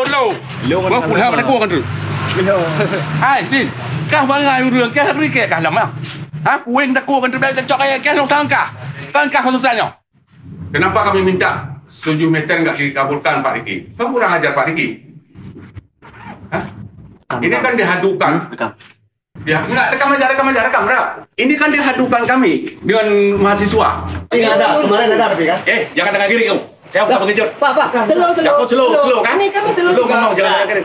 lâu quá phụ theo cái cua con rừng ai tin các bạn ngài đường cái đi kể cả lắm à quên ta cua con rừng cho cái nông thang cả kan kau tanya kenapa kami minta 7 meter nggak dikabulkan Pak Riki? Kamu kurang ajar Pak Riki. Ini kan dihadukan. Ya, enggak, rekam aja. Ini kan dihadukan kami dengan mahasiswa. Ini ada, kemarin ada tapi kan? Jangan tengah kiri kamu. Saya bukan pengecut. Pak, slow kan? Kami slow ngomong, jangan tengah kiri.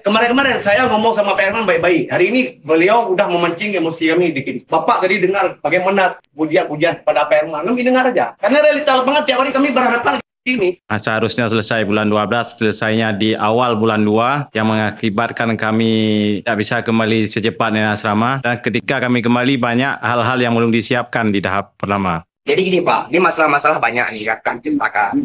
Kemarin saya ngomong sama Pak Herman baik-baik. Hari ini beliau udah memancing emosi kami dikit. Bapak tadi dengar bagaimana pujian-pujian pada Pak Herman. Kami dengar aja. Karena realita banget tiap hari kami berhadapan ini. Seharusnya selesai bulan 12, selesainya di awal bulan 2 yang mengakibatkan kami tidak bisa kembali secepatnya asrama. Dan ketika kami kembali banyak hal-hal yang belum disiapkan di tahap pertama. Jadi gini Pak, ini masalah-masalah banyak nih kan ceritakan.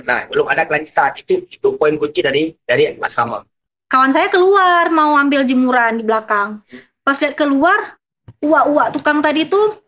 Nah, belum ada kelanjutan. Itu poin kunci dari asrama. Kawan saya keluar mau ambil jemuran di belakang. Pas lihat keluar, uak tukang tadi tuh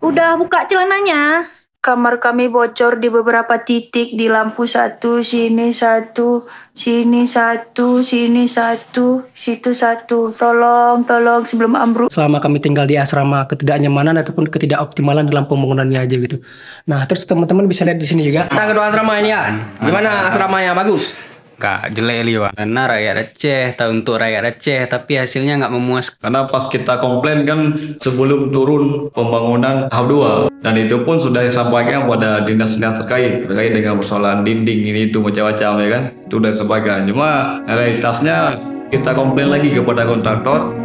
udah buka celananya. Kamar kami bocor di beberapa titik, di lampu satu, sini satu, sini satu, sini satu, situ satu. Tolong sebelum ambruk. Selama kami tinggal di asrama, ketidaknyamanan ataupun ketidakoptimalan dalam pembangunannya aja gitu. Nah, terus teman-teman bisa lihat di sini juga. Kita kedua asrama ini ya. Gimana asramanya? Bagus? Kak jelek liwa. Karena rakyat receh, untuk rakyat receh, tapi hasilnya nggak memuaskan. Karena pas kita komplain kan sebelum turun pembangunan tahap 2. Dan itu pun sudah disampaikan pada dinas-dinas terkait dengan persoalan dinding ini itu macam-macam ya kan. Itu sudah disampaikan. Cuma realitasnya kita komplain lagi kepada kontraktor.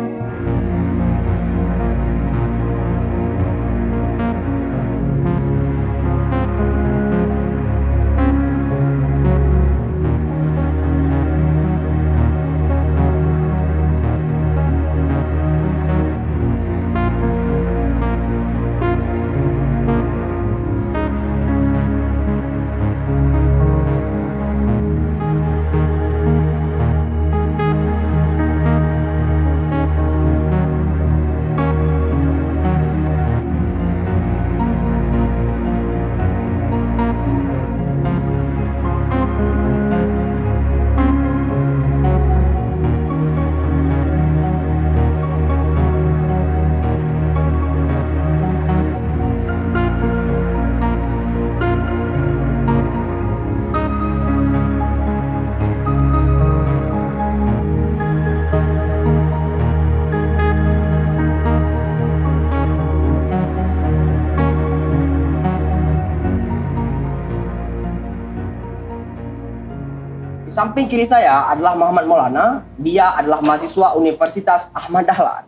Di samping kiri saya adalah Muhammad Maulana, dia adalah mahasiswa Universitas Ahmad Dahlan.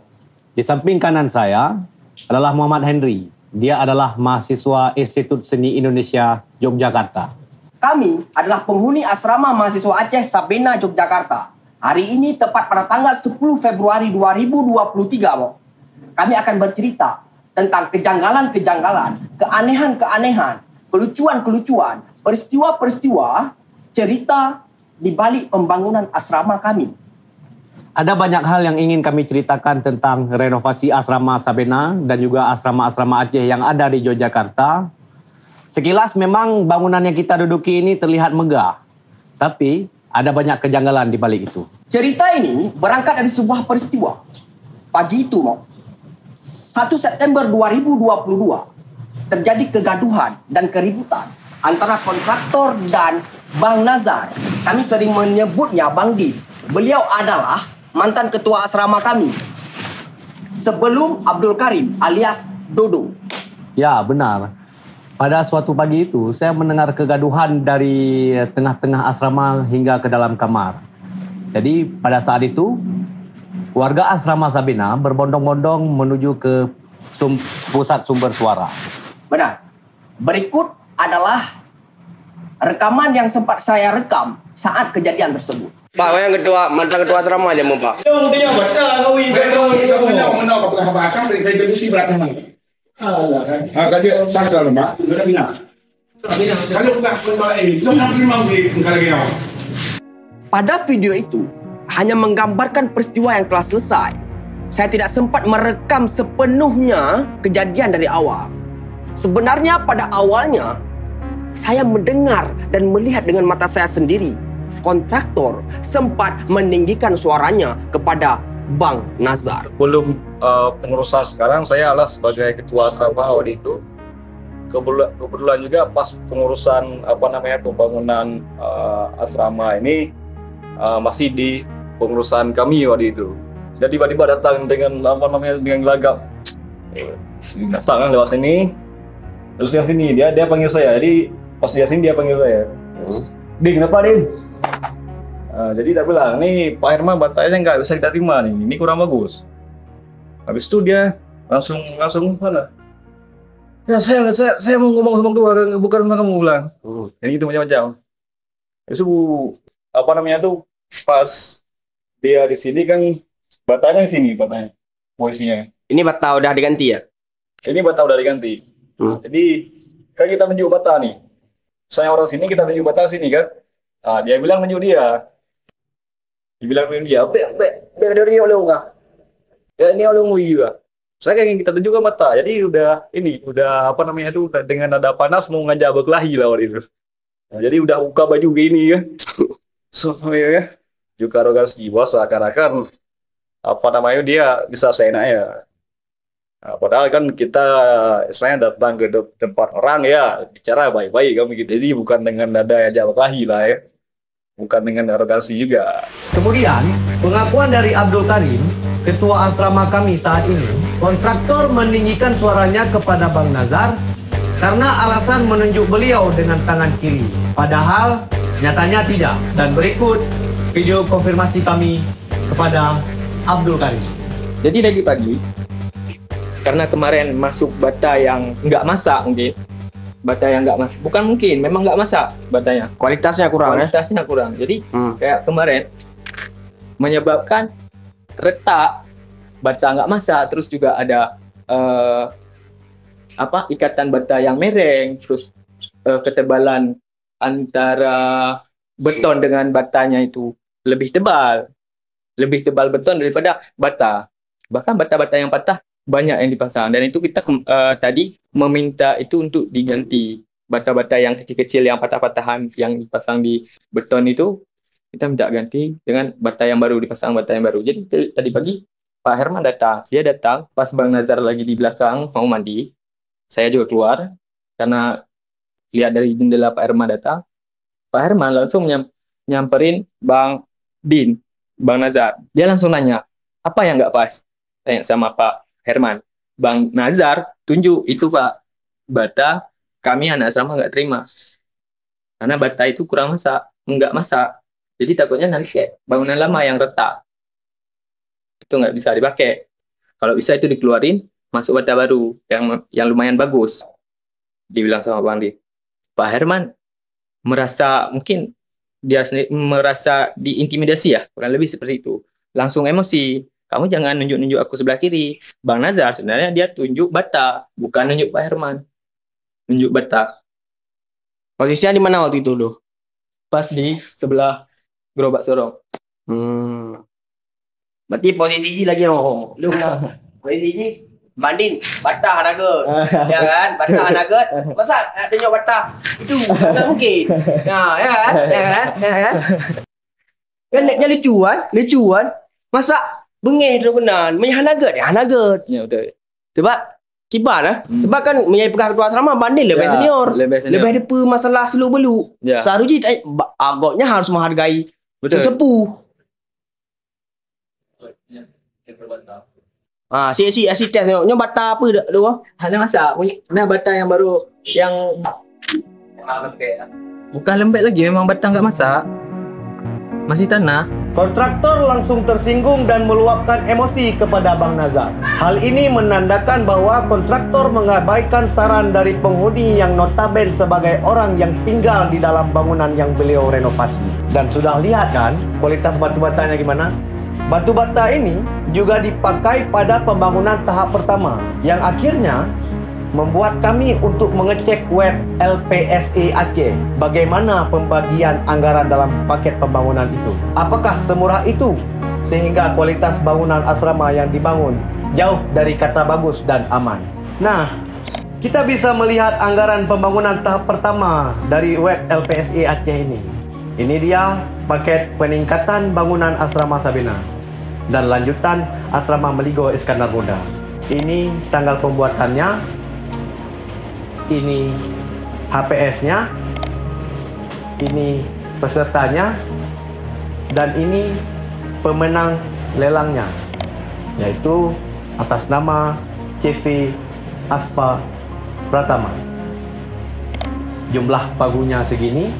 Di samping kanan saya adalah Muhammad Henry, dia adalah mahasiswa Institut Seni Indonesia Yogyakarta. Kami adalah penghuni asrama mahasiswa Aceh Sabena Yogyakarta. Hari ini tepat pada tanggal 10 Februari 2023, kami akan bercerita tentang kejanggalan-kejanggalan, keanehan-keanehan, kelucuan-kelucuan, peristiwa-peristiwa, cerita di balik pembangunan asrama kami. Ada banyak hal yang ingin kami ceritakan tentang renovasi asrama Sabena dan juga asrama-asrama Aceh yang ada di Yogyakarta. Sekilas memang bangunan yang kita duduki ini terlihat megah, tapi ada banyak kejanggalan di balik itu. Cerita ini berangkat dari sebuah peristiwa. Pagi itu, 1 September 2022, terjadi kegaduhan dan keributan antara kontraktor dan Bang Nazar. Kami sering menyebutnya Bang Di. Beliau adalah mantan ketua asrama kami sebelum Abdul Karim alias Dodo. Ya, benar. Pada suatu pagi itu, saya mendengar kegaduhan dari tengah-tengah asrama hingga ke dalam kamar. Jadi, pada saat itu, warga asrama Sabena berbondong-bondong menuju ke pusat sumber suara. Benar. Berikut adalah rekaman yang sempat saya rekam saat kejadian tersebut. Pak, yang kedua, mantan ketua asrama aja mau Pak. Pada video itu hanya menggambarkan peristiwa yang telah selesai. Saya tidak sempat merekam sepenuhnya kejadian dari awal. Sebenarnya pada awalnya saya mendengar dan melihat dengan mata saya sendiri. Kontraktor sempat meninggikan suaranya kepada Bang Nazar. Belum pengurusan sekarang, saya adalah sebagai ketua asrama waktu itu. Kebetulan juga pas pengurusan pembangunan asrama ini masih di pengurusan kami waktu itu. Jadi tiba-tiba datang dengan dengan gelagap. Datang lewat sini, terus yang sini dia panggil saya. Jadi pas dia sini dia panggil saya. Din, kenapa Din? Jadi dia bilang, nih Pak Herman batanya nggak bisa kita terima nih, ini kurang bagus. Habis itu dia langsung mana? Ya saya mau ngomong sama keluar, bukan sama kamu bilang. Jadi gitu macam-macam. Itu pas dia di sini kan batanya di sini batanya posisinya. Ini bata udah diganti ya? Ini bata udah diganti. Jadi kan kita menunjuk bata nih. Saya orang sini kita tunjuk bata sini kan. Dia bilang menunjuk dia. Be dari oleh enggak. Ya ini oleh juga. Saya ingin kita tunjukkan mata. Jadi udah dengan nada panas mau ngajak berkelahi lah waktu itu. Jadi udah buka baju gini kan. Ya. Juga arogansi bos seakan-akan dia bisa seenaknya. Padahal kan kita istilahnya datang ke tempat orang ya bicara baik-baik kami gitu. Jadi bukan dengan nada ajak berkelahi lah ya. Bukan dengan arogansi juga. Kemudian, pengakuan dari Abdul Karim, ketua asrama kami saat ini, kontraktor meninggikan suaranya kepada Bang Nazar karena alasan menunjuk beliau dengan tangan kiri. Padahal, nyatanya tidak. Dan berikut video konfirmasi kami kepada Abdul Karim. Jadi tadi pagi, karena kemarin masuk bata yang nggak masak mungkin, bata yang nggak masak, bukan mungkin, memang nggak masak batanya. Kualitasnya kurang. Kurang. Jadi kayak kemarin menyebabkan retak bata nggak masak, terus juga ada ikatan bata yang mereng, terus ketebalan antara beton dengan batanya itu lebih tebal beton daripada bata. Bahkan bata-bata yang patah banyak yang dipasang, dan itu kita tadi meminta itu untuk diganti. Bata-bata yang kecil-kecil yang patah-patahan yang dipasang di beton itu kita minta ganti dengan bata yang baru, dipasang bata yang baru. Jadi tadi pagi Pak Herman datang. Dia datang pas Bang Nazar lagi di belakang mau mandi. Saya juga keluar karena lihat dari jendela Pak Herman datang. Pak Herman langsung nyamperin Bang Nazar. Dia langsung nanya, apa yang nggak pas? Tanya sama Pak Herman. Bang Nazar tunjuk itu Pak, bata kami anak sama nggak terima. Karena bata itu kurang nggak masak. Jadi takutnya nanti kayak bangunan lama yang retak. Itu nggak bisa dipakai. Kalau bisa itu dikeluarin, masuk bata baru yang lumayan bagus. Dibilang sama Bang Din. Pak Herman merasa mungkin dia sendiri merasa diintimidasi ya, kurang lebih seperti itu. Langsung emosi. Kamu jangan nunjuk-nunjuk aku sebelah kiri. Bang Nazar sebenarnya dia tunjuk bata, bukan nunjuk Pak Herman. Nunjuk bata. Posisinya di mana waktu itu lo? Pas di sebelah gerobak sorong. Berarti posisi lagi lu posisi banding bata hanaget. Ya kan? Bata hanaget. Masa nak tunjuk bata? Itu tak mungkin. Nah, ya kan? Kan lucuan. Masa bengih tu benar. Hanaget. Ya betul. Sebab kibar lah. Sebab kan menjadi pegawai ketua asrama banding lebih senior. Lebih ada masalah seluk-beluk. Ya. Seharusnya agaknya harus menghargai sesepuh. Si asisten tengoknya bata apa dah tu? Hanya masak. Nah bata yang baru yang bukan lembek lagi, memang bata nggak masak. Masih tanah. Kontraktor langsung tersinggung dan meluapkan emosi kepada Bang Nazar. Hal ini menandakan bahwa kontraktor mengabaikan saran dari penghuni yang notabene sebagai orang yang tinggal di dalam bangunan yang beliau renovasi. Dan sudah lihat kan kualitas batu-batanya gimana? Batu bata ini juga dipakai pada pembangunan tahap pertama yang akhirnya membuat kami untuk mengecek web LPSA Aceh bagaimana pembagian anggaran dalam paket pembangunan itu. Apakah semurah itu sehingga kualitas bangunan asrama yang dibangun jauh dari kata bagus dan aman. Nah, Kita bisa melihat anggaran pembangunan tahap pertama dari web LPSA Aceh ini. Ini dia paket peningkatan bangunan asrama Sabina dan lanjutan asrama Meligo Iskandar Muda. Ini tanggal pembuatannya, ini HPS-nya, ini pesertanya, dan ini pemenang lelangnya, yaitu atas nama CV Aspa Pratama. Jumlah pagunya segini,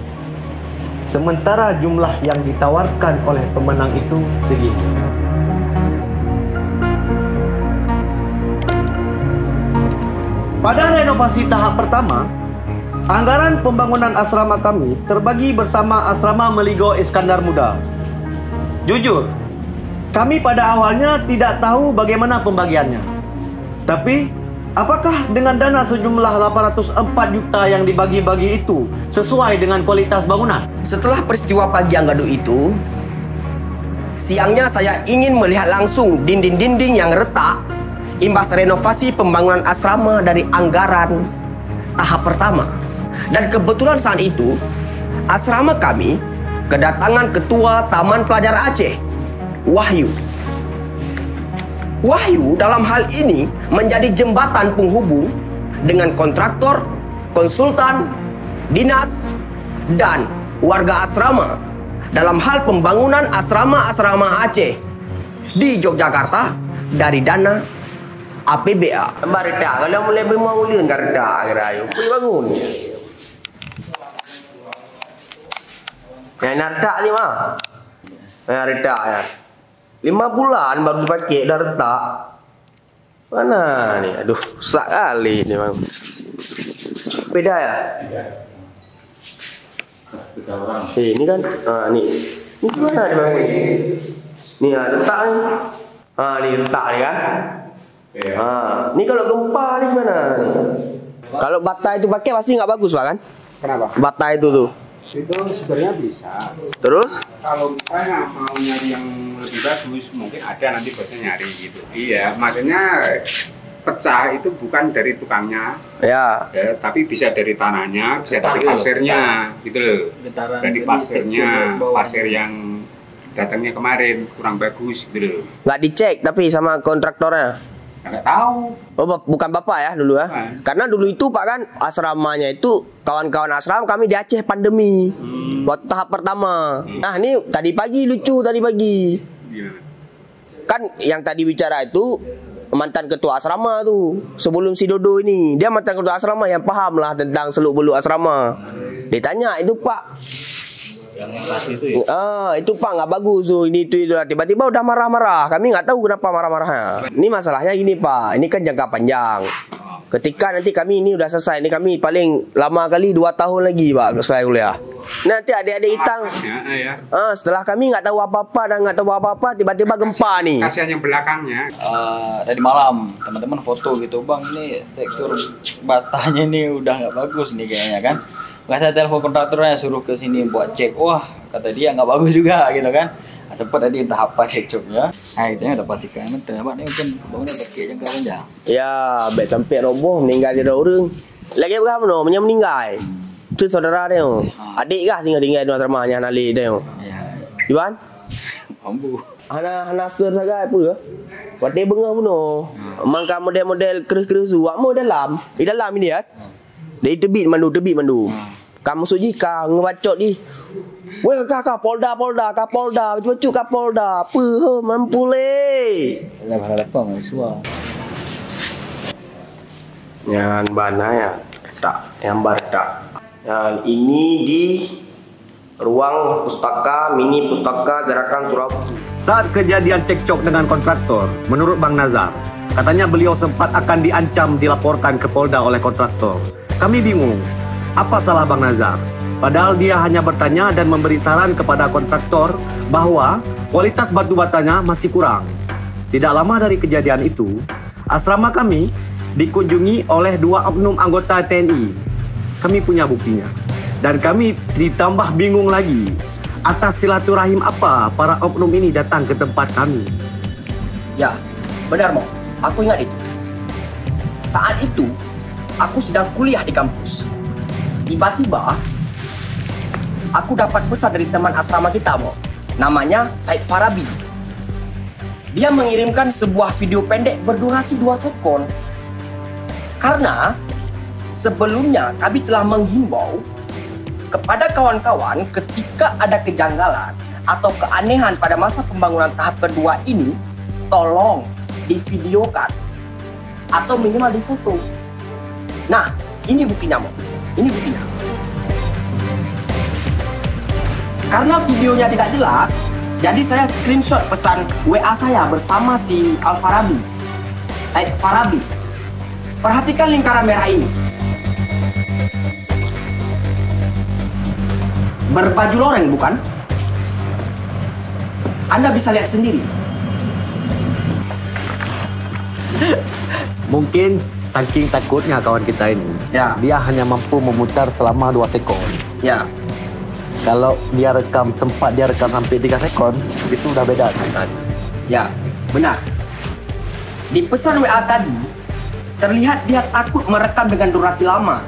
sementara jumlah yang ditawarkan oleh pemenang itu segini. Pada renovasi tahap pertama, anggaran pembangunan asrama kami terbagi bersama asrama Meligo Iskandar Muda. Jujur, kami pada awalnya tidak tahu bagaimana pembagiannya. Tapi, apakah dengan dana sejumlah 804 juta yang dibagi-bagi itu sesuai dengan kualitas bangunan? Setelah peristiwa pagi yang gaduh itu, siangnya saya ingin melihat langsung dinding-dinding yang retak imbas renovasi pembangunan asrama dari anggaran tahap pertama. Dan kebetulan saat itu, asrama kami kedatangan Ketua Taman Pelajar Aceh, Wahyu. Wahyu dalam hal ini menjadi jembatan penghubung dengan kontraktor, konsultan, dinas, dan warga asrama dalam hal pembangunan asrama-asrama Aceh di Yogyakarta dari dana APBA. Barda, kalau mulai bermaulian garda, kerayu, boleh bangun. Ya, narda ni mah. Ya, redak ya. 5 bulan baru dipakai dah retak. Mana ni? Aduh, rusak kali ni bang. Beda ya? Ini kan, ni. Ni mana ni bang? Ni retak ni. Ni retak ni kan? Ni kalau gempa ni gimana? Kalau bata itu pakai pasti nggak bagus pak kan? Kenapa? Bata itu tuh. Itu sebenarnya bisa. Terus? Kalau misalnya mau nyari yang lebih bagus, mungkin ada nanti bosnya nyari gitu. Iya, maksudnya pecah itu bukan dari tukangnya, ya, tapi bisa dari tanahnya, bisa dari pasirnya, gitu loh. Dari pasirnya, pasir yang datangnya kemarin kurang bagus, gitu loh. Nggak dicek tapi sama kontraktornya. Nggak tahu. Oh, bukan bapak ya dulu ya? Karena dulu itu pak kan asramanya itu kawan-kawan asrama kami di Aceh pandemi waktu tahap pertama. Nah ini tadi pagi lucu tadi pagi. Kan yang tadi bicara itu mantan ketua asrama tuh sebelum si Dodo ini, dia mantan ketua asrama yang paham lah tentang seluk beluk asrama. Ditanya itu pak. Yang pasti itu ya? Itu pak nggak bagus tuh, ini itu tiba-tiba udah marah-marah. Kami nggak tahu kenapa marah-marahnya. Ini masalahnya gini pak, ini kan jangka panjang. Ketika nanti kami ini udah selesai, ini kami paling lama kali 2 tahun lagi pak selesai kuliah. Nanti adik-adik Itang, setelah kami nggak tahu apa-apa dan nggak tahu apa-apa, tiba-tiba gempa nih. Kasihan yang belakangnya. Tadi malam teman-teman foto gitu bang, ini tekstur batanya ini udah nggak bagus nih kayaknya kan. Nggak, saya telepon kontraktornya suruh ke sini buat cek. Wah, kata dia nggak bagus juga gitu kan. Sempat tadi entah apa cekcoknya. Akhirnya udah pastikan ternyata ini mungkin bangunan pakai jangka panjang. Ya, baik sampai roboh meninggal dia orang. Lagi berapa no? Meninggal. Itu saudara dia. Adik kah tinggal di asramanya Nali dia. Ya. Iwan? Ambu. Hana ser saja apa ya? Wadai bengah pun no. Mangka model-model keris-keris tu. Mau dalam. Di dalam ini ya. Dari tebit mandu. Kamu suji ka ngebacot di. Weh kakak Polda, baju Kapolda. Apa mampu le. Lah harap apa mahasiswa. Yang mana ya? Tak, yang barda. Yang ini di ruang pustaka, mini pustaka Gerakan Surabaya. Saat kejadian cekcok dengan kontraktor, menurut Bang Nazar, katanya beliau sempat akan diancam dilaporkan ke Polda oleh kontraktor. Kami bingung, apa salah Bang Nazar? Padahal dia hanya bertanya dan memberi saran kepada kontraktor bahwa kualitas batu batanya masih kurang. Tidak lama dari kejadian itu, asrama kami dikunjungi oleh 2 oknum anggota TNI. Kami punya buktinya. Dan kami ditambah bingung lagi. Atas silaturahim apa para oknum ini datang ke tempat kami? Ya, benar Mo. Aku ingat itu. Saat itu, aku sedang kuliah di kampus. Tiba-tiba aku dapat pesan dari teman asrama kita, Mo. Namanya Said Farabi. Dia mengirimkan sebuah video pendek berdurasi 2 sekon. Karena sebelumnya kami telah menghimbau kepada kawan-kawan ketika ada kejanggalan atau keanehan pada masa pembangunan tahap kedua ini, tolong divideokan atau minimal difoto. Nah, ini buktinya, Mo. Ini buktinya. Karena videonya tidak jelas, jadi saya screenshot pesan WA saya bersama si Al-Farabi, Said Farabi. Perhatikan lingkaran merah ini. Berbaju loreng, bukan? Anda bisa lihat sendiri. Mungkin saking takutnya kawan kita ini, dia hanya mampu memutar selama 2 sekon. Ya. Kalau dia sempat dia rekam sampai 3 sekon, itu udah beda kan? Ya, benar. Di pesan WA tadi, terlihat dia takut merekam dengan durasi lama.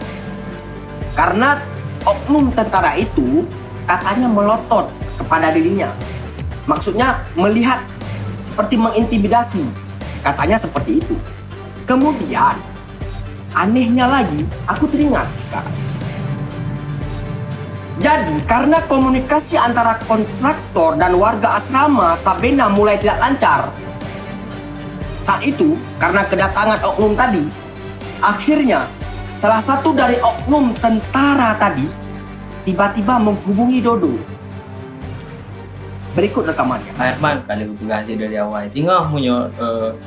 Karena oknum tentara itu katanya melotot kepada dirinya. Maksudnya melihat seperti mengintimidasi. Katanya seperti itu. Kemudian, anehnya lagi, aku teringat sekarang. Jadi, karena komunikasi antara kontraktor dan warga asrama Sabena mulai tidak lancar. Saat itu, karena kedatangan oknum tadi, akhirnya salah satu dari oknum tentara tadi tiba-tiba menghubungi Dodo. Berikut rekamannya. Pak Herman kalau berhasil dari awal sehingga punya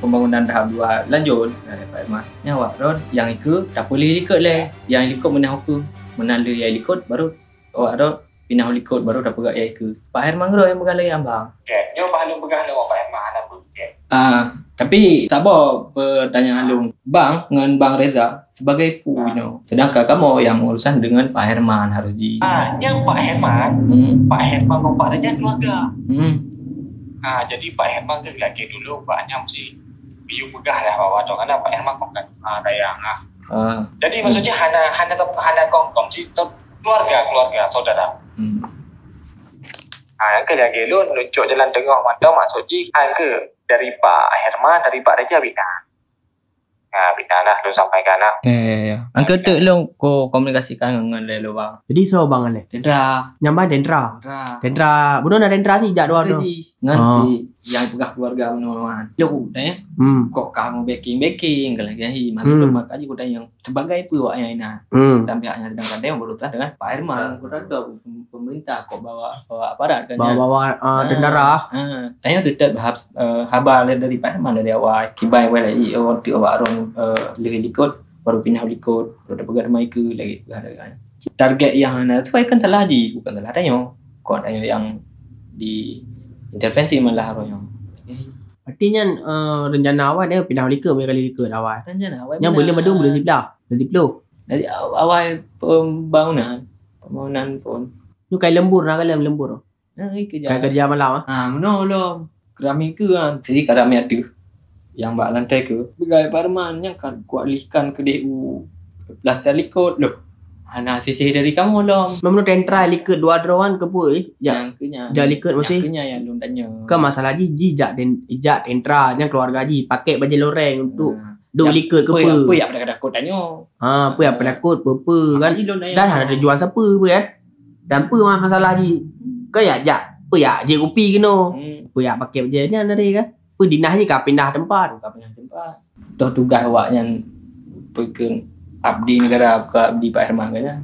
pembangunan tahap 2 lanjut dari Pak Herman nyawa Rod yang itu tak boleh ikut leh, yang ikut menang aku menang yang ikut baru awak Rod pindah ikut baru dapat gak yang ikut Pak Herman Rod yang bergalai ambang Nyo bahalu pegang dengan Pak Herman ada pun. tapi sabar pertanyaan lu Bang dengan Bang Reza sebagai punya sedangkan kamu yang urusan dengan Pak Herman harus di Yang Pak Herman Pak Herman mempak saja keluarga. Jadi Pak Herman ke lagi dulu Paknya mesti biu begah lah bawa tu karena Pak Herman kong kan dayang Jadi maksudnya hana kong si keluarga saudara. Yang ke lagi lu nunjuk jalan tengah mata maksudnya ke dari Pak Herman dari Pak Raja Bina. Bina lah lu sampaikan lah. Ya. Angka tu lu ko komunikasikan dengan lu bang. Jadi so bang le. Dendra. Nyambai Dendra. Bunuh na Dendra sih jak dua tu. Nganti yang pegah keluarga menolongan. Lu tanya. Kok kamu baking lagi masuk rumah kaji ku tanya sebagai pewaknya ini. Dan pihaknya sedangkan dia berurusan dengan Pak Herman. Kuda pemerintah kok bawa aparat kan. Bawa tentara. Tanya tidak habar dari Pak Herman dari awal kibai lagi di awal orang lebih ikut baru pindah ikut baru dapat rumah itu lagi kan. Target yang ana tu kan salah di bukan salah tanya. Kok tanya yang di intervensi malah royo. Artinya rencana awal dia pindah ikut kali ikut awal. Rencana awal. Yang boleh madu boleh sebelah. Dari dari awal pembangunan pun. Lu kayak lembur nak kayak lembur. Kayak kerja malam no kerami ke kan. Jadi kerami ada yang bak lantai ke begai Parman yang kan kualihkan ke DU plaster likut loh. Hana sisi dari kamu dong. Memang tentra likut dua drawan ke pun yang kenya. Dah likut masih. Kenya yang lu tanya. Ke masalah ji ijak tentra yang keluarga ji pakai baju loreng untuk duk likut ke apa. Apa yang pada takut tanya. Apa yang pada takut apa kan. Dan ada jual siapa kan. Dan apa masalah ji. Ke ya apa ya je kopi kena. Apa ya pakai baju ni dari kan. Apa dinah je kah pindah tempat. Tu tugas awak yang pergi abdi negara ke abdi Pak Herman kan.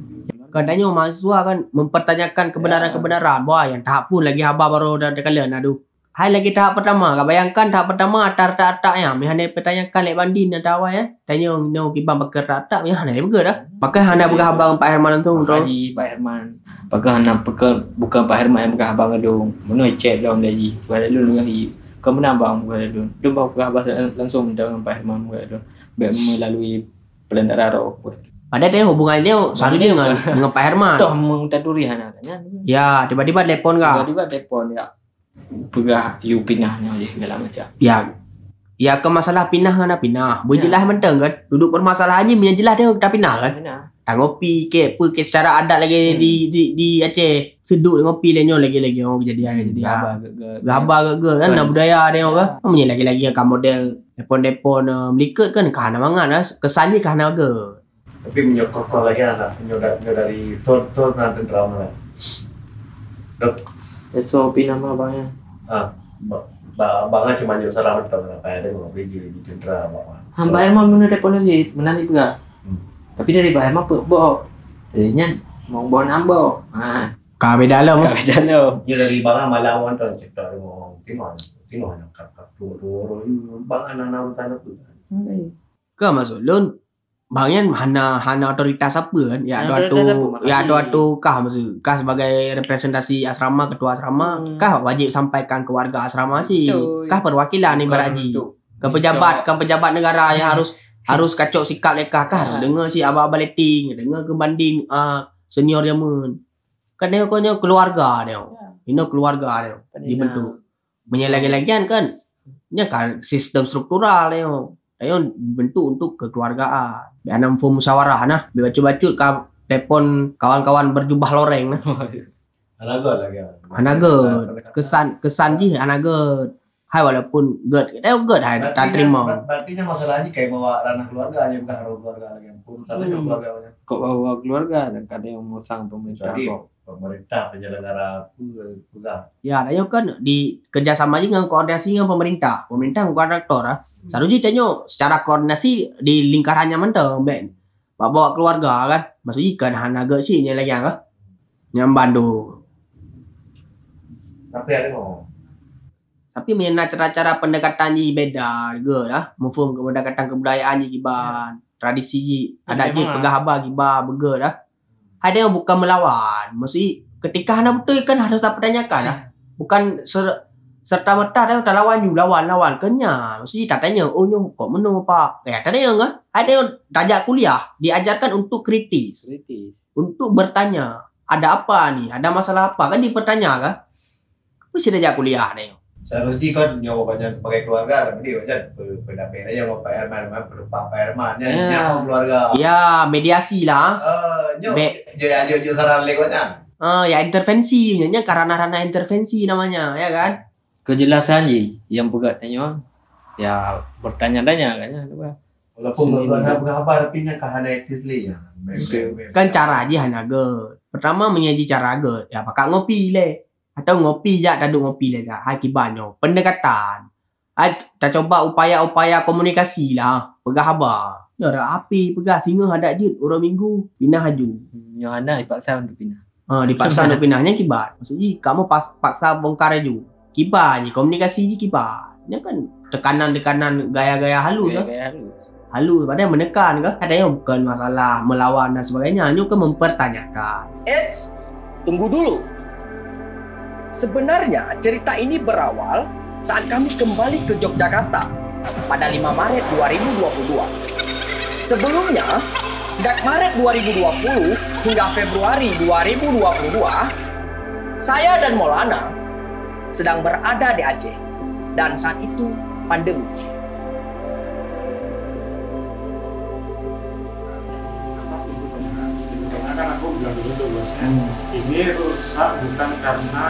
Kadangnya mahasiswa kan mempertanyakan kebenaran-kebenaran. Wah, yang tahap pun lagi habar baru dah kalian aduh. Hai lagi tahap pertama. Kau bayangkan tahap pertama atar-atarnya. Mihane pertanyakan lek banding dan awal ya. Tanya no kibang bakar atar mihane beker dah. Pakai hana beker abang Pak Herman tu Haji Pak Herman. Pakai hana bukan Pak Herman yang beker abang dong. Menoi cek dong lagi. Buat lu lagi. Kau menambang buat lu. Lu bawa beker abang langsung dengan Pak Herman buat lu. Melalui pelantara roh. Padahal dia hubungan dia selalu dengan Pak Herman. Toh mengtaduri hana kan. Ya, tiba-tiba telepon kah? Tiba-tiba telepon ya. Pegah you pinahnya je segala macam. Ya. Ya ke masalah pindah ngana pindah. Berjelas mentang kan. Duduk permasalahannya menjelas dia dah pindah kan. Tak ngopi ke apa ke secara adat lagi di Aceh. Seduk ngopi lenyo lagi orang kejadian jadi gabar ke kan budaya dia kan. Menye lagi kan model depon melikat kan kahana mangan kesannya kahana ke. Tapi menyokok lagi anak dari tur nanti drama lah. SOP nama abangnya. Bangnya cuma jual sarapan kalau apa ada mau biji di tendera bawa. Hamba emang bener deposit menanti juga. Tapi dari bayar mah bo. Jadinya mau bawa nambah. Kah beda lah. Ya dari bangnya malah orang tuh cerita mau timon kap dua bangnya anak tanah tu. Ke masuk lun. Bangnya hana otoritas apa kan? Ya atu kah maksud kah sebagai representasi asrama, ketua asrama, kah wajib sampaikan ke warga asrama sih. Kah perwakilan ibarat haji. Ke pejabat negara yang harus kacau sikap mereka kah. Dengar si abang letting, dengar ke banding senior dia mun. Kan dia keluarga dia. Ini keluarga dia dibentuk. Menyelagi-lagian kan. Nya kan sistem struktural dia. Ayo bentuk untuk kekeluargaan. Biar form musyawarah nah, baca-baca ke telepon kawan-kawan berjubah loreng nah. Anaga lagi. Anaga. Kesan je anaga. Hai walaupun ged hai tak terima. Berarti masalahnya kayak bawa ranah keluarga aja bukan ranah keluarga lagi. Urusannya keluarganya. Kok bawa keluarga dan ada yang mau sang pemerintah kok. Pemerintah penyelenggara pegang. Ya, ayo kan di kerjasama aja dengan koordinasi dengan pemerintah. Pemerintah koordinator seharusnya tanya secara koordinasi di lingkarannya mentang ben. Bawa keluarga kan. Maksudnya kan hanaga sih nya lagi kan. Nyambandu. Tapi ada ngomong. Tapi mengenai cara-cara pendekatan ni beda juga lah. Mufum pendekatan kebudayaan ni giban. Tradisi ada je pegah giba bega dah. Ada yang bukan melawan. Maksudnya ketika anda betul kan harus pertanyakan lah. Bukan serta-merta dia tak lawan you lawan kenya. Maksudnya tak tanya oh nyo kok meno pak. Tak ada yang kan. Ada yang tajak kuliah diajarkan untuk kritis. Untuk bertanya, ada apa ni? Ada masalah apa? Kan dipertanyakan. Mesti tajak kuliah dia. Seharusnya kan nyawa banyak sebagai keluarga tapi dia macam pendamping aja mau Pak Herman berupa Pak Herman nyawa keluarga. Ya, mediasi lah. Jo saran legonya. Ya intervensi nya karena intervensi namanya, ya kan? Kejelasan je yang pegat tanya. Ya bertanya-tanya kan. Walaupun enggak apa artinya kahana etis li ya. Kan cara aja hanaga. Pertama menyaji cara ga. Ya pakak ngopi le. Atau ngopi je tak duk ngopi le tak. Akibatnya pendekatan. Kita coba upaya-upaya komunikasi lah. Pegah habar. Ya ada api pegah singa ada je orang minggu pindah haju. Yang ada dipaksa untuk pindah. Dipaksa untuk pindahnya kibat. Maksudnya kamu paksa bongkar haju. Kibat je komunikasi je kibat. Ini kan tekanan-tekanan gaya-gaya halus kan. Halus padahal menekan kan. Ada yang bukan masalah melawan dan sebagainya. Hanya kan mempertanyakan. Tunggu dulu. Sebenarnya cerita ini berawal saat kami kembali ke Yogyakarta pada 5 Maret 2022. Sebelumnya, sejak Maret 2020 hingga Februari 2022, saya dan Maulana sedang berada di Aceh dan saat itu pandemi. Kan aku bilang dulu tuh bosnya, ini rusak bukan karena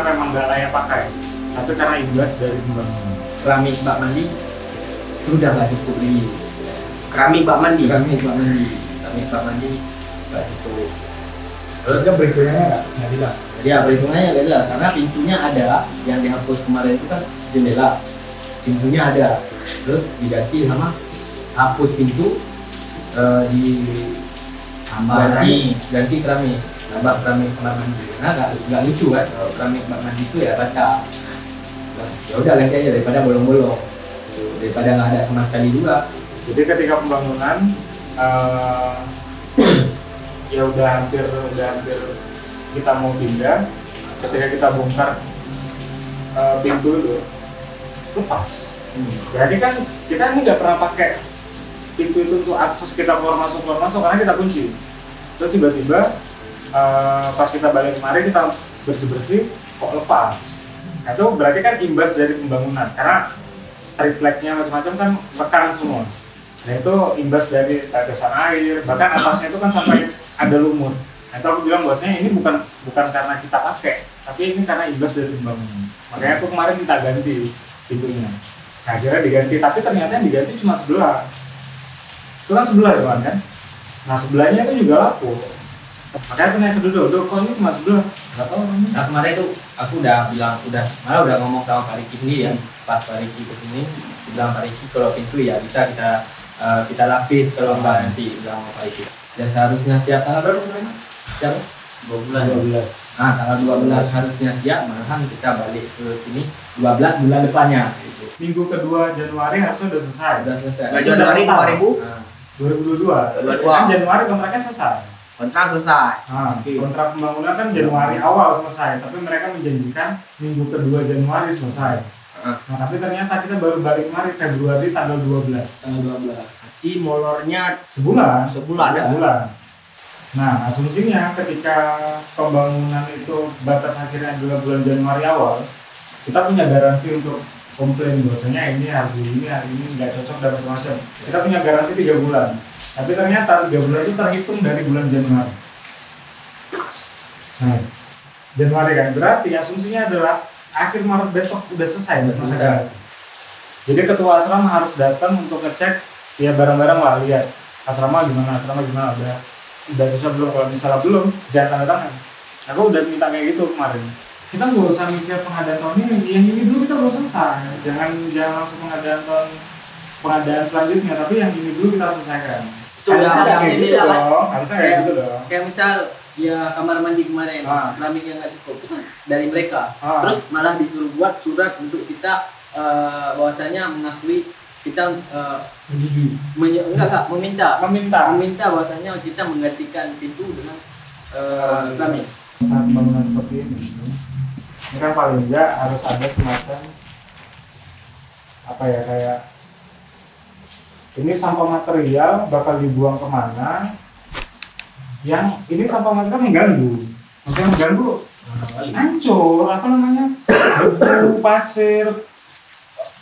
memang nggak layak pakai, tapi karena imbas dari pembangunan. Keramik bak mandi sudah nggak cukup lagi. Keramik bak mandi nggak cukup. Terus kan berikutnya nggak jelas. Ya perhitungannya nggak jelas karena pintunya ada yang dihapus kemarin itu kan jendela, pintunya ada, terus diganti sama hapus pintu ganti keramik, nambah keramik kamar mandi. Nah nggak lucu kan kalau keramik kamar mandi itu ya baca. Ya udah ganti aja daripada bolong-bolong, daripada nggak ada sama sekali juga. Jadi ketika pembangunan ya udah hampir kita mau pindah, ketika kita bongkar pintu itu lepas. Berarti kan kita ini nggak pernah pakai pintu itu untuk akses kita keluar masuk karena kita kunci. Terus tiba-tiba pas kita balik kemarin kita bersih kok lepas. Nah, itu berarti kan imbas dari pembangunan karena refleksnya macam-macam kan rekan semua. Nah itu imbas dari tetesan air, bahkan atasnya itu kan sampai ada lumut. Nah itu aku bilang bahwasanya ini bukan karena kita pakai, tapi ini karena imbas dari pembangunan. Makanya aku kemarin minta ganti pintunya. Nah akhirnya diganti, tapi ternyata yang diganti cuma sebelah. Itu kan sebelah ya kan? Nah sebelahnya itu juga lapuk. Makanya aku nanya ke Dodo, kok ini cuma sebelah? Gak tau. Nah kemarin itu aku udah ngomong sama Pak Riki sendiri ya. Pas Pak Riki kesini, bilang Pak Riki kalau pintu ya bisa kita lapis kalau enggak nanti bilang Pak Riki. Dan seharusnya siap tanggal berapa sebenarnya? Siap? 2 bulan. 12. Nah tanggal 12 harusnya siap, malahan kita balik ke sini 12 bulan depannya. Gitu. Minggu kedua Januari harusnya udah selesai. Udah selesai. Januari 2022. Kan Januari kontraknya selesai. Kontrak selesai. Nah, kontrak pembangunan kan Januari awal selesai, tapi mereka menjanjikan minggu kedua Januari selesai. Nah, tapi ternyata kita baru balik kemarin Februari tanggal 12. Tanggal 12. Jadi molornya sebulan. Sebulan. Nah, asumsinya ketika pembangunan itu batas akhirnya adalah bulan Januari awal, kita punya garansi untuk komplain bahwasanya ini hari ini nggak cocok dan macam-macam. Kita punya garansi 3 bulan. Tapi ternyata 3 bulan itu terhitung dari bulan Januari. Nah, Januari kan berarti asumsinya adalah akhir Maret besok udah selesai masa garansi. Jadi ketua asrama harus datang untuk ngecek ya barang-barang lah, lihat asrama gimana udah susah belum, kalau misalnya belum jangan tanda tangan. Aku udah minta kayak gitu kemarin. Kita nggak usah mikir pengadaan tahun ini, yang ini dulu kita belum selesai. Jangan langsung pengadaan selanjutnya, tapi yang ini dulu kita selesaikan. Itu udah kayak gitu dong, harusnya kayak gitu dong. Kayak misal ya kamar mandi kemarin, keramiknya nggak cukup dari mereka, terus malah disuruh buat surat untuk kita bahwasanya mengakui kita meminta bahwasanya kita menggantikan pintu dengan keramik. Saat bangunan seperti ini kan paling enggak harus ada semacam apa ya, kayak ini sampah material bakal dibuang kemana, yang ini sampah material mengganggu, maksudnya mengganggu hancur apa namanya, debu, pasir,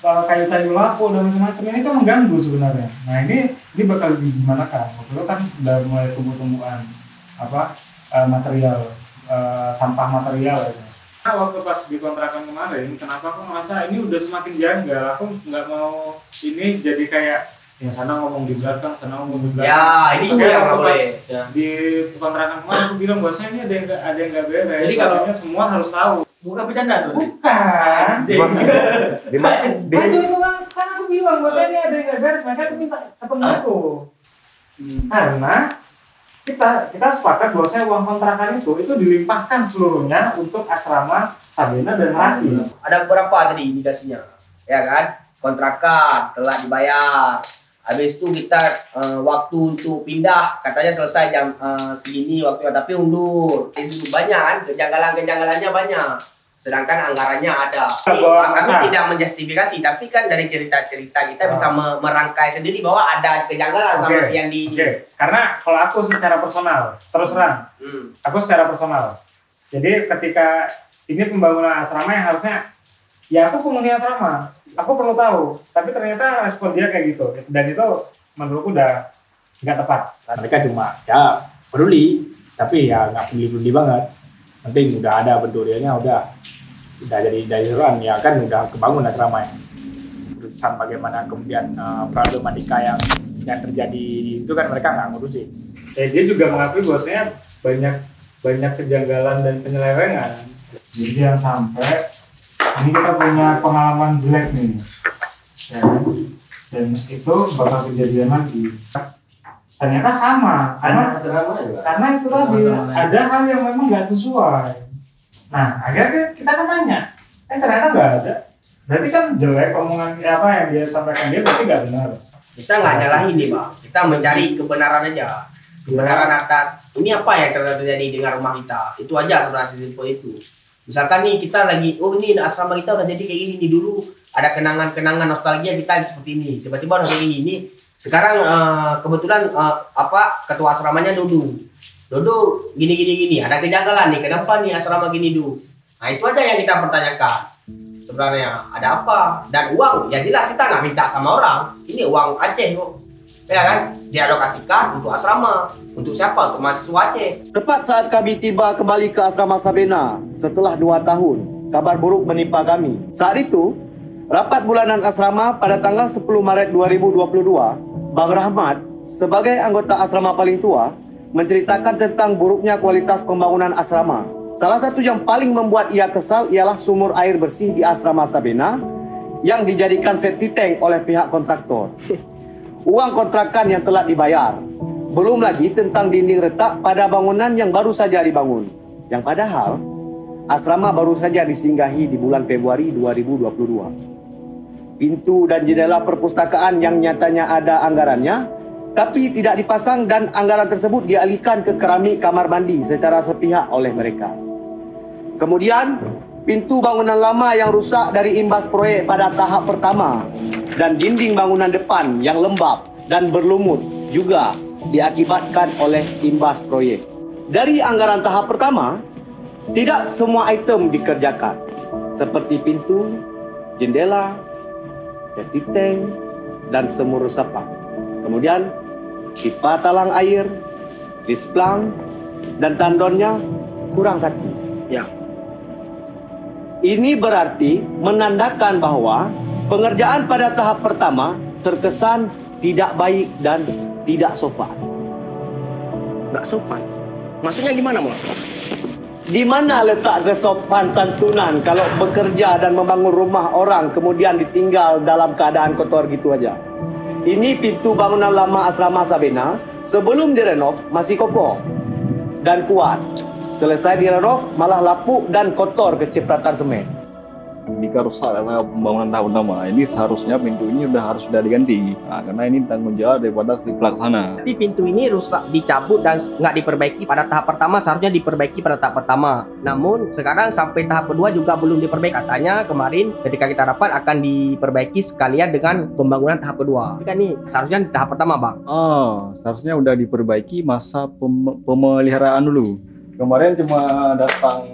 kayu-kayu lapuk dan macam-macam, ini kan mengganggu sebenarnya. Nah ini bakal gimana kan? Waktu itu kan udah mulai tumbuh-tumbuhan material, sampah material ya. Nah, waktu pas di kontrakan kemarin, kenapa aku merasa ini udah semakin janggal? Aku nggak mau ini jadi kayak yang sana ngomong di belakang, sana ngomong di belakang. Ya, ini yang aku pas ya. di kontrakan kemarin aku bilang bahwasanya ini ada yang nggak beres. Jadi kalau semua harus tahu. Bukan bercanda tuh. Bukan. Itu kan aku bilang bahwasanya ini ada yang nggak beres, makanya aku minta ketemu aku. Karena kita sepakat bahwasanya uang kontrakan itu dilimpahkan seluruhnya untuk asrama Sabena dan Raki. Ada beberapa tadi indikasinya, ya kan? Kontrakan telah dibayar. Habis itu kita waktu untuk pindah katanya selesai jam segini waktunya, tapi undur. Itu banyak kan, kejanggalannya banyak. Sedangkan anggarannya ada. Kami tidak menjustifikasi, tapi kan dari cerita-cerita kita bisa merangkai sendiri bahwa ada kejanggalan sama si yang di ini. Karena kalau aku secara personal, terus terang, aku secara personal. Jadi ketika ini pembangunan asrama yang harusnya, ya aku penghuni asrama, aku perlu tahu. Tapi ternyata respon dia kayak gitu, dan itu menurutku udah nggak tepat. Mereka cuma ya peduli, tapi ya nggak peduli banget. Penting udah ada pendiriannya, udah jadi daerah ya kan, udah kebangun asrama. Urusan bagaimana kemudian problematika yang terjadi itu kan mereka nggak ngurusin. Dia juga mengakui bahwasanya banyak kejanggalan dan penyelewengan. Jadi yang sampai ini kita punya pengalaman jelek nih, ya, dan itu bakal kejadian lagi. Ternyata sama, karena itu tadi ada hal yang memang nggak sesuai. Nah, akhirnya kita kan tanya, ternyata nggak ada. Berarti kan jelek omongan apa yang dia sampaikan, dia berarti nggak benar. Kita nggak nyalahin nih, Pak. Kita mencari kebenaran aja. Kebenaran atas ini apa yang terjadi dengan rumah kita. Itu aja sebenarnya simpel itu. Misalkan nih kita lagi, ini asrama kita udah jadi kayak gini nih, dulu ada kenangan-kenangan nostalgia kita seperti ini. Tiba-tiba udah kayak gini. Sekarang kebetulan ketua asramanya Dodo gini ada kejanggalan nih, kenapa nih asrama gini dulu. Nah itu aja yang kita pertanyakan. sebenarnya ada apa. Dan uang, ya jelas kita nggak minta sama orang. Ini uang Aceh kok. Ya kan? Dialokasikan untuk asrama. Untuk siapa? Untuk mahasiswa Aceh. Tepat saat kami tiba kembali ke asrama Sabena setelah 2 tahun, kabar buruk menimpa kami. Saat itu, rapat bulanan asrama pada tanggal 10 Maret 2022, Bang Rahmat sebagai anggota asrama paling tua menceritakan tentang buruknya kualitas pembangunan asrama. Salah satu yang paling membuat ia kesal ialah sumur air bersih di asrama Sabena yang dijadikan septic tank oleh pihak kontraktor. Uang kontrakan yang telah dibayar. Belum lagi tentang dinding retak pada bangunan yang baru saja dibangun. Yang padahal, asrama baru saja disinggahi di bulan Februari 2022. Pintu dan jendela perpustakaan yang nyatanya ada anggarannya, tapi tidak dipasang dan anggaran tersebut dialihkan ke keramik kamar mandi secara sepihak oleh mereka. Kemudian, pintu bangunan lama yang rusak dari imbas proyek pada tahap pertama dan dinding bangunan depan yang lembab dan berlumut juga diakibatkan oleh imbas proyek. Dari anggaran tahap pertama, tidak semua item dikerjakan, seperti pintu, jendela, septic tank, dan sumur resapan. Kemudian, pipa talang air, displang, dan tandonnya kurang satu. Ya. Ini berarti menandakan bahwa pengerjaan pada tahap pertama terkesan tidak baik dan tidak sopan. Nggak sopan? Maksudnya gimana, Mo? Di mana letak kesopan santunan kalau bekerja dan membangun rumah orang kemudian ditinggal dalam keadaan kotor gitu aja? Ini pintu bangunan lama asrama Sabena sebelum direnov masih kokoh dan kuat. Selesai direnov malah lapuk dan kotor kecipratan semen. Jika rusak karena pembangunan tahap pertama, ini seharusnya pintu ini sudah diganti. Nah, karena ini tanggung jawab daripada si pelaksana. Tapi pintu ini rusak, dicabut dan nggak diperbaiki pada tahap pertama, seharusnya diperbaiki pada tahap pertama. Namun sekarang sampai tahap kedua juga belum diperbaiki. Katanya kemarin ketika kita rapat akan diperbaiki sekalian dengan pembangunan tahap kedua. Tapi kan ini seharusnya di tahap pertama, Bang. Oh, seharusnya udah diperbaiki masa pemeliharaan dulu. Kemarin cuma datang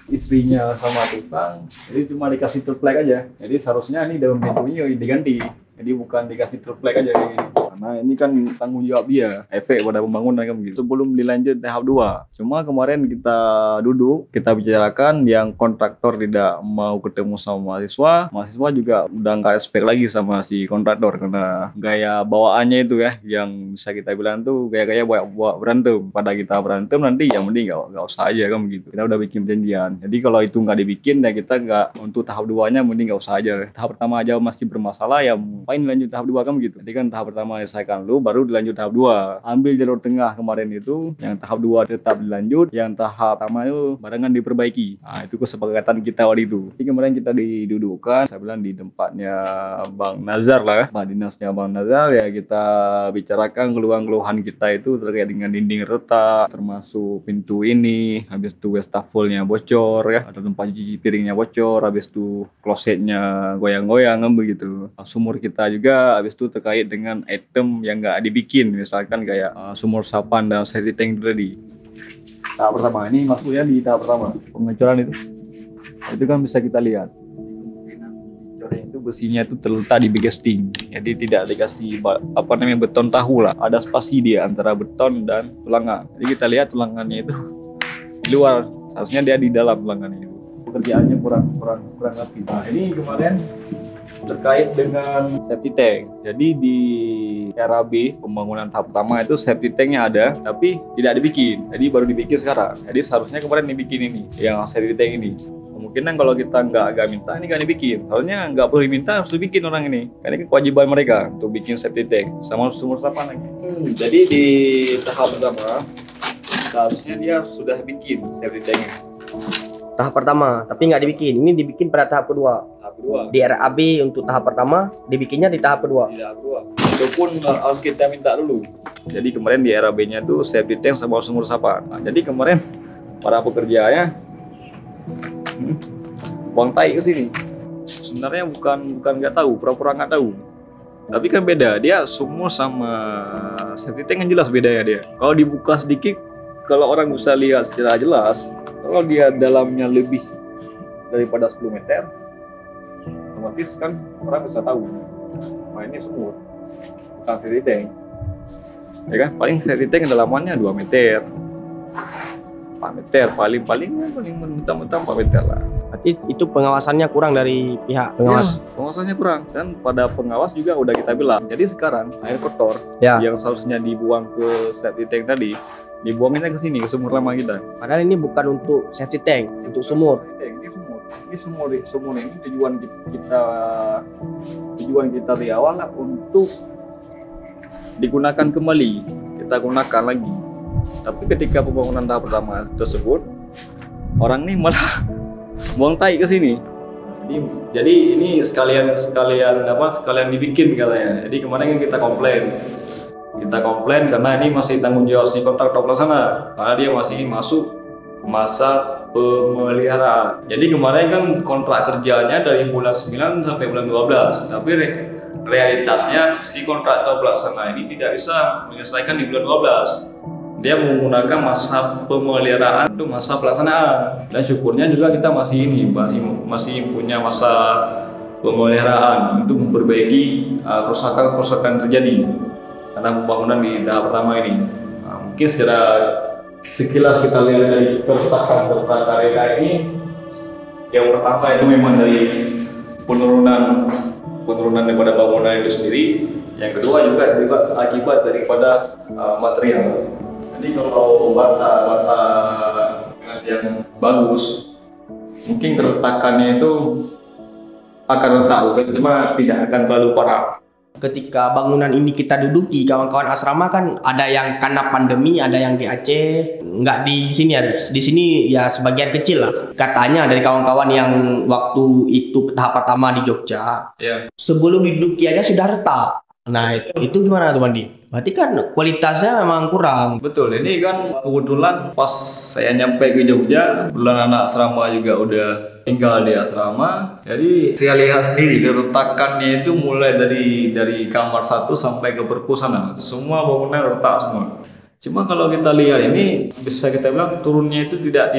istrinya sama tukang, jadi cuma dikasih triplek aja. Jadi seharusnya ini dalam pintunya diganti, jadi bukan dikasih triplek aja kayak gini. Karena ini kan tanggung jawab dia, efek pada pembangunan kan begitu. Sebelum dilanjut tahap 2, cuma kemarin kita duduk, kita bicarakan yang kontraktor tidak mau ketemu sama mahasiswa. Mahasiswa juga udah nggak respect lagi sama si kontraktor karena gaya bawaannya itu ya, yang bisa kita bilang tuh gaya-gaya buat berantem. Pada kita berantem nanti yang mending nggak usah aja kan begitu. Kita udah bikin perjanjian. Jadi kalau itu nggak dibikin ya kita nggak, untuk tahap 2-nya mending nggak usah aja. Tahap pertama aja masih bermasalah ya, ngapain lanjut tahap 2 kan begitu. Jadi kan tahap pertama selesaikan dulu, baru dilanjut tahap 2. Ambil jalur tengah kemarin itu, yang tahap 2 tetap dilanjut, yang tahap pertama itu barengan diperbaiki. Nah, itu kesepakatan kita waktu itu. Jadi kemarin kita didudukkan, saya bilang di tempatnya Bang Nazar lah, Pak Dinasnya Bang Nazar, ya kita bicarakan keluhan-keluhan kita itu terkait dengan dinding retak, termasuk pintu ini, habis itu wastafulnya bocor ya, ada tempat cuci piringnya bocor, habis itu klosetnya goyang-goyang kan begitu. Sumur kita juga habis itu terkait dengan item yang nggak dibikin, misalkan kayak sumur sapan dan septic tank tadi. Tahap pertama ini maksudnya di tahap pertama pengecoran itu kan bisa kita lihat itu besinya itu terletak di backcasting, jadi tidak dikasih beton tahu lah, ada spasi dia antara beton dan tulangan. Jadi kita lihat tulangannya itu di luar, seharusnya dia di dalam tulangannya itu. Pekerjaannya kurang rapi. Nah ini kemarin terkait dengan septic tank. Jadi di RAB pembangunan tahap pertama itu septic tanknya ada, tapi tidak dibikin. Jadi baru dibikin sekarang. Jadi seharusnya kemarin dibikin ini, yang septic tank ini. Kemungkinan kalau kita nggak minta, ini nggak dibikin. Harusnya nggak perlu diminta, harus dibikin orang ini. Karena ini kewajiban mereka untuk bikin septic tank sama sumur resapan lagi. Jadi di tahap pertama seharusnya dia sudah bikin septic tanknya. Tahap pertama, tapi nggak dibikin. Ini dibikin pada tahap kedua. Tahap kedua. Di RAB untuk tahap pertama, dibikinnya di tahap kedua. Di tahap kedua. Itu pun harus kita minta dulu. Jadi kemarin di RAB-nya tuh septic tank sama sumur resapan. Nah, jadi kemarin para pekerjanya buang tai ke sini. Sebenarnya bukan nggak tahu, pura-pura nggak tahu. Tapi kan beda. Dia sumur sama septic tank kan jelas bedanya dia. Kalau dibuka sedikit, kalau orang bisa lihat secara jelas, kalau dia dalamnya lebih daripada 10 meter, otomatis kan orang bisa tahu, ini sumur, bukan septic tank. Ya kan, paling septic tank kedalamannya 2 meter, 4 meter, paling mentah-mentah 4 meter lah. Berarti itu pengawasannya kurang dari pihak pengawas. Ya, pengawasannya kurang, dan pada pengawas juga udah kita bilang. Jadi sekarang air kotor yang seharusnya dibuang ke septic tank tadi, dibuanginnya ke sini, ke sumur lama kita. Padahal ini bukan untuk septic tank, untuk sumur. Ini sumur ini tujuan kita di awal lah untuk digunakan kembali, kita gunakan lagi. Tapi ketika pembangunan tahap pertama tersebut, orang ini malah buang tai ke sini. Jadi ini sekalian dibikin katanya. Jadi kemarin kita komplain karena ini masih tanggung jawab si kontraktor pelaksana, karena dia masih masuk masa pemeliharaan. Jadi kemarin kan kontrak kerjanya dari bulan 9 sampai bulan 12, tapi realitasnya si kontraktor pelaksana ini tidak bisa menyelesaikan di bulan 12. Dia menggunakan masa pemeliharaan untuk masa pelaksanaan, dan syukurnya juga kita masih punya masa pemeliharaan untuk memperbaiki kerusakan terjadi karena pembangunan di tahap pertama ini. Mungkin secara sekilas kita lihat dari keretakan area ini, yang pertama itu memang dari penurunan daripada bangunan itu sendiri. Yang kedua juga akibat daripada material. Jadi kalau bata yang bagus, mungkin keretakannya itu akan retak, cuma tidak akan terlalu parah. Ketika bangunan ini kita duduki, kawan-kawan asrama kan ada yang karena pandemi, ada yang di Aceh, nggak di sini ada. Di sini ya sebagian kecil lah. Katanya dari kawan-kawan yang waktu itu tahap pertama di Jogja, sebelum diduduki aja sudah retak. Nah itu gimana tuh Bandi? Berarti kan kualitasnya memang kurang. Betul, ini kan kebetulan pas saya nyampe ke Jogja, kebetulan anak asrama juga udah tinggal di asrama. Jadi saya lihat sendiri keretakannya itu mulai dari kamar 1 sampai ke perpustakaan. Semua bangunan retak semua. Cuma kalau kita lihat ini bisa kita bilang turunnya itu tidak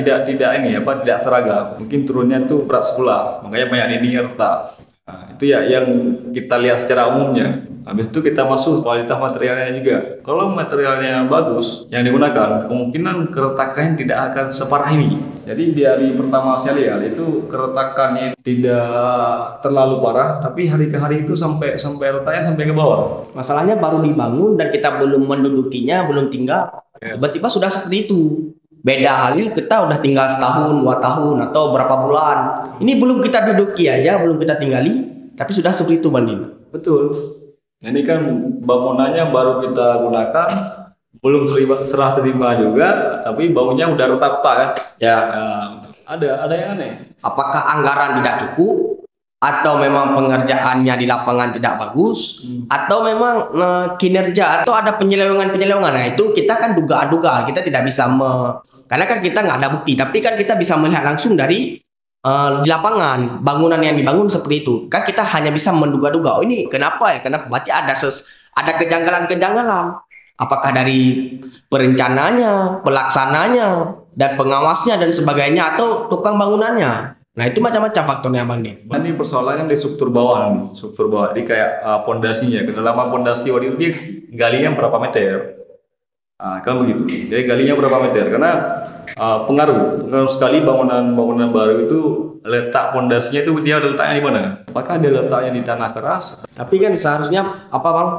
seragam. Mungkin turunnya itu berat sebelah, makanya banyak dindingnya retak. Nah, itu ya yang kita lihat secara umumnya. Habis itu kita masuk kualitas materialnya juga. Kalau materialnya bagus yang digunakan, kemungkinan keretakannya tidak akan separah ini. Jadi di hari pertama saya lihat itu keretakannya tidak terlalu parah, tapi hari ke hari itu sampai retaknya sampai ke bawah. Masalahnya baru dibangun dan kita belum mendudukinya, belum tinggal. Tiba-tiba sudah seperti itu. Beda halnya kita udah tinggal setahun, 2 tahun, atau berapa bulan. Ini belum kita duduki aja, belum kita tinggali, tapi sudah seperti itu Bandin. Betul. Ini kan bangunannya baru kita gunakan, belum serah terima juga, tapi baunya udah retak kan? Ya. Ada yang aneh. Apakah anggaran tidak cukup, atau memang pengerjaannya di lapangan tidak bagus, atau memang kinerja, atau ada penyelewengan. Nah itu kita kan duga-duga, kita tidak bisa karena kan kita nggak ada bukti, tapi kan kita bisa melihat langsung dari di lapangan bangunan yang dibangun seperti itu. Kan kita hanya bisa menduga-duga, oh ini kenapa ya? Kenapa? Berarti ada kejanggalan-kejanggalan. Apakah dari perencananya, pelaksananya, dan pengawasnya dan sebagainya, atau tukang bangunannya? Nah itu macam-macam faktornya Bang Din. Ini persoalannya di struktur bawah. Jadi kayak pondasinya, kedalaman pondasi waktu itu dia galinya berapa meter? Kan begitu. Jadi galinya berapa meter? Karena pengaruh sekali bangunan baru itu letak pondasinya itu dia letaknya di mana? Apakah dia letaknya di tanah keras? Tapi kan seharusnya apa Bang?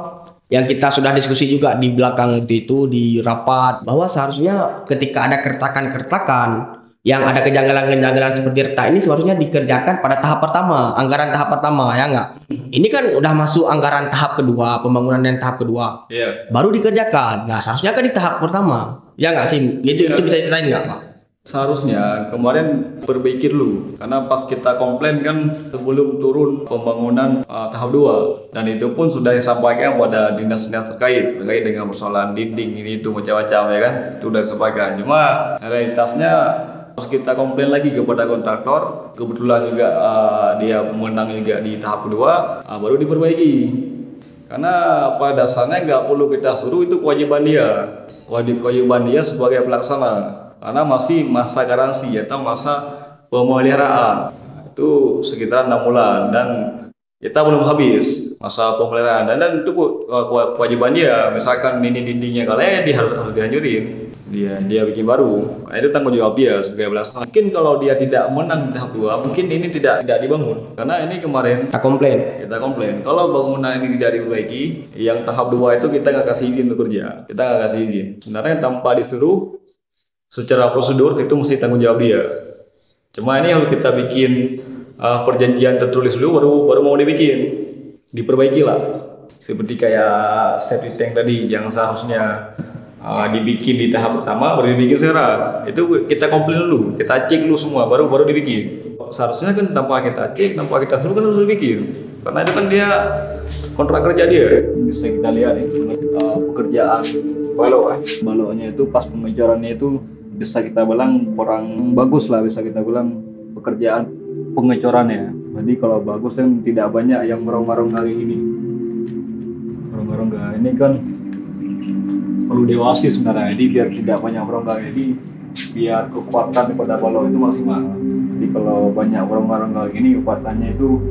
Yang kita sudah diskusi juga di belakang itu di rapat, bahwa seharusnya ketika ada keretakan yang ada kejanggalan-kejanggalan seperti retak ini seharusnya dikerjakan pada tahap pertama, anggaran tahap pertama, ya enggak? Ini kan udah masuk anggaran tahap kedua, pembangunan yang tahap kedua, baru dikerjakan. Nah seharusnya kan di tahap pertama, ya enggak sih? Itu bisa ceritain nggak Pak? Seharusnya kemarin perbaiki dulu, karena pas kita komplain kan sebelum turun pembangunan tahap 2, dan itu pun sudah disampaikan pada dinas-dinas terkait dengan persoalan dinding ini itu macam-macam ya kan, itu sudah disampaikan. Cuma realitasnya terus kita komplain lagi kepada kontraktor, kebetulan juga dia menang juga di tahap kedua, baru diperbaiki. Karena pada dasarnya nggak perlu kita suruh, itu kewajiban dia sebagai pelaksana. Karena masih masa garansi atau masa pemeliharaan itu sekitar 6 bulan dan kita belum habis masa pemeliharaan dan itu kewajiban dia. Misalkan ini dindingnya kalah, dia harus dihancurin, dia bikin baru. Nah, itu tanggung jawab dia sebagai pelaksana. Mungkin kalau dia tidak menang di tahap 2, mungkin ini tidak dibangun karena ini kemarin kita komplain kalau bangunan ini tidak diperbaiki. Yang tahap 2 itu kita nggak kasih izin bekerja, kita nggak kasih izin. Sebenarnya tanpa disuruh secara prosedur itu mesti tanggung jawab dia. Cuma ini harus kita bikin perjanjian tertulis dulu baru mau diperbaiki lah. Seperti kayak safety tank tadi yang seharusnya dibikin di tahap pertama baru dibikin sekarang. Itu kita komplain dulu, kita cek dulu semua baru dibikin. Seharusnya kan tanpa kita cek, tanpa kita suruh kan harus dibikin. Karena itu kan dia kontrak kerja dia. Bisa kita lihat itu pekerjaan baloknya itu pas pengecorannya itu bisa kita bilang kurang bagus lah, bisa kita bilang pekerjaan pengecorannya. Jadi kalau bagus kan tidak banyak yang merongga-rongga kayak gini. Merongga-rongga ini kan perlu dewasi sebenarnya. Jadi biar tidak banyak merongga, jadi biar kekuatan daripada balok itu maksimal. Jadi kalau banyak merongga-rongga gini kekuatannya itu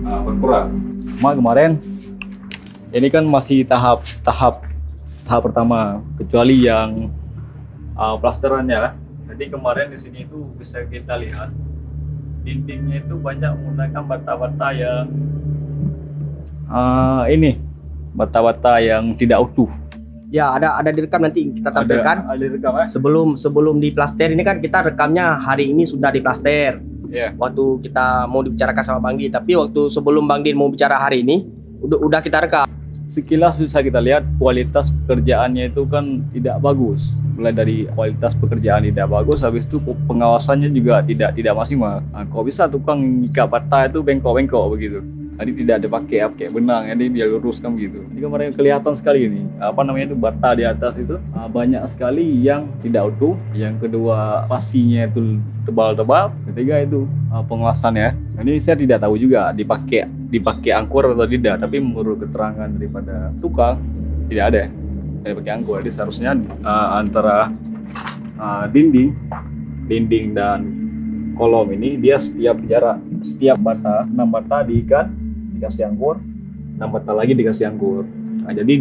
berkurang. Cuma kemarin ini kan masih tahap pertama, kecuali yang plasterannya. Jadi kemarin di sini itu bisa kita lihat dindingnya itu banyak menggunakan bata-bata yang bata-bata yang tidak utuh. Ya, ada direkam nanti kita tampilkan. Ada direkam ya? Sebelum diplaster ini kan kita rekamnya hari ini sudah diplaster. Yeah. Waktu kita mau dibicarakan sama Bang Din, tapi waktu sebelum Bang Din mau bicara hari ini udah kita rekam. Sekilas bisa kita lihat kualitas pekerjaannya itu kan tidak bagus. Mulai dari kualitas pekerjaan tidak bagus, habis itu pengawasannya juga tidak maksimal. Nah, kok bisa tukang ngikat bata itu bengkok-bengkok begitu. Tadi tidak dipakai benang, jadi dia luruskan begitu. Jadi kemarin kelihatan sekali ini, itu bata di atas itu banyak sekali yang tidak utuh. Yang kedua pastinya itu tebal-tebal. Ketiga itu pengawasannya. Ini saya tidak tahu juga dipakai angkor atau tidak, tapi menurut keterangan daripada tukang tidak ada pakai angkor. Jadi seharusnya antara dinding dan kolom ini dia setiap bata 6 bata diikat dikasih angkor, 6 bata lagi dikasih angkor. Nah, jadi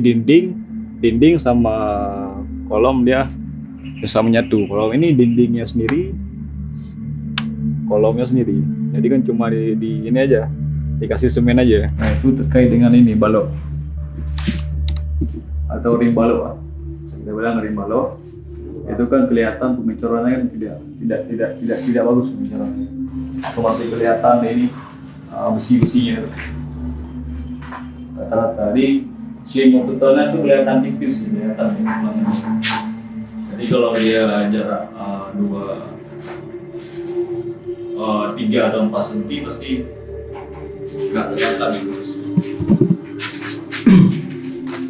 dinding sama kolom dia bisa menyatu. Kalau ini dindingnya sendiri, kolomnya sendiri. Jadi kan cuma di ini aja, dikasih semen aja. Nah, itu terkait dengan ini balok atau rim balok. Kita bilang rim balok. Itu kan kelihatan pengecorannya kan tidak bagus pengecorannya. Itu masih kelihatan ini besi-besinya. Rata-rata di sling betulnya itu kelihatan tipis, kelihatan. Jadi kalau dia jarak 3 atau 4 cm pasti nggak kelihatan gitu.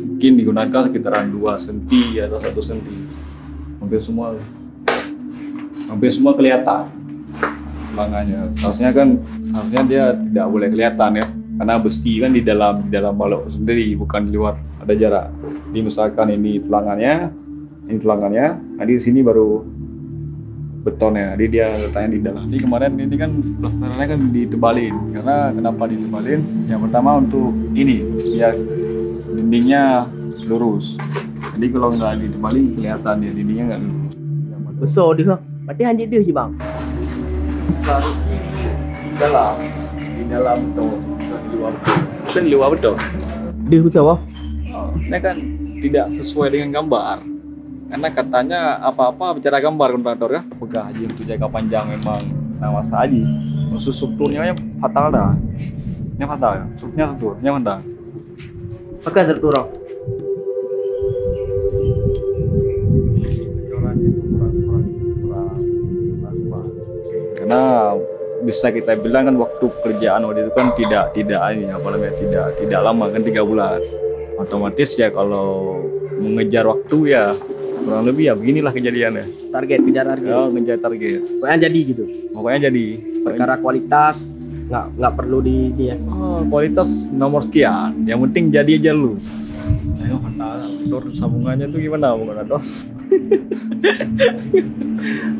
Mungkin digunakan sekitaran 2 cm atau 1 cm. Hampir semua kelihatan lengannya. Seharusnya dia tidak boleh kelihatan ya, karena besi kan di dalam balok sendiri, bukan di luar, ada jarak. Jadi misalkan ini tulangannya, nanti di sini baru betonnya, jadi dia letaknya di dalam. Jadi kemarin ini kan plasterannya kan ditebalin. Karena kenapa ditebalin? Yang pertama untuk ini biar dindingnya lurus. Jadi kalau nggak ditebalin kelihatan dia dindingnya nggak lurus. Besar dia, berarti hanya dia sih bang. Seharusnya di dalam betul, bukan di luar betul. Bukan di luar betul. Dia betul apa? Ini kan tidak sesuai dengan gambar. Karena katanya apa-apa bicara gambar kontraktor kan. Apakah haji untuk jaga panjang memang nama haji. Maksud strukturnya fatal dah. Ini fatal ya. Strukturnya fatal. Pakai struktur. Karena bisa kita bilang kan waktu pekerjaan waktu itu kan tidak lama kan 3 bulan. Otomatis ya kalau mengejar waktu ya kurang lebih ya beginilah kejadiannya. Kejar target. Ya, ngejar target. Pokoknya jadi gitu. Pokoknya jadi. Perkara kualitas nggak perlu di dia. Kualitas nomor sekian. Yang penting jadi aja lu. Ayo. Nah, Dor, sambungannya tuh gimana Bung Dos?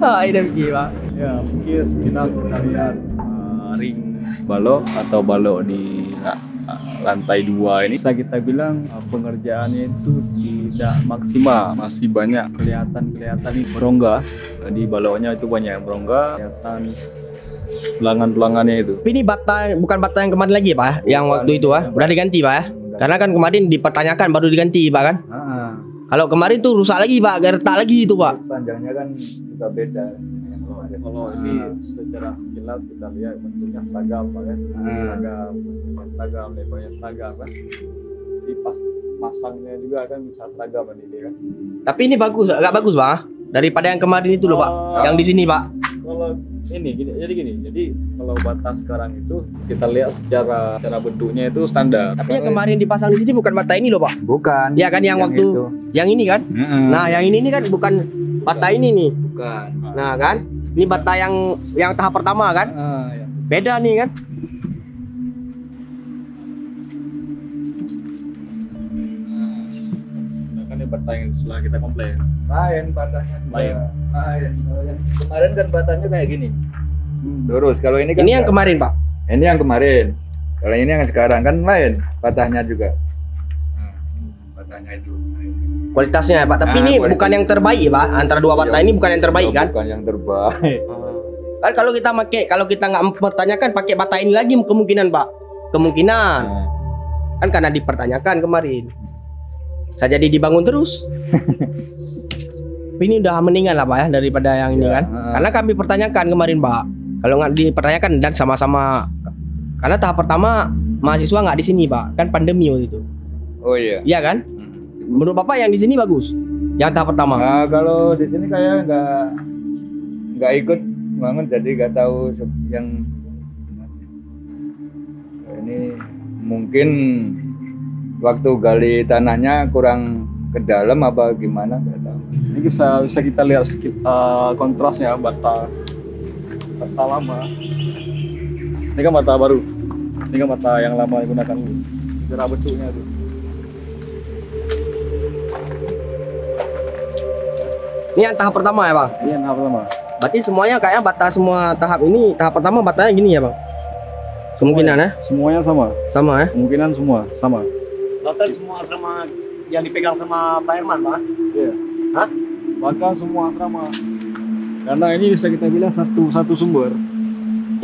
Ini begini Pak. Ya, mungkin sekilas kita lihat ring balok atau balok di lantai 2 ini bisa kita bilang pengerjaannya itu tidak maksimal, masih banyak kelihatan nih berongga di baloknya, itu banyak yang berongga, kelihatan tulangan-tulangannya itu. Tapi ini bata bukan bata yang kemarin lagi Pak, yang waktu itu udah diganti Pak ya? Karena kan kemarin dipertanyakan baru diganti Pak kan? Kalau kemarin tuh rusak lagi Pak, gak retak lagi itu Pak. Panjangnya kan juga beda. Kalau ini secara sekilas kita lihat bentuknya seragam Pak kan? Seragam, lebarnya seragam kan? Jadi pas pasangnya juga kan bisa seragam ini kan? Tapi ini bagus, agak bagus Pak, daripada yang kemarin itu loh Pak, yang di sini Pak. Kalau ini jadi kalau bata sekarang itu kita lihat secara bentuknya itu standar. Tapi yang kemarin dipasang di sini bukan bata ini loh Pak. Bukan. Iya kan yang waktu itu. Yang ini kan? Nah yang ini kan bukan bata ini nih. Bukan. Nah kan? Ini bata yang tahap pertama kan? Ya. Beda nih kan? Kan ini bata yang setelah kita komplain. Lain batanya. Lain. Kemarin kan batanya kayak gini. Lurus. Kalau ini kan Ini yang kemarin Pak. Ini yang kemarin. Kalau ini yang sekarang kan lain batahnya juga. Batahnya itu. Kualitasnya Pak. Tapi ini bukan yang terbaik ya Pak. Antara dua bata ini bukan yang terbaik kan? Bukan yang terbaik. Kan kalau kita nggak mempertanyakan pakai bata ini lagi kemungkinan Pak. Kemungkinan. Kan karena dipertanyakan kemarin. Saya jadi dibangun terus. Tapi ini udah mendingan lah Pak ya daripada yang ini kan. Karena kami pertanyakan kemarin Pak. Kalau nggak dipertanyakan dan sama-sama, karena tahap pertama mahasiswa nggak di sini Pak, kan pandemi waktu itu. Oh iya. Iya kan? Menurut Bapak yang di sini bagus, yang tahap pertama. Nah, kalau di sini kayak nggak ikut bangun, jadi nggak tahu yang ini mungkin waktu gali tanahnya kurang ke dalam apa gimana nggak tahu. Ini bisa kita lihat kontrasnya bata lama. Ini kan bata baru. Ini kan bata yang lama digunakan dulu. Cara bentuknya tuh. Ini yang tahap pertama ya Bang? Iya tahap pertama. Berarti semuanya kayaknya bata semua tahap ini, tahap pertama batanya gini ya Bang? Kemungkinan ya? Semuanya sama. Sama ya? Kemungkinan semua sama. Total semua asrama yang dipegang sama Pak Herman Pak? Iya. Hah? Bahkan semua asrama. Karena ini bisa kita bilang satu sumber.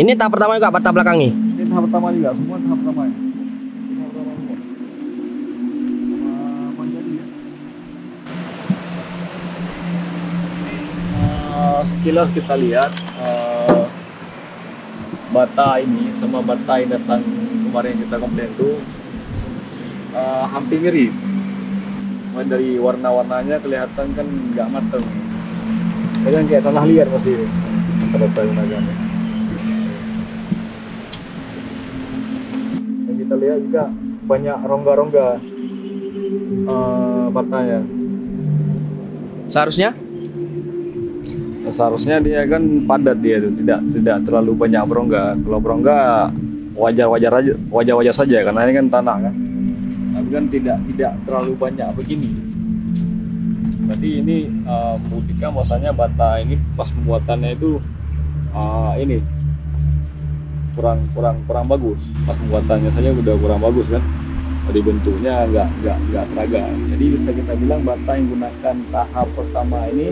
Ini tahap pertama juga bata belakang nih? Ini tahap pertama juga, semua tahap pertama ya. Sekilas kita lihat bata ini sama bata yang datang kemarin kita komplain itu hampir mirip. Mulai dari warna-warnanya kelihatan kan nggak mateng. Kan kayak tanah liat masih bata yang agaknya. Dan kita lihat juga banyak rongga-rongga batanya. Seharusnya dia kan padat, dia tuh tidak terlalu banyak berongga. Kalau berongga wajar saja karena ini kan tanah kan. Tapi kan tidak terlalu banyak begini. Berarti ini membuktikan bahwasanya bata ini pas pembuatannya itu ini kurang bagus. Pas pembuatannya saja udah kurang bagus kan. Dari bentuknya nggak seragam. Jadi bisa kita bilang bata yang gunakan tahap pertama ini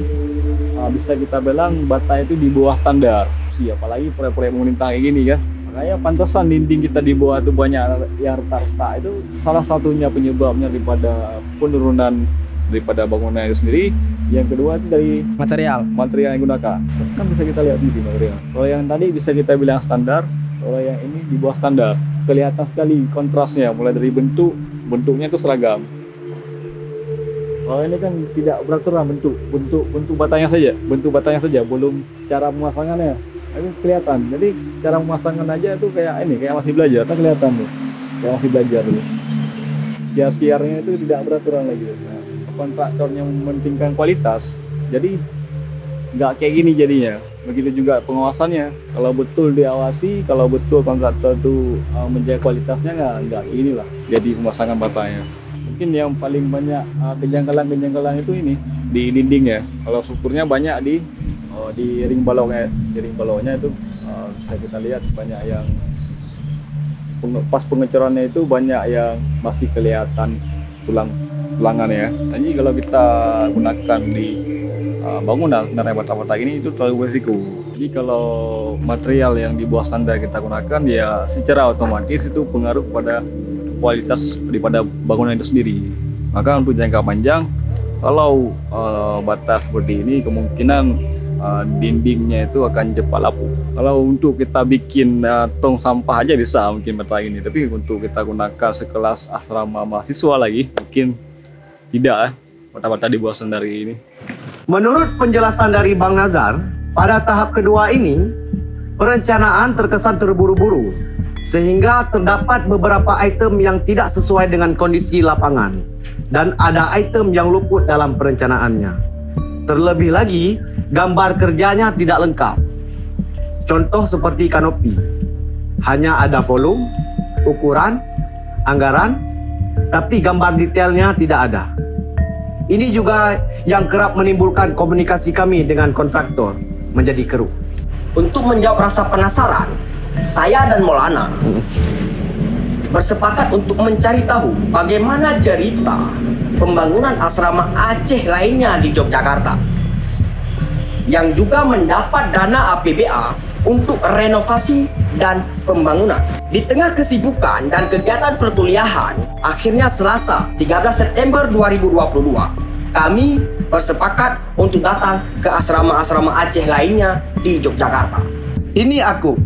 bisa kita bilang bata itu di bawah standar. Apalagi proyek-proyek pemerintah kayak gini kan. Makanya pantesan dinding kita di bawah itu banyak yang retak-retak. Itu salah satunya penyebabnya daripada penurunan daripada bangunan itu sendiri. Yang kedua itu dari material yang digunakan. Kan bisa kita lihat sendiri material. Kalau yang tadi bisa kita bilang standar, kalau yang ini di bawah standar. Kelihatan sekali kontrasnya, mulai dari bentuknya itu seragam. Kalau ini kan tidak beraturan bentuk batanya saja, belum cara pemasangannya. Itu kelihatan. Jadi cara pemasangan aja itu kayak masih belajar, kan kelihatan tuh. Kayak masih belajar tuh. Siar-siarnya itu tidak beraturan lagi. Nah, kontraktornya mementingkan kualitas, jadi nggak kayak gini jadinya. Begitu juga pengawasannya, kalau betul diawasi, kalau betul kontraktor itu menjaga kualitasnya nggak inilah jadi pemasangan batanya. Mungkin mungkin yang paling banyak kejanggalan-kejanggalan itu ini di dinding ya. Kalau strukturnya banyak di ring baloknya itu bisa kita lihat banyak yang pas pengecorannya itu banyak yang masih kelihatan tulangan ya. Jadi kalau kita gunakan di bangunan sebenarnya bata-bata ini itu terlalu berisiko. Jadi kalau material yang di bawah standar kita gunakan ya secara otomatis itu pengaruh pada kualitas daripada bangunan itu sendiri. Maka untuk jangka panjang kalau bata seperti ini kemungkinan dindingnya itu akan cepat lapuk. Kalau untuk kita bikin tong sampah aja bisa mungkin bata ini, tapi untuk kita gunakan sekelas asrama mahasiswa lagi mungkin tidak bata-bata di bawah standar ini. Menurut penjelasan dari Bang Nazar, pada tahap kedua ini, perencanaan terkesan terburu-buru, sehingga terdapat beberapa item yang tidak sesuai dengan kondisi lapangan, dan ada item yang luput dalam perencanaannya. Terlebih lagi, gambar kerjanya tidak lengkap. Contoh seperti kanopi, hanya ada volume, ukuran, anggaran, tapi gambar detailnya tidak ada. Ini juga yang kerap menimbulkan komunikasi kami dengan kontraktor menjadi keruh. Untuk menjawab rasa penasaran, saya dan Maulana bersepakat untuk mencari tahu bagaimana cerita pembangunan asrama Aceh lainnya di Yogyakarta yang juga mendapat dana APBA untuk renovasi dan pembangunan. Di tengah kesibukan dan kegiatan perkuliahan, akhirnya Selasa 13 September 2022, kami bersepakat untuk datang ke asrama-asrama Aceh lainnya di Yogyakarta. Ini aku.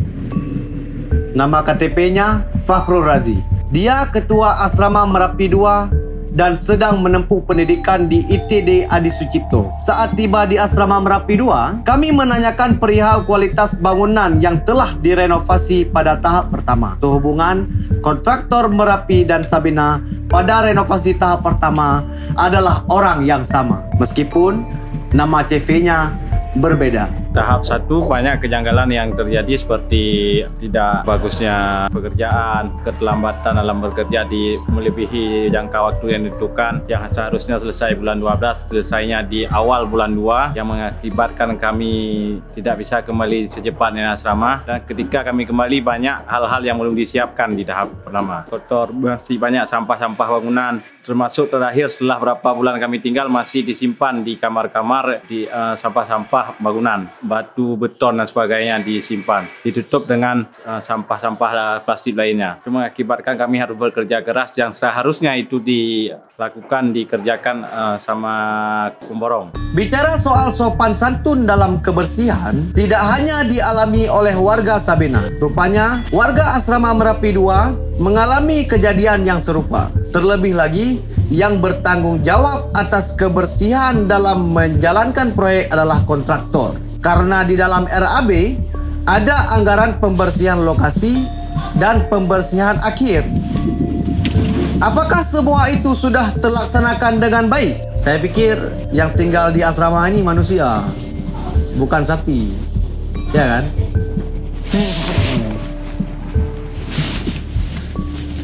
Nama KTP-nya Fakhrul Razi. Dia ketua asrama Merapi 2 dan sedang menempuh pendidikan di ITD Adi Sucipto. Saat tiba di asrama Merapi 2, kami menanyakan perihal kualitas bangunan yang telah direnovasi pada tahap pertama. Sehubungan kontraktor Merapi dan Sabina pada renovasi tahap pertama adalah orang yang sama, meskipun nama CV-nya berbeda. Tahap 1 banyak kejanggalan yang terjadi seperti tidak bagusnya pekerjaan, keterlambatan dalam bekerja di melebihi jangka waktu yang ditentukan, yang seharusnya selesai bulan 12 selesainya di awal bulan 2, yang mengakibatkan kami tidak bisa kembali secepatnya asrama, dan ketika kami kembali banyak hal-hal yang belum disiapkan di tahap pertama. Kotor, masih banyak sampah-sampah bangunan, termasuk terakhir setelah berapa bulan kami tinggal masih disimpan di kamar-kamar di sampah-sampah bangunan, batu, beton dan sebagainya disimpan, ditutup dengan sampah-sampah plastik lainnya. Itu mengakibatkan kami harus bekerja keras yang seharusnya itu dikerjakan sama pemborong. Bicara soal sopan santun dalam kebersihan, tidak hanya dialami oleh warga Sabina. Rupanya warga asrama Merapi 2 mengalami kejadian yang serupa. Terlebih lagi, yang bertanggung jawab atas kebersihan dalam menjalankan proyek adalah kontraktor. Karena di dalam RAB ada anggaran pembersihan lokasi dan pembersihan akhir. Apakah semua itu sudah terlaksanakan dengan baik? Saya pikir yang tinggal di asrama ini manusia, bukan sapi. Ya kan?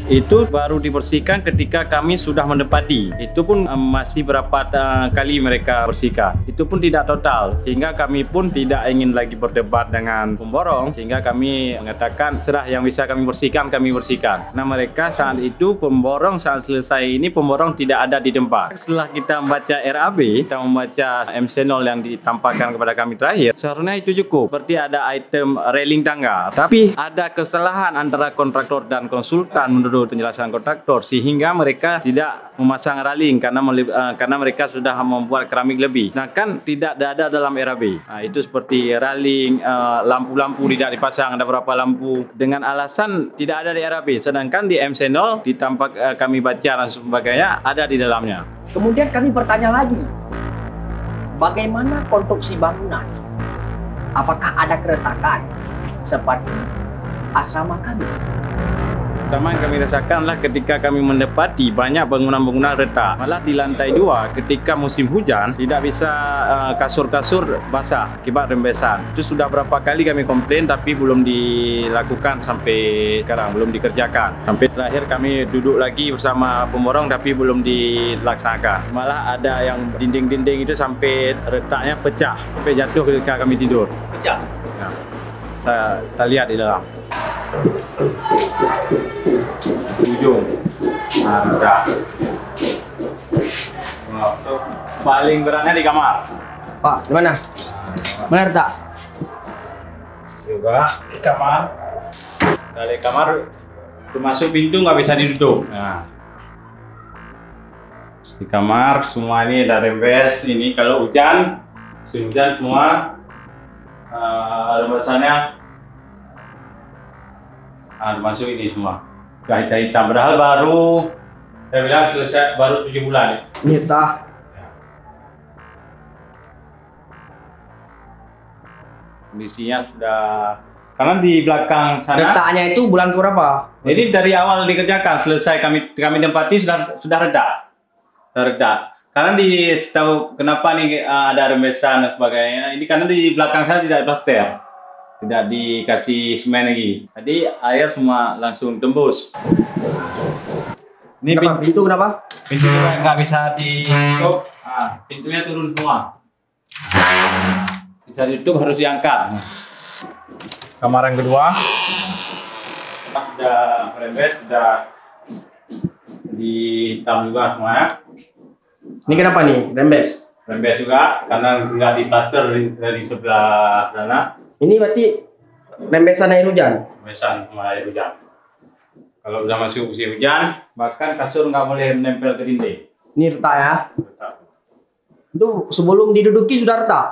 Itu baru dibersihkan ketika kami sudah menepati. Itu pun masih berapa kali mereka bersihkan. Itu pun tidak total. Sehingga kami pun tidak ingin lagi berdebat dengan pemborong. Sehingga kami mengatakan serah yang bisa kami bersihkan, kami bersihkan. Nah mereka saat itu pemborong saat selesai ini pemborong tidak ada di tempat. Setelah kita membaca RAB, kita membaca MC0 yang ditampakkan kepada kami terakhir, seharusnya itu cukup. Seperti ada item railing tangga. Tapi ada kesalahan antara kontraktor dan konsultan menurut penjelasan kontraktor, sehingga mereka tidak memasang railing karena mereka sudah membuat keramik lebih. Nah kan tidak ada dalam RAB. Nah, itu seperti railing, lampu-lampu tidak dipasang, ada berapa lampu dengan alasan tidak ada di RAB, sedangkan di MC0 ditampak kami baca dan sebagainya ada di dalamnya. Kemudian kami bertanya lagi, bagaimana konstruksi bangunan? Apakah ada keretakan seperti asrama kami? Pertama yang kami rasakanlah ketika kami mendapati banyak bangunan-bangunan retak. Malah di lantai 2 ketika musim hujan tidak bisa kasur-kasur basah akibat rembesan. Itu sudah berapa kali kami komplain tapi belum dilakukan sampai sekarang, belum dikerjakan. Sampai terakhir kami duduk lagi bersama pemborong tapi belum dilaksanakan. Malah ada yang dinding-dinding itu sampai retaknya pecah, sampai jatuh ketika kami tidur. Pecah? Nah, kita lihat di dalam. Ujung. Nah, retak. Paling beratnya di kamar. Pak, di mana? Mana retak? Juga di kamar. Dari kamar termasuk pintu nggak bisa ditutup. Nah, di kamar semua ini ada rembes. Ini kalau hujan, musim hujan semua rembesannya termasuk ini semua. Hitam-hitam. Padahal baru saya bilang selesai baru 7 bulan. Ini retak. Kondisinya sudah, karena di belakang sana Retaknya itu bulan keberapa? Jadi dari awal dikerjakan selesai kami tempati sudah reda. Karena tahu kenapa nih ada rembesan dan sebagainya. Ini karena di belakang saya tidak plaster, tidak dikasih semen lagi. Jadi air semua langsung tembus. Ini pintu kenapa? Pintu nggak bisa ditutup. Pintunya turun semua. Bisa ditutup harus diangkat. Kamar yang kedua sudah rembes, sudah dihitam juga semuanya. Ini kenapa nih rembes? Rembes juga karena nggak diplaster dari sebelah sana. Ini berarti rembesan air hujan? Rembesan semua air hujan. Kalau udah masuk musim hujan, bahkan kasur nggak boleh menempel ke dinding. Ini retak ya? Itu sebelum diduduki sudah retak?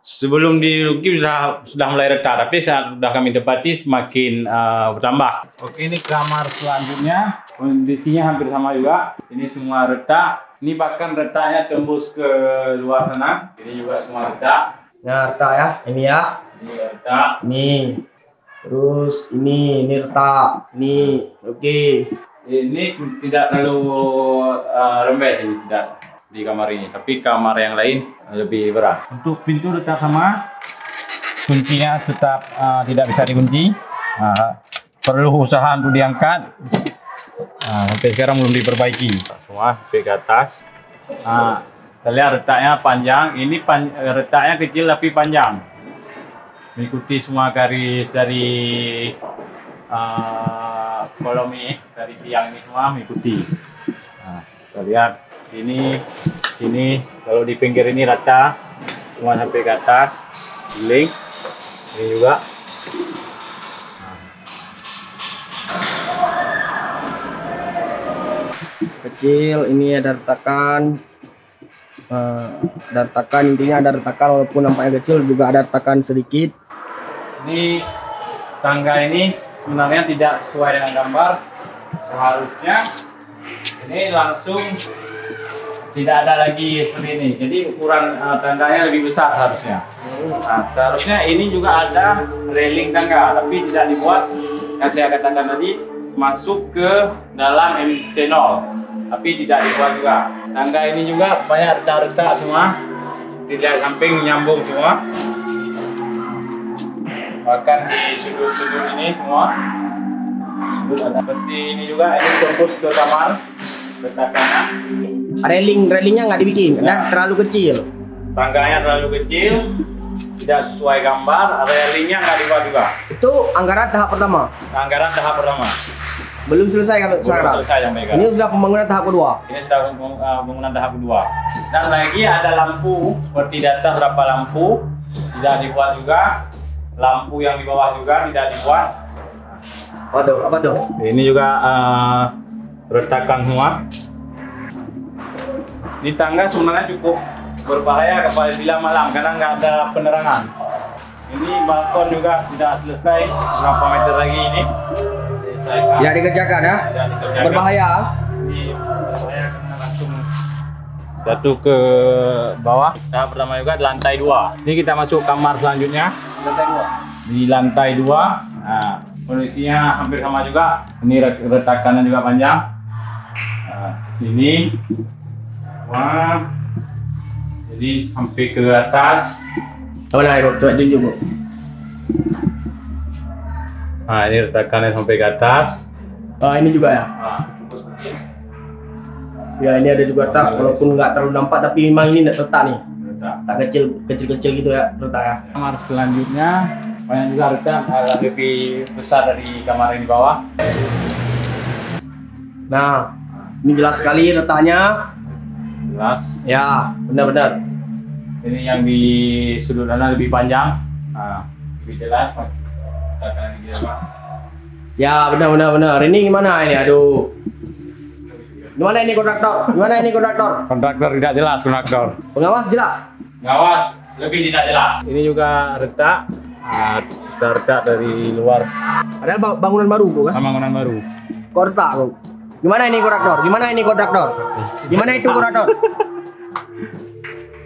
Sebelum diduduki sudah mulai retak, tapi saat sudah kami dapati semakin bertambah. Oke, ini kamar selanjutnya, kondisinya hampir sama juga. Ini semua retak. Ini bahkan retaknya tembus ke luar sana. Ini juga semua retak. Nah, retak ya, ini ya. Ini retak. Nih. Terus ini retak. Nih, oke. Ini tidak terlalu rembes ini, tidak di kamar ini, tapi kamar yang lain lebih berat. Untuk pintu tetap sama, kuncinya tetap tidak bisa dikunci. Perlu usaha untuk diangkat. Sampai sekarang belum diperbaiki. Semua sampai ke atas. Kita lihat retaknya panjang. Ini retaknya kecil tapi panjang. Mengikuti semua garis dari kolom ini, dari tiang ini semua mengikuti. Kita lihat ini kalau di pinggir ini rata semua sampai ke atas, link ini juga. Kecil, ini ada retakan. Ada retakan, intinya ada retakan walaupun nampaknya kecil juga ada retakan sedikit. Ini tangga ini sebenarnya tidak sesuai dengan gambar. Seharusnya ini langsung tidak ada lagi seperti ini. Jadi ukuran tangganya lebih besar seharusnya. Seharusnya ini juga ada railing tangga, tapi tidak dibuat. Yang saya katakan tadi masuk ke dalam MT0, tapi tidak dibuat juga. Tangga ini juga banyak retak-retak semua. Tidak samping nyambung semua. Bahkan di sudut-sudut ini semua. Seperti ini juga, ini tembus ke kamar. Retakannya. Railingnya nggak dibikin, karena terlalu kecil. Tangganya terlalu kecil, tidak sesuai gambar. Railingnya nggak dibuat juga. Itu anggaran tahap pertama. Anggaran tahap pertama. Belum selesai kan? Belum selesai sampai sekarang. Ini sudah pembangunan tahap kedua. Ini sudah pembangunan tahap kedua. Dan lagi ada lampu, seperti data berapa lampu tidak dibuat juga. Lampu yang di bawah juga tidak dibuat. Apa tuh? Ini juga retakan semua. Di tangga sebenarnya cukup berbahaya apabila malam karena nggak ada penerangan. Ini balkon juga tidak selesai, berapa meter lagi ini. Tidak dikerjakan ya? Tidak dikerjakan. Berbahaya? Ini berbahaya karena langsung jatuh ke bawah. Tahap pertama juga di lantai 2. Ini kita masuk kamar selanjutnya. Lantai 2. Di lantai 2. Nah, kondisinya hampir sama juga. Ini retakannya juga panjang. Nah, ini, wah, jadi hampir ke atas. Mana Ibu? Coba tunjuk Bu. Nah, ini retakannya sampai ke atas. Ini juga ya. Ya ini ada juga tak, walaupun nggak terlalu nampak tapi memang ini retak nih. Tak kecil gitu ya retak ya. Kamar selanjutnya banyak juga retak, agak lebih besar dari kamar yang di bawah. Nah, ini jelas sekali retaknya. Jelas. Ya, benar-benar. Ini yang di sudut sana lebih panjang. Nah, lebih jelas. Ya, benar. Ini gimana ini? Aduh. Gimana ini kontraktor? Kontraktor tidak jelas, kontraktor. Pengawas jelas? Pengawas lebih tidak jelas. Ini juga retak. Retak dari luar. Padahal bangunan baru bukan? Bangunan baru. Kok retak Bu? Gimana ini kontraktor? Gimana itu kontraktor?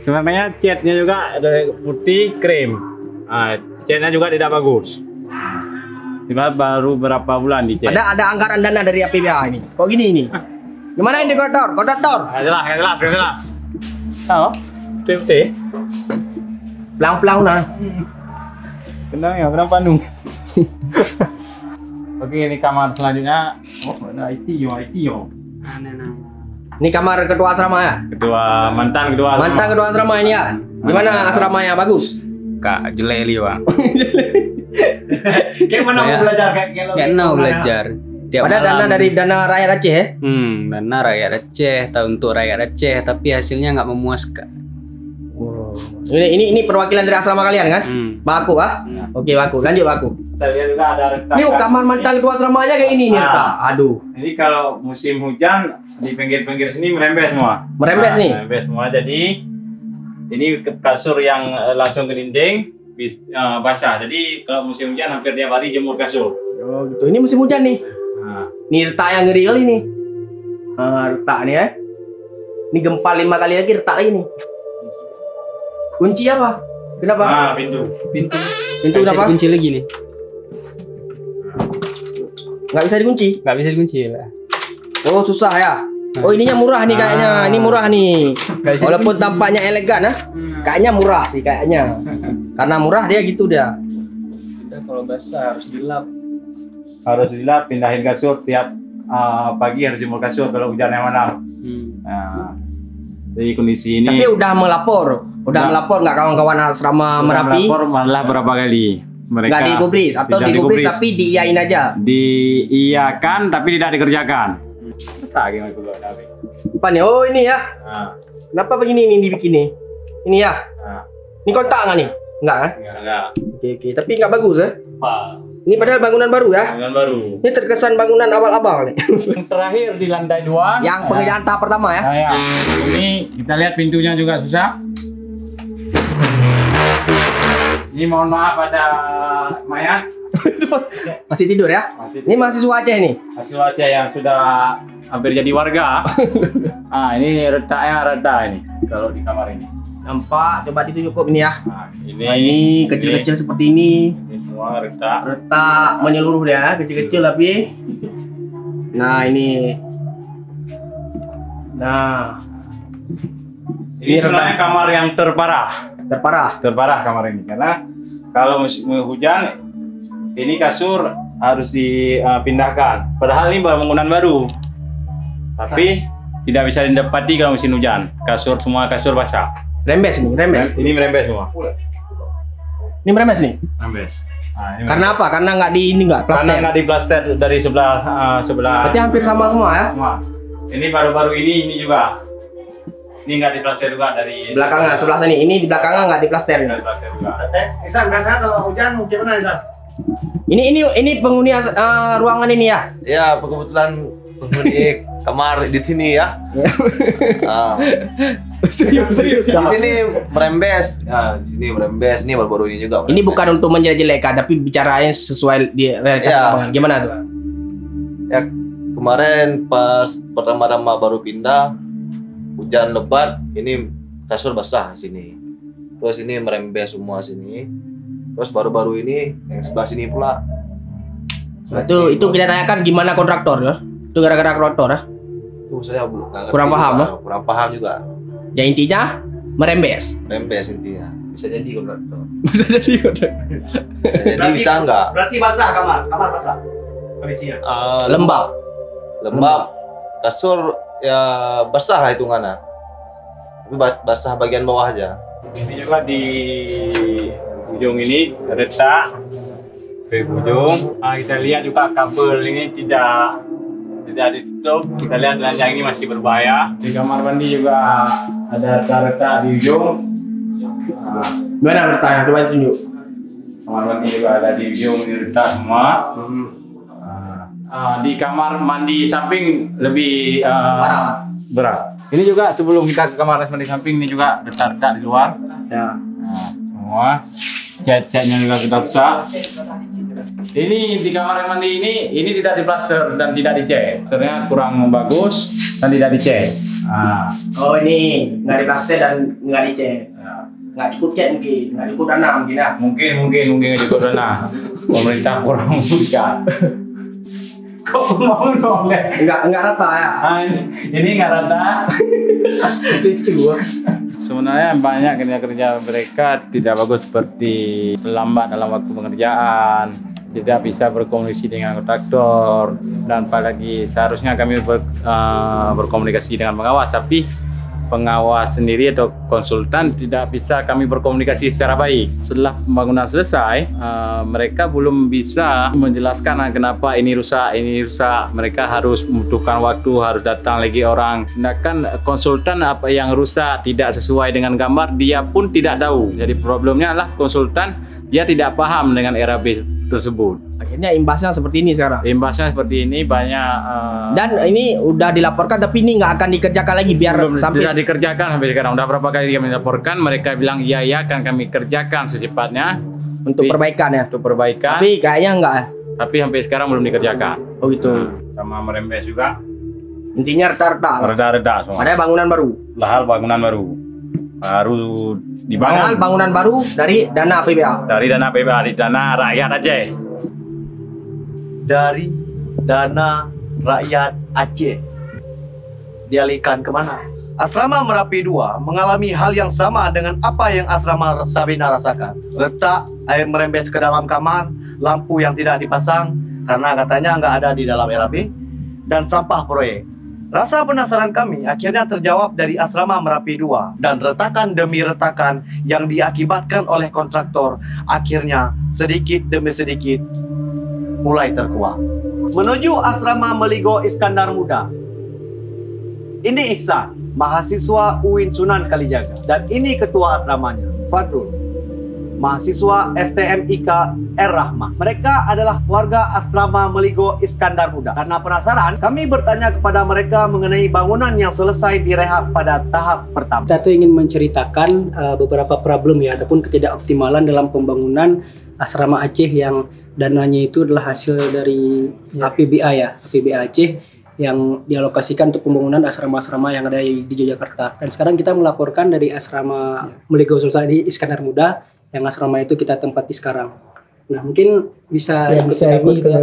Sebenarnya catnya juga ada putih krim. Catnya juga tidak bagus. Cuma baru berapa bulan di cat. Ada anggaran dana dari APBA ini. Kok gini ini? Gimana ini kontraktor? Jelas. Oh, putih. Pelang-pelang nah. Kenapa nu? Oke, ini kamar selanjutnya. Oh, ada IT yo. Ini kamar ketua asrama ya? Mantan ketua asrama ini ya. Gimana asramanya? Bagus? Kak, jelek li bang. Kayak mana mau belajar Kayak belajar. Padahal dari dana rakyat Aceh ya? Dana rakyat Aceh, untuk rakyat Aceh, tapi hasilnya nggak memuaskan. Ini perwakilan dari asrama kalian kan? Baku ah? Oke baku, lanjut baku. Kita lihat juga ada retak. Ini kamar mantan ketua asramanya kayak ini nih retak. Aduh. Jadi kalau musim hujan di pinggir-pinggir sini merembes semua. Merembes nih? Merembes semua. Jadi ini kasur yang langsung ke dinding basah. Jadi kalau musim hujan hampir tiap hari jemur kasur. Oh gitu. Ini musim hujan nih. Ini retak yang ngeri kali nih. Retak nih ya. Ini gempa 5 kali lagi retak lagi nih. Kunci apa? Kenapa? Pintu kenapa? Kunci lagi nih. Nggak bisa dikunci? Nggak bisa dikunci lah. Oh susah ya. Oh ininya murah nih kayaknya. Ini murah nih. Walaupun tampaknya elegan kayaknya murah sih kayaknya. Karena murah dia gitu dia. Kalau basah harus dilap. Pindahin kasur tiap pagi harus jemur kasur kalau hujan yang malam. Nah, jadi kondisi ini. Tapi udah melapor nggak kawan-kawan asrama Merapi? Melapor malah berapa kali. Mereka nggak digubris atau digubris tapi diiyain aja? Diiyakan tapi tidak dikerjakan. Apa nih? Oh ini ya. Kenapa begini ini dibikin nih? Ini ya. Ini kontak nggak nih? Enggak kan? Enggak. Oke. Tapi nggak bagus ya? Ini padahal bangunan baru ya? Bangunan baru. Ini terkesan bangunan awal-awal nih. Yang terakhir di lantai 2. Yang pengerjaan tahap pertama ya? Ya. Ini kita lihat pintunya juga susah. Ini mohon maaf ada mayat. Masih tidur ya? Ini mahasiswa Aceh nih? Mahasiswa Aceh yang sudah hampir jadi warga. Ini retak ini kalau di kamar ini. Nampak, coba ditunjuk ini ya. Ini kecil-kecil seperti ini. Ini semua retak menyeluruh ya, kecil-kecil tapi. Nah ini. Nah. Ini sebenarnya kamar yang terparah. Terparah kamar ini karena kalau musim hujan ini kasur harus dipindahkan. Padahal ini bangunan baru, tapi tidak bisa didapati kalau musim hujan. Semua kasur basah. Rembes. Ini merembes semua. Ini merembes nih. Rembes. Karena apa? Karena nggak plaster. Karena nggak diplaster dari sebelah. Berarti hampir sama semua ya? Ini baru-baru ini juga. Ini nggak diplaster juga dari belakangnya sebelah sini. Ini di belakangnya nggak diplaster. Isan biasanya kalau hujan gimana Isan? Ini penghuni ruangan ini ya? Ya, kebetulan penghuni kamar di sini ya. Serius. Di sini merembes. Ya, di sini merembes. Ini baru-baru ini juga. Ini bukan untuk menjelek-jelekan, tapi bicaranya sesuai di realitas lapangan. Gimana tuh? Ya, kemarin pas pertama-tama baru pindah, hujan lebat, ini kasur basah di sini. Terus ini merembes semua sini. Terus baru-baru ini yang sebelah sini pula Nah, itu kita tanyakan gimana kontraktor ya. Itu gara-gara kontraktor ya. Itu saya nggak ngerti Kurang paham, juga, ya? kurang paham juga. Ya intinya merembes. Rembes intinya. Bisa jadi kontraktor. Bisa jadi kontraktor. Bisa jadi bisa enggak? Berarti basah kamar basah. Kondisinya. Lembab. Lembab. Kasur ya basah lah hitungannya. Tapi basah bagian bawah aja. Ini juga di ujung ini retak ke ujung. Kita lihat juga kabel ini tidak ditutup. Kita lihat ranjang ini masih berbahaya. Di kamar mandi juga ada retak di ujung. Mana retaknya? Coba tunjuk. Kamar mandi juga ada di ujung, ini retak semua. Di kamar mandi samping lebih berat. Ini juga sebelum kita ke kamar mandi samping ini juga retak-retak di luar. Ya. Semua cat-catnya juga kita rusak. Ini di kamar mandi ini tidak diplaster dan tidak dicek. Plasternya kurang bagus dan tidak dicek. Oh ini nggak diplaster dan nggak dicek. Nggak cukup cek mungkin, nggak cukup dana mungkin ya. Mungkin cukup dana. Pemerintah kurang memberikan. Kok ngomong dong? Enggak rata ya. Ini nggak rata. Lucu. Sebenarnya banyak kerja mereka tidak bagus, seperti lambat dalam waktu pengerjaan, tidak bisa berkomunikasi dengan kontraktor, dan apalagi seharusnya kami berkomunikasi dengan pengawas, tapi pengawas sendiri atau konsultan tidak bisa kami berkomunikasi secara baik. Setelah pembangunan selesai, mereka belum bisa menjelaskan kenapa ini rusak. Mereka harus membutuhkan waktu, harus datang lagi orang. Sedangkan konsultan apa yang rusak tidak sesuai dengan gambar, dia pun tidak tahu. Jadi problemnya adalah konsultan, dia tidak paham dengan RAB tersebut. Akhirnya imbasnya seperti ini sekarang. Imbasnya seperti ini banyak. Dan ini udah dilaporkan tapi ini nggak akan dikerjakan lagi biar sampai tidak dikerjakan sampai sekarang. Udah berapa kali kami laporkan, mereka bilang iya akan kami kerjakan secepatnya untuk perbaikan ya. Untuk perbaikan. Tapi kayaknya enggak. Tapi sampai sekarang belum dikerjakan. Oh gitu. Sama merembes juga. Intinya retak-retak. Retak-retak semua. Padahal bangunan baru. Padahal bangunan baru dibangun. Padahal bangunan baru dari dana APBA. Dari dana APBA, di dana rakyat Aceh. Dari dana rakyat Aceh dialihkan kemana? Asrama Merapi 2 mengalami hal yang sama dengan apa yang asrama Sabina rasakan. Retak, air merembes ke dalam kamar, lampu yang tidak dipasang karena katanya nggak ada di dalam RAB, dan sampah proyek. Rasa penasaran kami akhirnya terjawab dari asrama Merapi 2, dan retakan demi retakan yang diakibatkan oleh kontraktor akhirnya sedikit demi sedikit mulai terkuak. Menuju asrama Meligo Iskandar Muda. Ini Ihsan, mahasiswa UIN Sunan Kalijaga, dan ini ketua asramanya, Fadrul, mahasiswa STMIK R-Rahmah. Mereka adalah warga asrama Meligo Iskandar Muda. Karena penasaran, kami bertanya kepada mereka mengenai bangunan yang selesai direhab pada tahap pertama. Kita tuh ingin menceritakan beberapa problem ya, ataupun ketidakoptimalan dalam pembangunan asrama Aceh yang dananya itu adalah hasil dari APBA ya, APBA Aceh yang dialokasikan untuk pembangunan asrama-asrama yang ada di Yogyakarta. Dan sekarang kita melaporkan dari asrama Meligo Sultan di Iskandar Muda, yang asrama itu kita tempati sekarang. Nah mungkin bisa ikut ke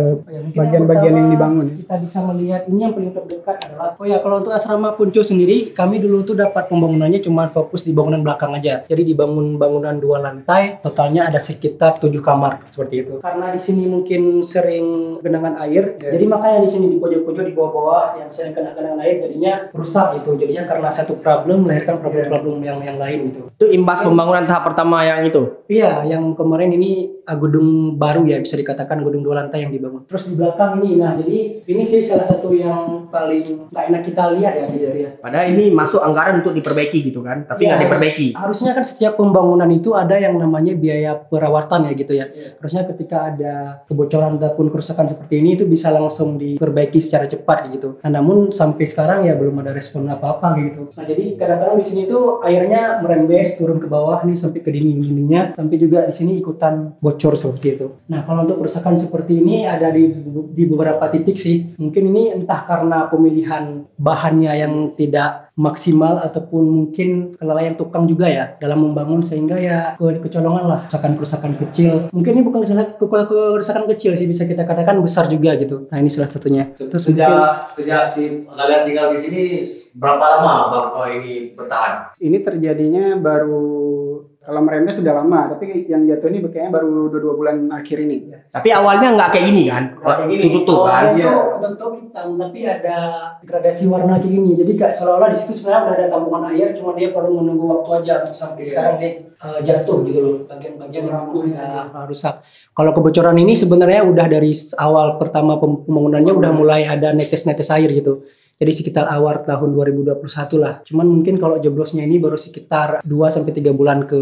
bagian-bagian yang dibangun. Kita bisa melihat ini yang paling terdekat adalah, oh ya kalau untuk asrama Puncu sendiri, kami dulu tuh dapat pembangunannya cuma fokus di bangunan belakang aja. Jadi dibangun bangunan 2 lantai, totalnya ada sekitar 7 kamar seperti itu. Karena di sini mungkin sering genangan air, jadi makanya di sini di pojok-pojok di bawah-bawah yang sering kena genangan air jadinya rusak gitu. Jadinya karena satu problem melahirkan problem-problem yang lain gitu. Itu imbas pembangunan tahap pertama yang itu. Iya, yang kemarin ini gedung baru ya, bisa dikatakan gedung 2 lantai yang dibangun. Terus di belakang ini, nah jadi ini sih salah satu yang paling nggak enak kita lihat ya gitu ya. Padahal ini masuk anggaran untuk diperbaiki gitu kan, tapi nggak diperbaiki. Harusnya kan setiap pembangunan itu ada yang namanya biaya perawatan ya gitu ya. Harusnya ketika ada kebocoran ataupun kerusakan seperti ini itu bisa langsung diperbaiki secara cepat gitu. Nah, namun sampai sekarang ya belum ada respon apa-apa gitu. Nah jadi kadang-kadang di sini tuh airnya merembes turun ke bawah nih sampai ke dinding-dindingnya, sampai juga di sini ikutan bocor seperti itu. Nah, kalau untuk kerusakan seperti ini ada di beberapa titik sih. Mungkin ini entah karena pemilihan bahannya yang tidak maksimal ataupun mungkin kelalaian tukang juga ya dalam membangun, sehingga ya kecolongan lah, kerusakan kecil. Mungkin ini bukan kerusakan kecil sih, bisa kita katakan besar juga gitu. Nah, ini salah satunya. Terus Sejak si kalian tinggal di sini berapa lama Bang ini bertahan? Ini terjadinya baru, kalau merembes sudah lama, tapi yang jatuh ini kayaknya baru 2 bulan akhir ini. Tapi awalnya nggak kayak gini kan? Tutup kan? Awalnya tuh bentuk hitam, tapi ada gradasi warna kayak gini. Jadi kayak seolah-olah di situ sebenarnya udah ada tampungan air, cuma dia perlu menunggu waktu aja untuk sampai sekarang dia jatuh gitu loh. Bagian-bagian yang sudah rusak. Kalau kebocoran ini sebenarnya udah dari awal pertama pembangunannya udah mulai ada netes-netes air gitu. Jadi sekitar awal tahun 2021 lah. Cuman mungkin kalau jeblosnya ini baru sekitar 2-3 bulan ke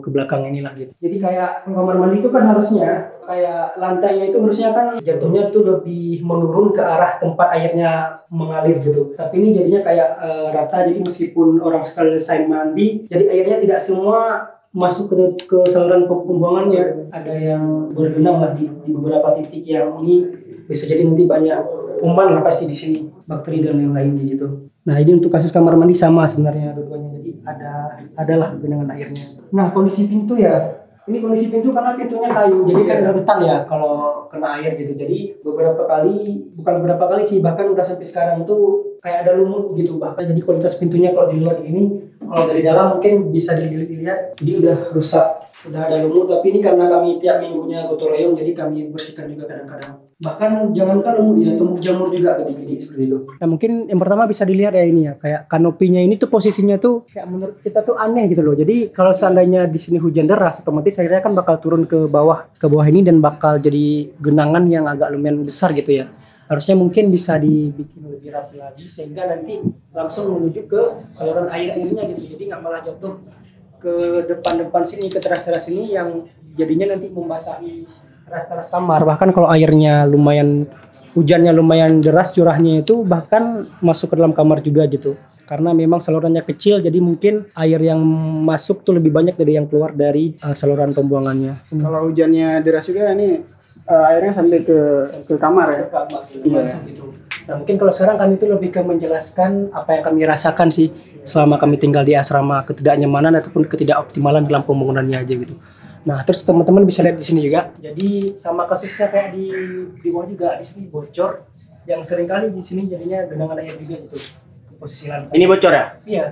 belakang inilah gitu. Jadi kayak kamar mandi itu kan harusnya kayak lantainya itu harusnya kan jatuhnya tuh lebih menurun ke arah tempat airnya mengalir gitu. Tapi ini jadinya kayak rata, jadi meskipun orang selesai mandi, jadi airnya tidak semua masuk ke saluran pembuangannya. Ada yang bergenang lah di beberapa titik yang ini bisa jadi nanti banyak kuman lah pasti di sini, bakteri dan yang lain gitu. Nah, ini untuk kasus kamar mandi sama sebenarnya dua-duanya. Jadi adalah genangan airnya. Nah, kondisi pintu ya. Ini kondisi pintu karena pintunya kayu, jadi kan rentan ya kalau kena air gitu. Jadi bukan beberapa kali sih, bahkan udah sampai sekarang tuh kayak ada lumut gitu. Bahkan jadi kualitas pintunya kalau di luar ini, kalau dari dalam mungkin bisa dilihat, jadi udah rusak, udah ada lumut. Tapi ini karena kami tiap minggunya gotong royong, jadi kami bersihkan juga kadang-kadang. Bahkan jangankan lumut ya, tumbuh jamur juga gede-gede seperti itu. Nah, mungkin yang pertama bisa dilihat ya ini ya, kayak kanopinya ini tuh posisinya tuh kayak menurut kita tuh aneh gitu loh. Jadi kalau seandainya di sini hujan deras, otomatis airnya kan bakal turun ke bawah ini dan bakal jadi genangan yang agak lumayan besar gitu ya. Harusnya mungkin bisa dibikin lebih rapi lagi sehingga nanti langsung menuju ke saluran airnya gitu. Jadi nggak malah jatuh ke depan sini, ke teras-teras ini yang jadinya nanti membasahi teras kamar. Bahkan kalau hujannya lumayan deras, curahnya itu bahkan masuk ke dalam kamar juga gitu. Karena memang salurannya kecil, jadi mungkin air yang masuk tuh lebih banyak dari yang keluar dari saluran pembuangannya. Kalau hujannya deras juga ini airnya sampai ke kamar ya. Iya. Nah, mungkin kalau sekarang kami itu lebih ke menjelaskan apa yang kami rasakan sih selama kami tinggal di asrama, ketidaknyamanan ataupun ketidakoptimalan dalam pembangunannya aja gitu. Nah, terus teman-teman bisa lihat di sini juga. Jadi sama kasusnya kayak di bawah juga, di sini bocor yang seringkali di sini jadinya genangan air juga gitu. Posisi lantai. Ini bocor ya? Iya.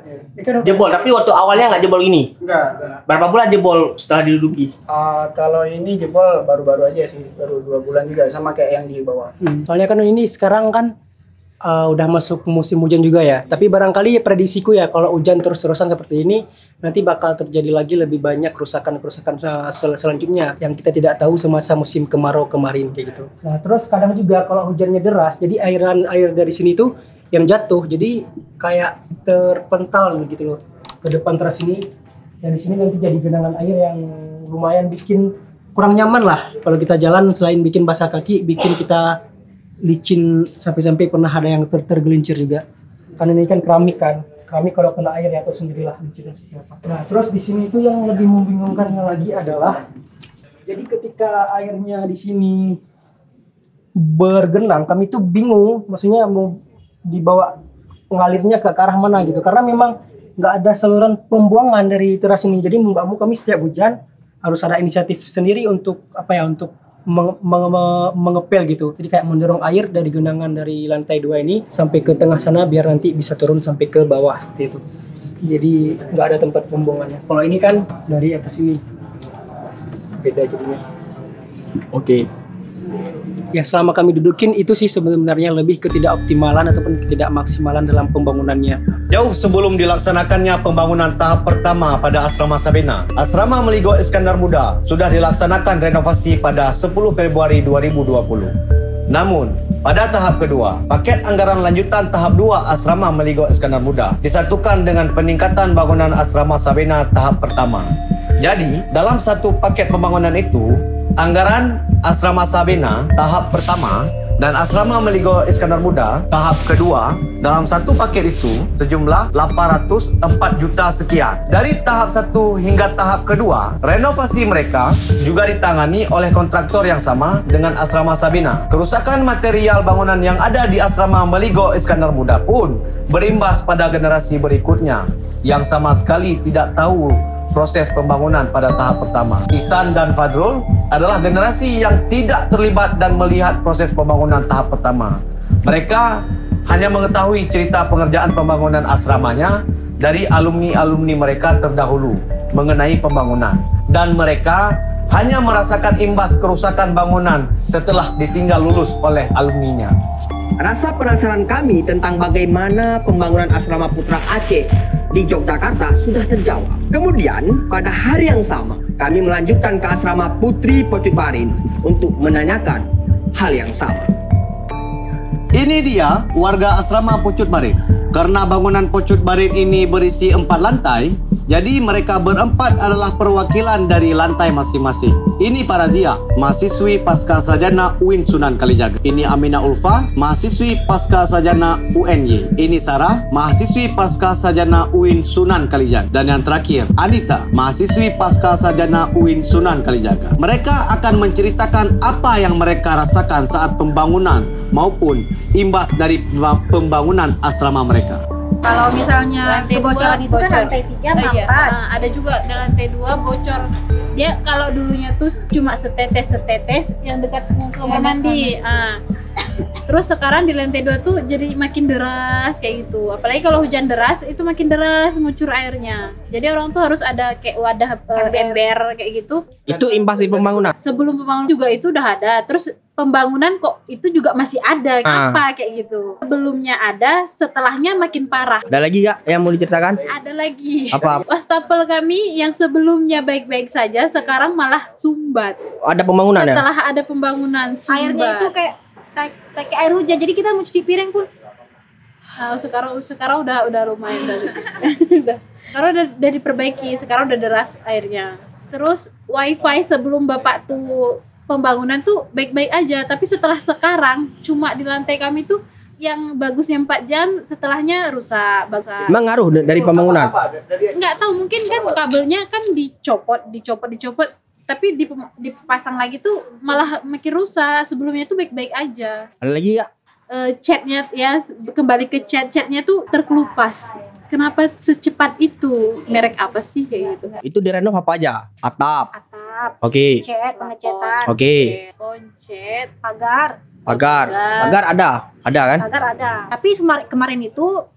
Jebol, tapi waktu awalnya nggak jebol ini? Enggak. Berapa bulan jebol setelah diduduki? Kalau ini jebol baru-baru aja sih, baru 2 bulan juga, sama kayak yang di bawah. Soalnya kan ini sekarang kan udah masuk musim hujan juga ya. Tapi barangkali prediksiku ya, kalau hujan terus-terusan seperti ini, nanti bakal terjadi lagi lebih banyak kerusakan-kerusakan selanjutnya yang kita tidak tahu semasa musim kemarau kemarin kayak gitu. Nah, terus kadang juga kalau hujannya deras, jadi air dari sini tuh yang jatuh jadi kayak terpental gitu loh ke depan teras ini, dan di sini nanti jadi genangan air yang lumayan bikin kurang nyaman lah kalau kita jalan. Selain bikin basah kaki, bikin kita licin, sampai-sampai pernah ada yang tergelincir juga karena ini kan keramik kalau kena air ya tahu sendirilah licinnya seperti apa. Nah, terus di sini itu yang lebih membingungkannya lagi adalah jadi ketika airnya di sini bergenang, kami tuh bingung maksudnya mau dibawa pengalirnya ke arah mana gitu, karena memang nggak ada saluran pembuangan dari teras ini. Jadi kami setiap hujan harus ada inisiatif sendiri untuk untuk mengepel gitu. Jadi kayak mendorong air dari genangan dari lantai 2 ini sampai ke tengah sana biar nanti bisa turun sampai ke bawah seperti itu. Jadi nggak ada tempat pembuangannya. Kalau ini kan dari atas ini beda jadinya. Oke. Ya, selama kami dudukin itu sih sebenarnya lebih ketidakoptimalan ataupun ketidakmaksimalan dalam pembangunannya. Jauh sebelum dilaksanakannya pembangunan tahap pertama pada Asrama Sabena, Asrama Meligo Iskandar Muda sudah dilaksanakan renovasi pada 10 Februari 2020. Namun, pada tahap kedua, paket anggaran lanjutan tahap 2 Asrama Meligo Iskandar Muda disatukan dengan peningkatan bangunan Asrama Sabena tahap pertama. Jadi, dalam satu paket pembangunan itu, anggaran Asrama Sabena tahap pertama dan asrama Meligo Iskandar Muda tahap kedua, dalam satu paket itu sejumlah 804 juta sekian. Dari tahap 1 hingga tahap kedua, renovasi mereka juga ditangani oleh kontraktor yang sama dengan asrama Sabina. Kerusakan material bangunan yang ada di asrama Meligo Iskandar Muda pun berimbas pada generasi berikutnya yang sama sekali tidak tahu proses pembangunan pada tahap pertama. Ihsan dan Fadrul adalah generasi yang tidak terlibat dan melihat proses pembangunan tahap pertama. Mereka hanya mengetahui cerita pengerjaan pembangunan asramanya dari alumni-alumni mereka terdahulu mengenai pembangunan. Dan mereka hanya merasakan imbas kerusakan bangunan setelah ditinggal lulus oleh alumninya. Rasa penasaran kami tentang bagaimana pembangunan asrama Putra Aceh di Yogyakarta sudah terjawab. Kemudian, pada hari yang sama, kami melanjutkan ke asrama Putri Pocut Barin untuk menanyakan hal yang sama. Ini dia warga asrama Pocut Barin. Karena bangunan Pocut Barin ini berisi 4 lantai, jadi mereka berempat adalah perwakilan dari lantai masing-masing. Ini Farazia, mahasiswi Pasca Sarjana UIN Sunan Kalijaga. Ini Aminah Ulfa, mahasiswi Pasca Sarjana UNY. Ini Sarah, mahasiswi Pasca Sarjana UIN Sunan Kalijaga. Dan yang terakhir, Anita, mahasiswi Pasca Sarjana UIN Sunan Kalijaga. Mereka akan menceritakan apa yang mereka rasakan saat pembangunan maupun imbas dari pembangunan asrama mereka. Kalau misalnya kebocoran itu kan lantai 3 sama 4. Ada juga di lantai 2 bocor. Dia kalau dulunya tuh cuma setetes yang dekat kamar mandi. Terus sekarang di lantai 2 tuh jadi makin deras kayak gitu. Apalagi kalau hujan deras itu makin deras ngucur airnya. Jadi orang tuh harus ada kayak wadah ember kayak gitu. Itu imbas di pembangunan. Sebelum pembangunan juga itu udah ada. Terus pembangunan kok itu juga masih ada. Apa kayak gitu. Sebelumnya ada, setelahnya makin parah. Ada lagi gak yang mau diceritakan? Ada lagi. Apa? Wastafel kami yang sebelumnya baik-baik saja sekarang malah sumbat. Ada pembangunan ya? Setelah ada pembangunan sumbat. Airnya itu kayak air hujan, jadi kita mau cuci piring pun. Sekarang udah lumayan sekarang udah diperbaiki, sekarang udah deras airnya. Terus wifi sebelum bapak tuh pembangunan tuh baik-baik aja, tapi setelah sekarang cuma di lantai kami tuh yang bagusnya 4 jam, setelahnya rusak. Emang ngaruh dari pembangunan? Nggak tahu, mungkin kan kabelnya kan dicopot, tapi dipasang lagi tuh malah makin rusak. Sebelumnya tuh baik-baik aja. Ada lagi gak? Catnya ya, kembali ke catnya tuh terkelupas. Kenapa secepat itu? Merek apa sih kayak gitu? Itu direnov apa aja? Atap. Oke. Oke. Pengecetan. Oke. Poncet, Pagar. Pagar ada kan? Pagar ada. Tapi kemarin itu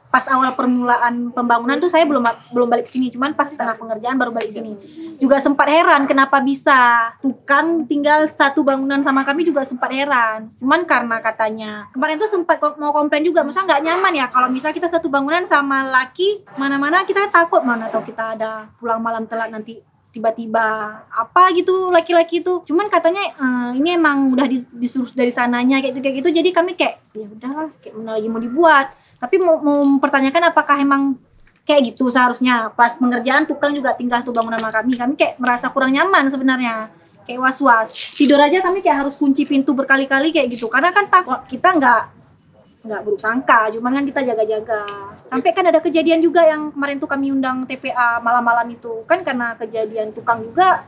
pas awal permulaan pembangunan tuh saya belum balik sini, cuman pas tengah pengerjaan baru balik sini. Juga sempat heran kenapa bisa tukang tinggal satu bangunan sama kami, juga sempat heran. Cuman karena katanya kemarin tuh sempat mau komplain juga, masa nggak nyaman ya kalau misal kita satu bangunan sama laki, mana-mana kita takut, mana tahu kita ada pulang malam telat nanti tiba-tiba apa gitu laki-laki itu. Cuman katanya ini emang udah disuruh dari sananya kayak gitu. Jadi kami kayak ya udahlah, kayak mana lagi mau dibuat. Tapi mau mempertanyakan apakah emang kayak gitu seharusnya. Pas pengerjaan tukang juga tinggal satu bangunan sama kami kayak merasa kurang nyaman sebenarnya, kayak was-was. Tidur aja kami kayak harus kunci pintu berkali-kali kayak gitu, karena kan takut kita nggak buruk sangka, cuman kan kita jaga-jaga. Sampai kan ada kejadian juga yang kemarin tuh kami undang TPA malam-malam itu kan karena kejadian tukang juga,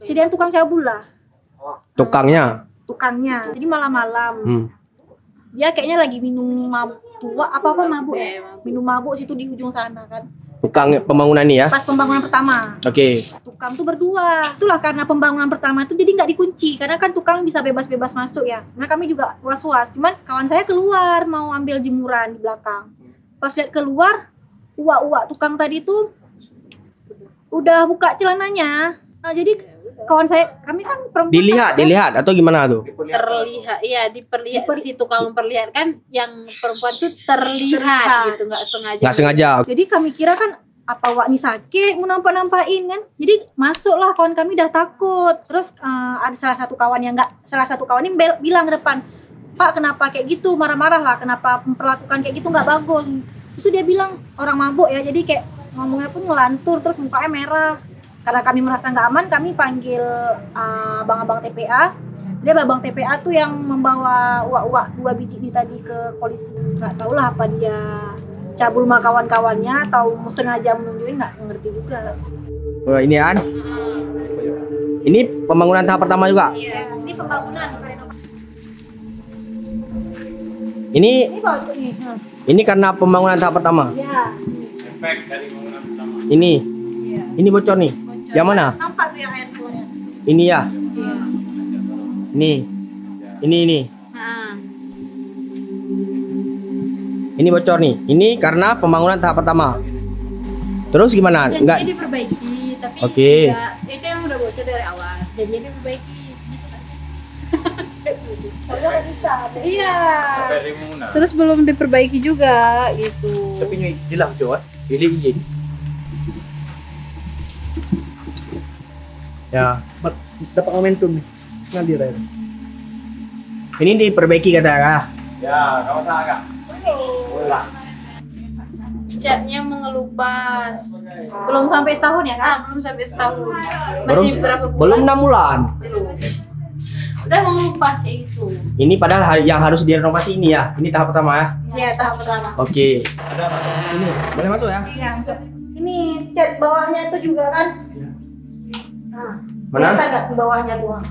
kejadian tukang cabul lah. Tukangnya jadi malam-malam dia kayaknya lagi minum mabuk tua, apa mabuk ya, minum mabuk situ di ujung sana kan. Tukang pembangunan ini ya? Pas pembangunan pertama. Oke. Tukang tuh berdua. Itulah karena pembangunan pertama itu jadi nggak dikunci, karena kan tukang bisa bebas-bebas masuk ya. Nah kami juga was-was. Cuman kawan saya keluar mau ambil jemuran di belakang. Pas lihat keluar, uak tukang tadi tuh udah buka celananya. Nah, jadi kawan saya, kami kan perempuan. Dilihat atau gimana tuh? Terlihat, iya diperlihat si tukang memperlihatkan, yang perempuan tuh terlihat gitu, nggak sengaja. Jadi kami kira kan apa wak nih sakit mau nampain kan, jadi masuklah kawan kami udah takut. Terus ada salah satu kawan ini bilang ke depan, Pak kenapa kayak gitu, marah-marah lah, kenapa memperlakukan kayak gitu, nggak bagus. Terus dia bilang orang mabuk ya, jadi kayak ngomongnya pun ngelantur, terus mukanya merah. Karena kami merasa nggak aman, kami panggil abang-abang TPA. Dia babang TPA tuh yang membawa uak-uak 2 biji ini tadi ke polisi. Nggak tahu lah apa dia cabul sama kawan-kawannya atau sengaja menunjukin, nggak ngerti juga. Oh, ini kan? Ini pembangunan tahap pertama juga? Iya, ini pembangunan. Ini bagus nih. ini karena pembangunan tahap pertama. Iya. Efek dari bangunan pertama. Ini. Ini bocor nih. Yang mana? Nampak tuh yang air keluarnya. Ini ya. Iya. Ini. Ini bocor nih. Ini karena pembangunan tahap pertama. Terus gimana? Enggak. Jadi diperbaiki, tapi Oke. ya, itu yang udah bocor dari awal. Jadi diperbaiki. Kalau nggak bisa. Iya. Terus belum diperbaiki juga gitu. Tapi ini hilang coba. Ini izin. Ya, dapat momentum nih. Nanti Ren. Ini diperbaiki katanya. Ya, kamu salah Kak. Ulang. Catnya mengelupas. Belum sampai setahun ya kan? Belum sampai setahun. Masih berapa bulan? Belum 6 bulan. Udah mengelupas kayak gitu. Ini padahal yang harus direnovasi ini ya. Ini tahap pertama ya. Ya tahap pertama. Oke. Ini boleh masuk ya? Iya, masuk. Ini cat bawahnya itu juga kan? Nah, Mana? kelihatan nggak di bawahnya tuh?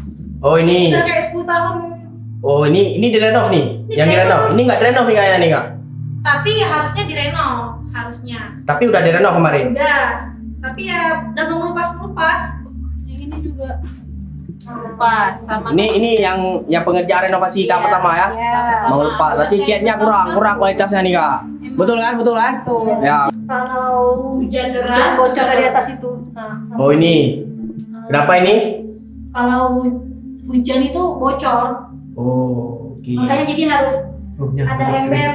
Oh ini. Udah kayak 10 tahun. Oh ini direnov nih. Yang direnov. Ini nggak direnov nih kayaknya nih Kak. Tapi harusnya direnov, harusnya. Tapi udah direnov kemarin. Udah. Tapi ya udah mengelupas-ngelupas. Yang ini juga mengelupas sama. Ini yang pengerjaan renovasi tahap pertama ya. Iya. Mengelupas. Berarti catnya kurang kualitasnya nih Kak. Betul kan? Betul kan? Ya. Kalau hujan deras bocor dari atas itu. Nah, Oh ini. Berapa ini? kalau hujan itu bocor. Oh, oke. Makanya jadi harus ada ember.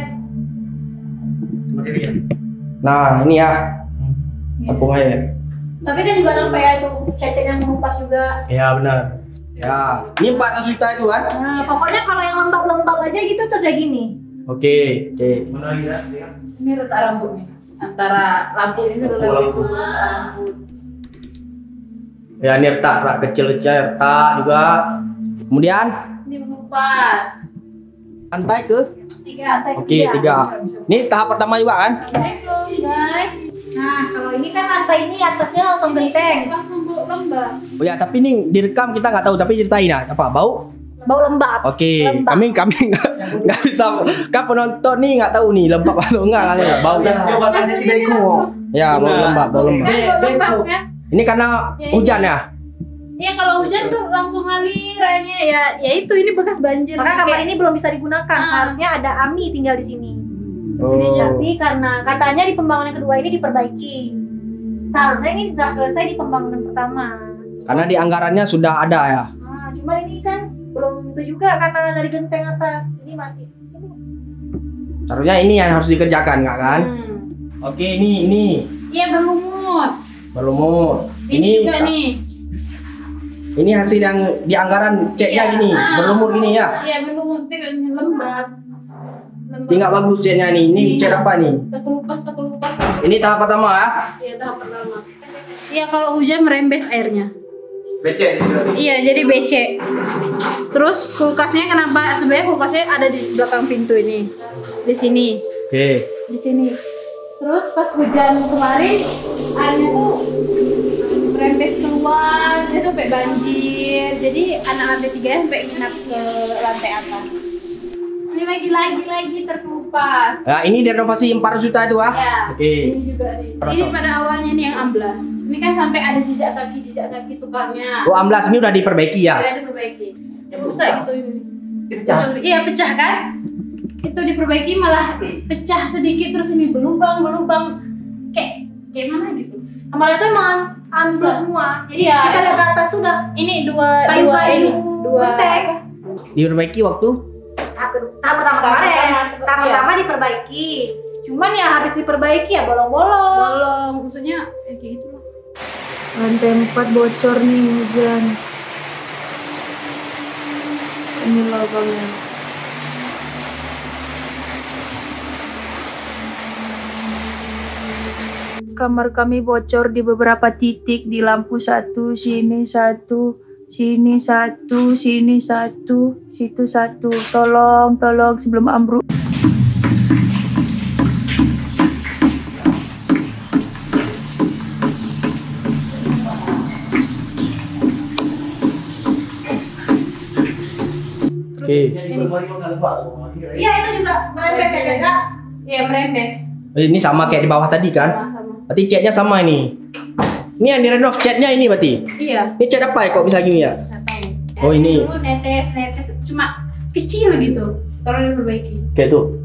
Nah, ini ya. Tepung air. Tapi kan juga nampak ya itu cecek yang mengelupas juga. Ya, benar. Ya, ini 400 juta itu kan? Nah, pokoknya kalau yang lembab-lembab aja gitu tuh udah gini. Oke. Mana lagi ya? Ini retak rambut nih. Antara lampu ini dan lampu itu rambut. Ya, ini retak kecil-kecil retak juga. Kemudian Ini mengelupas. lantai ke? 3. Oke, 3. Ini tahap pertama juga kan? Belum guys. Nah, kalau ini kan lantai ini atasnya langsung genteng. Langsung bau lembab. Oh ya, tapi ini direkam kita nggak tahu, tapi ceritain ya, apa bau? Bau lembab. Oke, Lembab. kami nggak bisa, kan penonton nih nggak tahu nih lembab atau enggak kan ya, bau. Coba kasih di beko. Ya, bau lembab, bau lembab. Bau lembab kan? Ini karena hujan ya? Ya kalau hujan tuh langsung ngalir airnya ya itu ini bekas banjir. Maka kamar ini belum bisa digunakan. Seharusnya ada Ami tinggal di sini. Oh. Tapi karena katanya di pembangunan kedua ini diperbaiki. Seharusnya ini sudah selesai di pembangunan pertama. Karena di anggarannya sudah ada ya. Nah, cuma ini kan belum itu juga karena dari genteng atas. Ini masih. Seharusnya ini yang harus dikerjakan nggak kan? Oke, ini Iya berlumut. berlumur. Ini juga nih. Ini hasil yang di anggaran ceknya gini, berlumur gini ya. Iya berlumut, tengok ini lembab. Ini nggak bagus ceknya nih. Ini cat apa nih? Terkelupas. Ini tahap pertama ya. Iya tahap pertama. Iya kalau hujan merembes airnya. Becek berarti. Iya jadi becek. Terus kulkasnya kenapa? Sebenarnya kulkasnya ada di belakang pintu ini. Di sini. Oke. Di sini. Terus pas hujan kemarin airnya tuh merembes keluar, dia sampai banjir. Jadi anak lantai 3 sampai nginap ke lantai atas. Ini lagi terkelupas. Nah, ini renovasi 400 juta itu ah. Ya. Oke. Ini juga nih. Ini pada awalnya nih yang amblas. Ini kan sampai ada jejak kaki tukangnya. Oh, amblas ini udah diperbaiki ya. Udah diperbaiki. Rusak gitu ini. Iya pecah kan? Itu diperbaiki malah pecah sedikit terus ini berlubang kayak mana gitu. Kemarin itu emang ambles semua. Jadi Iya, kita lihat ke atas tuh udah ini dua genteng. Diperbaiki waktu? Tahap pertama kemarin. Tahap pertama diperbaiki. Cuman ya habis diperbaiki ya bolong-bolong. Bolong, maksudnya kayak gitu lah. Lantai 4 bocor nih hujan. Ini lubangnya. Kamar kami bocor di beberapa titik, di lampu satu, sini satu, Sini satu, situ satu. Tolong sebelum ambruk. Iya, itu juga merembes ya, Kak? Iya, merembes. Ini sama kayak di bawah tadi kan? Berarti catnya sama ini. Ini yang direnov catnya ini berarti? Iya. Ini cat apa ya kok bisa gini ya? Oh ini. Dulu netes, cuma kecil gitu. Sekarang diperbaiki. Kayak tuh.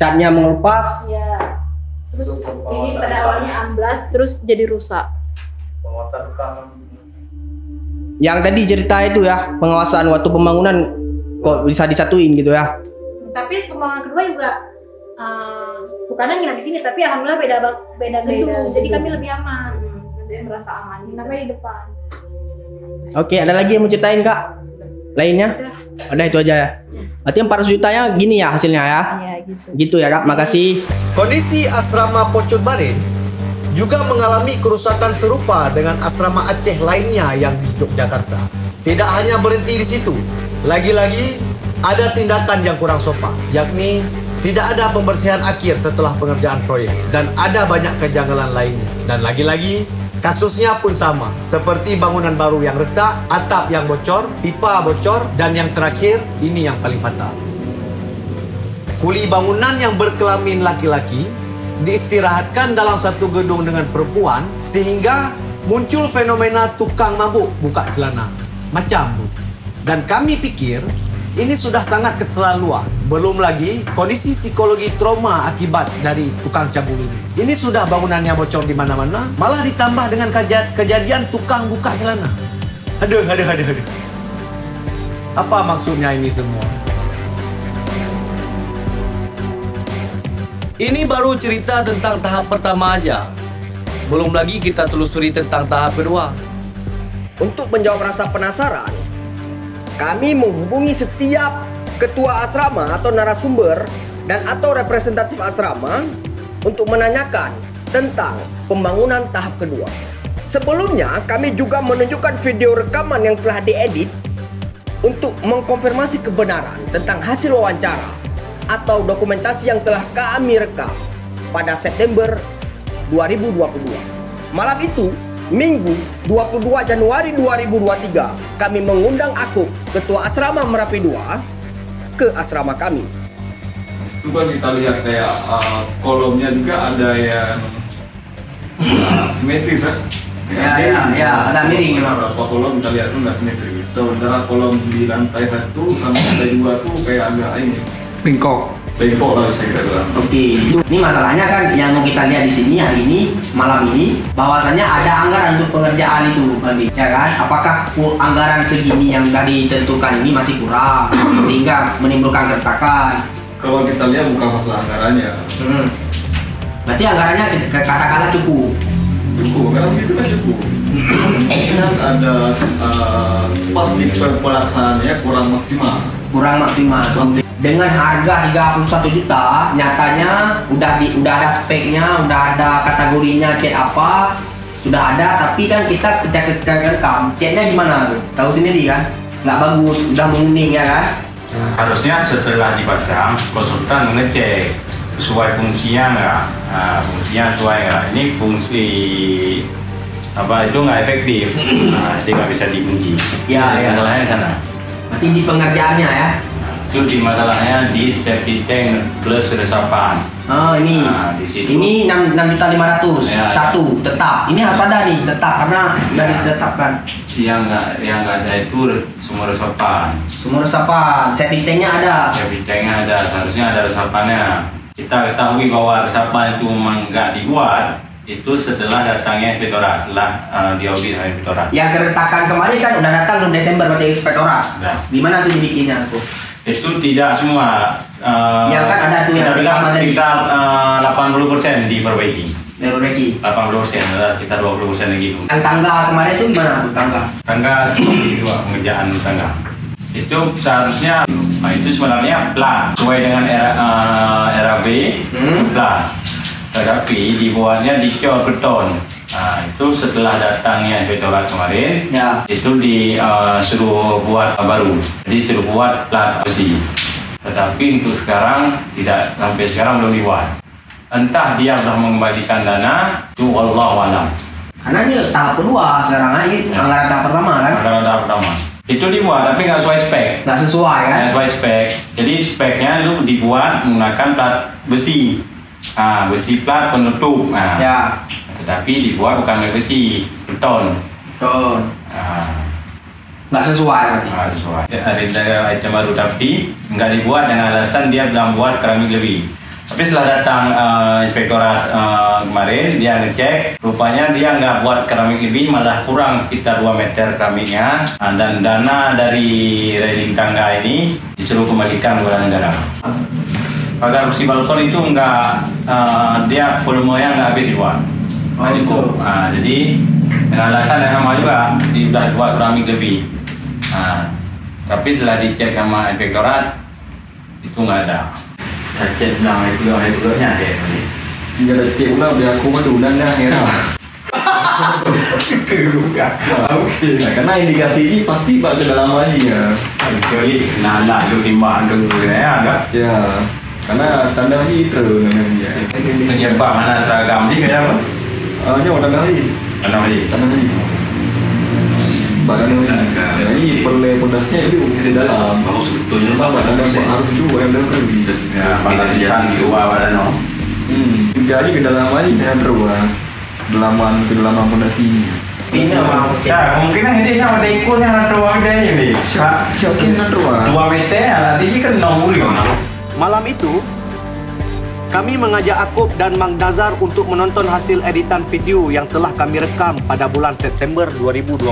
Catnya melepas. Iya. Terus ini pada awalnya amblas, terus jadi rusak. Yang tadi cerita itu ya, pengawasan waktu pembangunan kok bisa disatuin gitu ya? Tapi pembangunan kedua juga bukannya nginap di sini, tapi alhamdulillah beda gedung, jadi kami lebih aman. Saya merasa aman. Nginapnya di depan. Oke, ada lagi yang mau ceritain Kak? Lainnya? Ada itu aja ya? Berarti 400 jutanya gini ya hasilnya ya? Iya gitu. Gitu ya Kak, makasih. Kondisi asrama Pocut Barin juga mengalami kerusakan serupa dengan asrama Aceh lainnya yang di Yogyakarta. Tidak hanya berhenti di situ, lagi-lagi ada tindakan yang kurang sopan, yakni tidak ada pembersihan akhir setelah pengerjaan proyek, dan ada banyak kejanggalan lainnya. Dan lagi-lagi kasusnya pun sama, seperti bangunan baru yang retak, atap yang bocor, pipa bocor, dan yang terakhir ini yang paling fatal. Kuli bangunan yang berkelamin laki-laki diistirahatkan dalam satu gedung dengan perempuan, sehingga muncul fenomena tukang mabuk buka celana macam bu. Dan kami pikir ini sudah sangat keterlaluan. Belum lagi kondisi psikologi trauma akibat dari tukang cabul ini. Ini sudah bangunannya bocor di mana-mana, malah ditambah dengan kejadian tukang buka celana. Aduh. Apa maksudnya ini semua? Ini baru cerita tentang tahap pertama aja. Belum lagi kita telusuri tentang tahap kedua. Untuk menjawab rasa penasaran, kami menghubungi setiap ketua asrama atau narasumber dan atau representatif asrama untuk menanyakan tentang pembangunan tahap kedua. Sebelumnya, kami juga menunjukkan video rekaman yang telah diedit untuk mengkonfirmasi kebenaran tentang hasil wawancara atau dokumentasi yang telah kami rekam pada September 2022. Malam itu, Minggu 22 Januari 2023, kami mengundang Akub, Ketua Asrama Merapi 2, ke asrama kami. Itu kan kita lihat kayak kolomnya juga ada yang simetris Ya, ada miring. Beberapa kolom kita lihat tuh nggak simetris. Sementara kolom di lantai 1 sama lantai 2 tuh kayak agak ini. Bengkok lah bisa kita bilang. Oke, ini masalahnya kan yang mau kita lihat di sini hari ini, malam ini, bahwasannya ada anggaran untuk pengerjaan itu, ya kan? Apakah anggaran segini yang sudah ditentukan ini masih kurang, sehingga menimbulkan keretakan? Kalau kita lihat bukan masalah anggarannya. Berarti anggarannya katakanlah cukup. Karena itu kan cukup. Kan ada pas di pelaksanaannya kurang maksimal. Dengan harga 31 juta, nyatanya udah ada speknya, udah ada kategorinya cat apa, sudah ada, tapi kan kita rekam catnya gimana tuh? Tahu sendiri kan? Nggak bagus, udah menguning ya kan? Harusnya setelah dipasang, konsultan mengecek sesuai fungsinya nggak, fungsinya sesuai nggak. Ini fungsi apa itu nggak efektif, jadi nggak bisa dikunci. Masalahnya di sana. Berarti di pengerjaannya ya? Itu di masalahnya di safety tank plus resapan. Oh ini, di situ. Ini 6.500.000 satu tetap. Ini harus ada nih tetap karena sudah ditetapkan. Yang nggak ada itu sumur resapan. Sumur resapan, safety tanknya ada. Safety tanknya ada, seharusnya ada resapannya. Kita ketahui bahwa resapan itu memang nggak dibuat itu setelah datangnya inspektorat, setelah diaudit inspektorat. Yang keretakan kemarin kan udah datang di Desember berarti inspektorat. Di mana tuh dibikinnya aku? Itu tidak semua. Ya kan ada tuh yang bilang sekitar 80% diperbaiki. 80%, ada sekitar 20% lagi. Yang tangga kemarin itu gimana tuh tangga? Tangga itu pengerjaan tangga. Itu seharusnya, itu sebenarnya plan sesuai dengan RAB plan. Tetapi dibuatnya dicor beton. itu setelah datangnya inspektorat kemarin, itu disuruh buat baru. Jadi suruh buat plat besi. Tetapi untuk sekarang tidak, sampai sekarang belum dibuat. Entah dia sudah mengembalikan dana, itu wallahualam. Karena ini tahap kedua sekarang ini, anggaran tahap pertama kan? Anggaran tahap pertama. Itu dibuat tapi nggak sesuai spek. Nggak sesuai kan? Nggak sesuai spek. Jadi speknya itu dibuat menggunakan plat besi. Besi plat penutup. Tetapi dibuat bukan besi, beton. Nggak sesuai berarti? Nggak sesuai. Ada item baru tapi nggak dibuat dengan alasan dia belum buat keramik lebih. Tapi setelah datang inspektorat kemarin, dia ngecek, rupanya dia nggak buat keramik lebih, malah kurang sekitar 2 meter keramiknya. Dan dana dari railing tangga ini disuruh kembalikan kepada negara. Pagar besi balkon itu nggak, dia volumenya nggak habis dibuat. Jadi dengan alasan yang sama juga, dia sudah buat keramik lebih. Tapi setelah dicek sama inspektorat, itu nggak ada. Cek bilang itu nya ada. Nggak ada cek ulang, biar aku mah ulang dah ya. Oke. Karena indikasi ini pasti pak ke dalam lagi ya. Kecuali nala itu timbang dulu ya agak. Ya. Karena tanda hijau namanya. Penyebab mana seragam ni kayak apa? Dia tanda hijau. Tanda hijau. Badan ini perlu pondasinya itu di dalam. Kalau sebetulnya harus juga yang dalam lagi. Ya, lapisan di luar badan. Jadi ke dalam lagi yang terbuat. Kedalaman pondasi. Kemungkinan ini sama ada ikonnya ada ruang dia ini. Mungkin ada ruang. 2 meter, nanti kan 60. Malam itu, kami mengajak Akop dan Mang Nazar untuk menonton hasil editan video yang telah kami rekam pada bulan September 2022.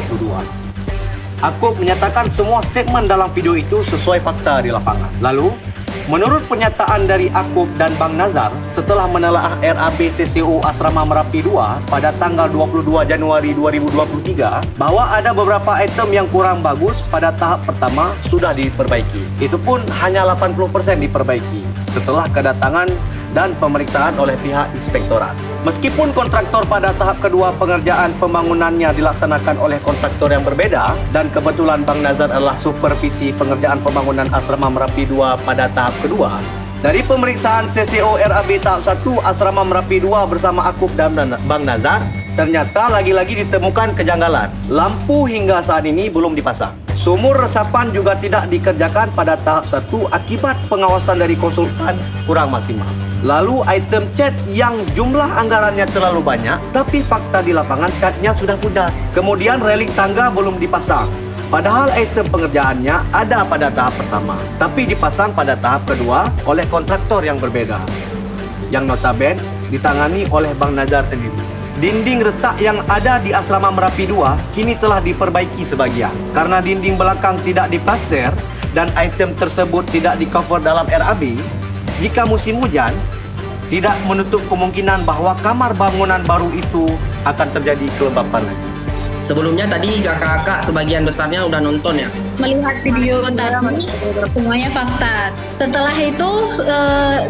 Akop menyatakan semua statement dalam video itu sesuai fakta di lapangan. Lalu, menurut pernyataan dari Akop dan Bang Nazar, setelah menelaah RAB CCO Asrama Merapi 2 pada tanggal 22 Januari 2023, bahwa ada beberapa item yang kurang bagus pada tahap pertama sudah diperbaiki. Itu pun hanya 80% diperbaiki setelah kedatangan dan pemeriksaan oleh pihak inspektorat. Meskipun kontraktor pada tahap kedua pengerjaan pembangunannya dilaksanakan oleh kontraktor yang berbeda dan kebetulan Bang Nazar adalah supervisi pengerjaan pembangunan Asrama Merapi 2 pada tahap kedua, dari pemeriksaan CCO RAB tahap 1 Asrama Merapi 2 bersama Akop dan Bang Nazar, ternyata lagi-lagi ditemukan kejanggalan. Lampu hingga saat ini belum dipasang. Sumur resapan juga tidak dikerjakan pada tahap 1 akibat pengawasan dari konsultan kurang maksimal. Lalu item cat yang jumlah anggarannya terlalu banyak, tapi fakta di lapangan catnya sudah pudar. Kemudian railing tangga belum dipasang. Padahal item pengerjaannya ada pada tahap pertama, tapi dipasang pada tahap kedua oleh kontraktor yang berbeda, yang notabene ditangani oleh Bang Nazar sendiri. Dinding retak yang ada di Asrama Merapi 2 kini telah diperbaiki sebagian. Karena dinding belakang tidak diplaster dan item tersebut tidak di-cover dalam RAB, jika musim hujan, tidak menutup kemungkinan bahwa kamar bangunan baru itu akan terjadi kelembapan lagi. Sebelumnya tadi kakak-kakak sebagian besarnya udah nonton ya? Melihat video tadi semuanya fakta. Setelah itu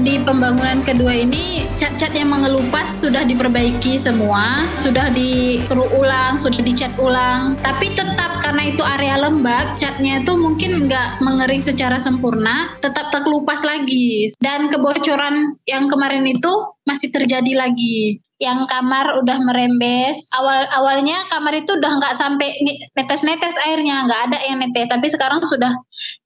di pembangunan kedua ini cat-cat yang mengelupas sudah diperbaiki semua, sudah dikeru ulang, sudah dicat ulang. Tapi tetap karena itu area lembab, catnya itu mungkin nggak mengering secara sempurna, tetap terkelupas lagi. Dan kebocoran yang kemarin itu masih terjadi lagi. Yang kamar udah merembes. Awalnya kamar itu udah nggak sampai netes-netes airnya, nggak ada yang netes. Tapi sekarang sudah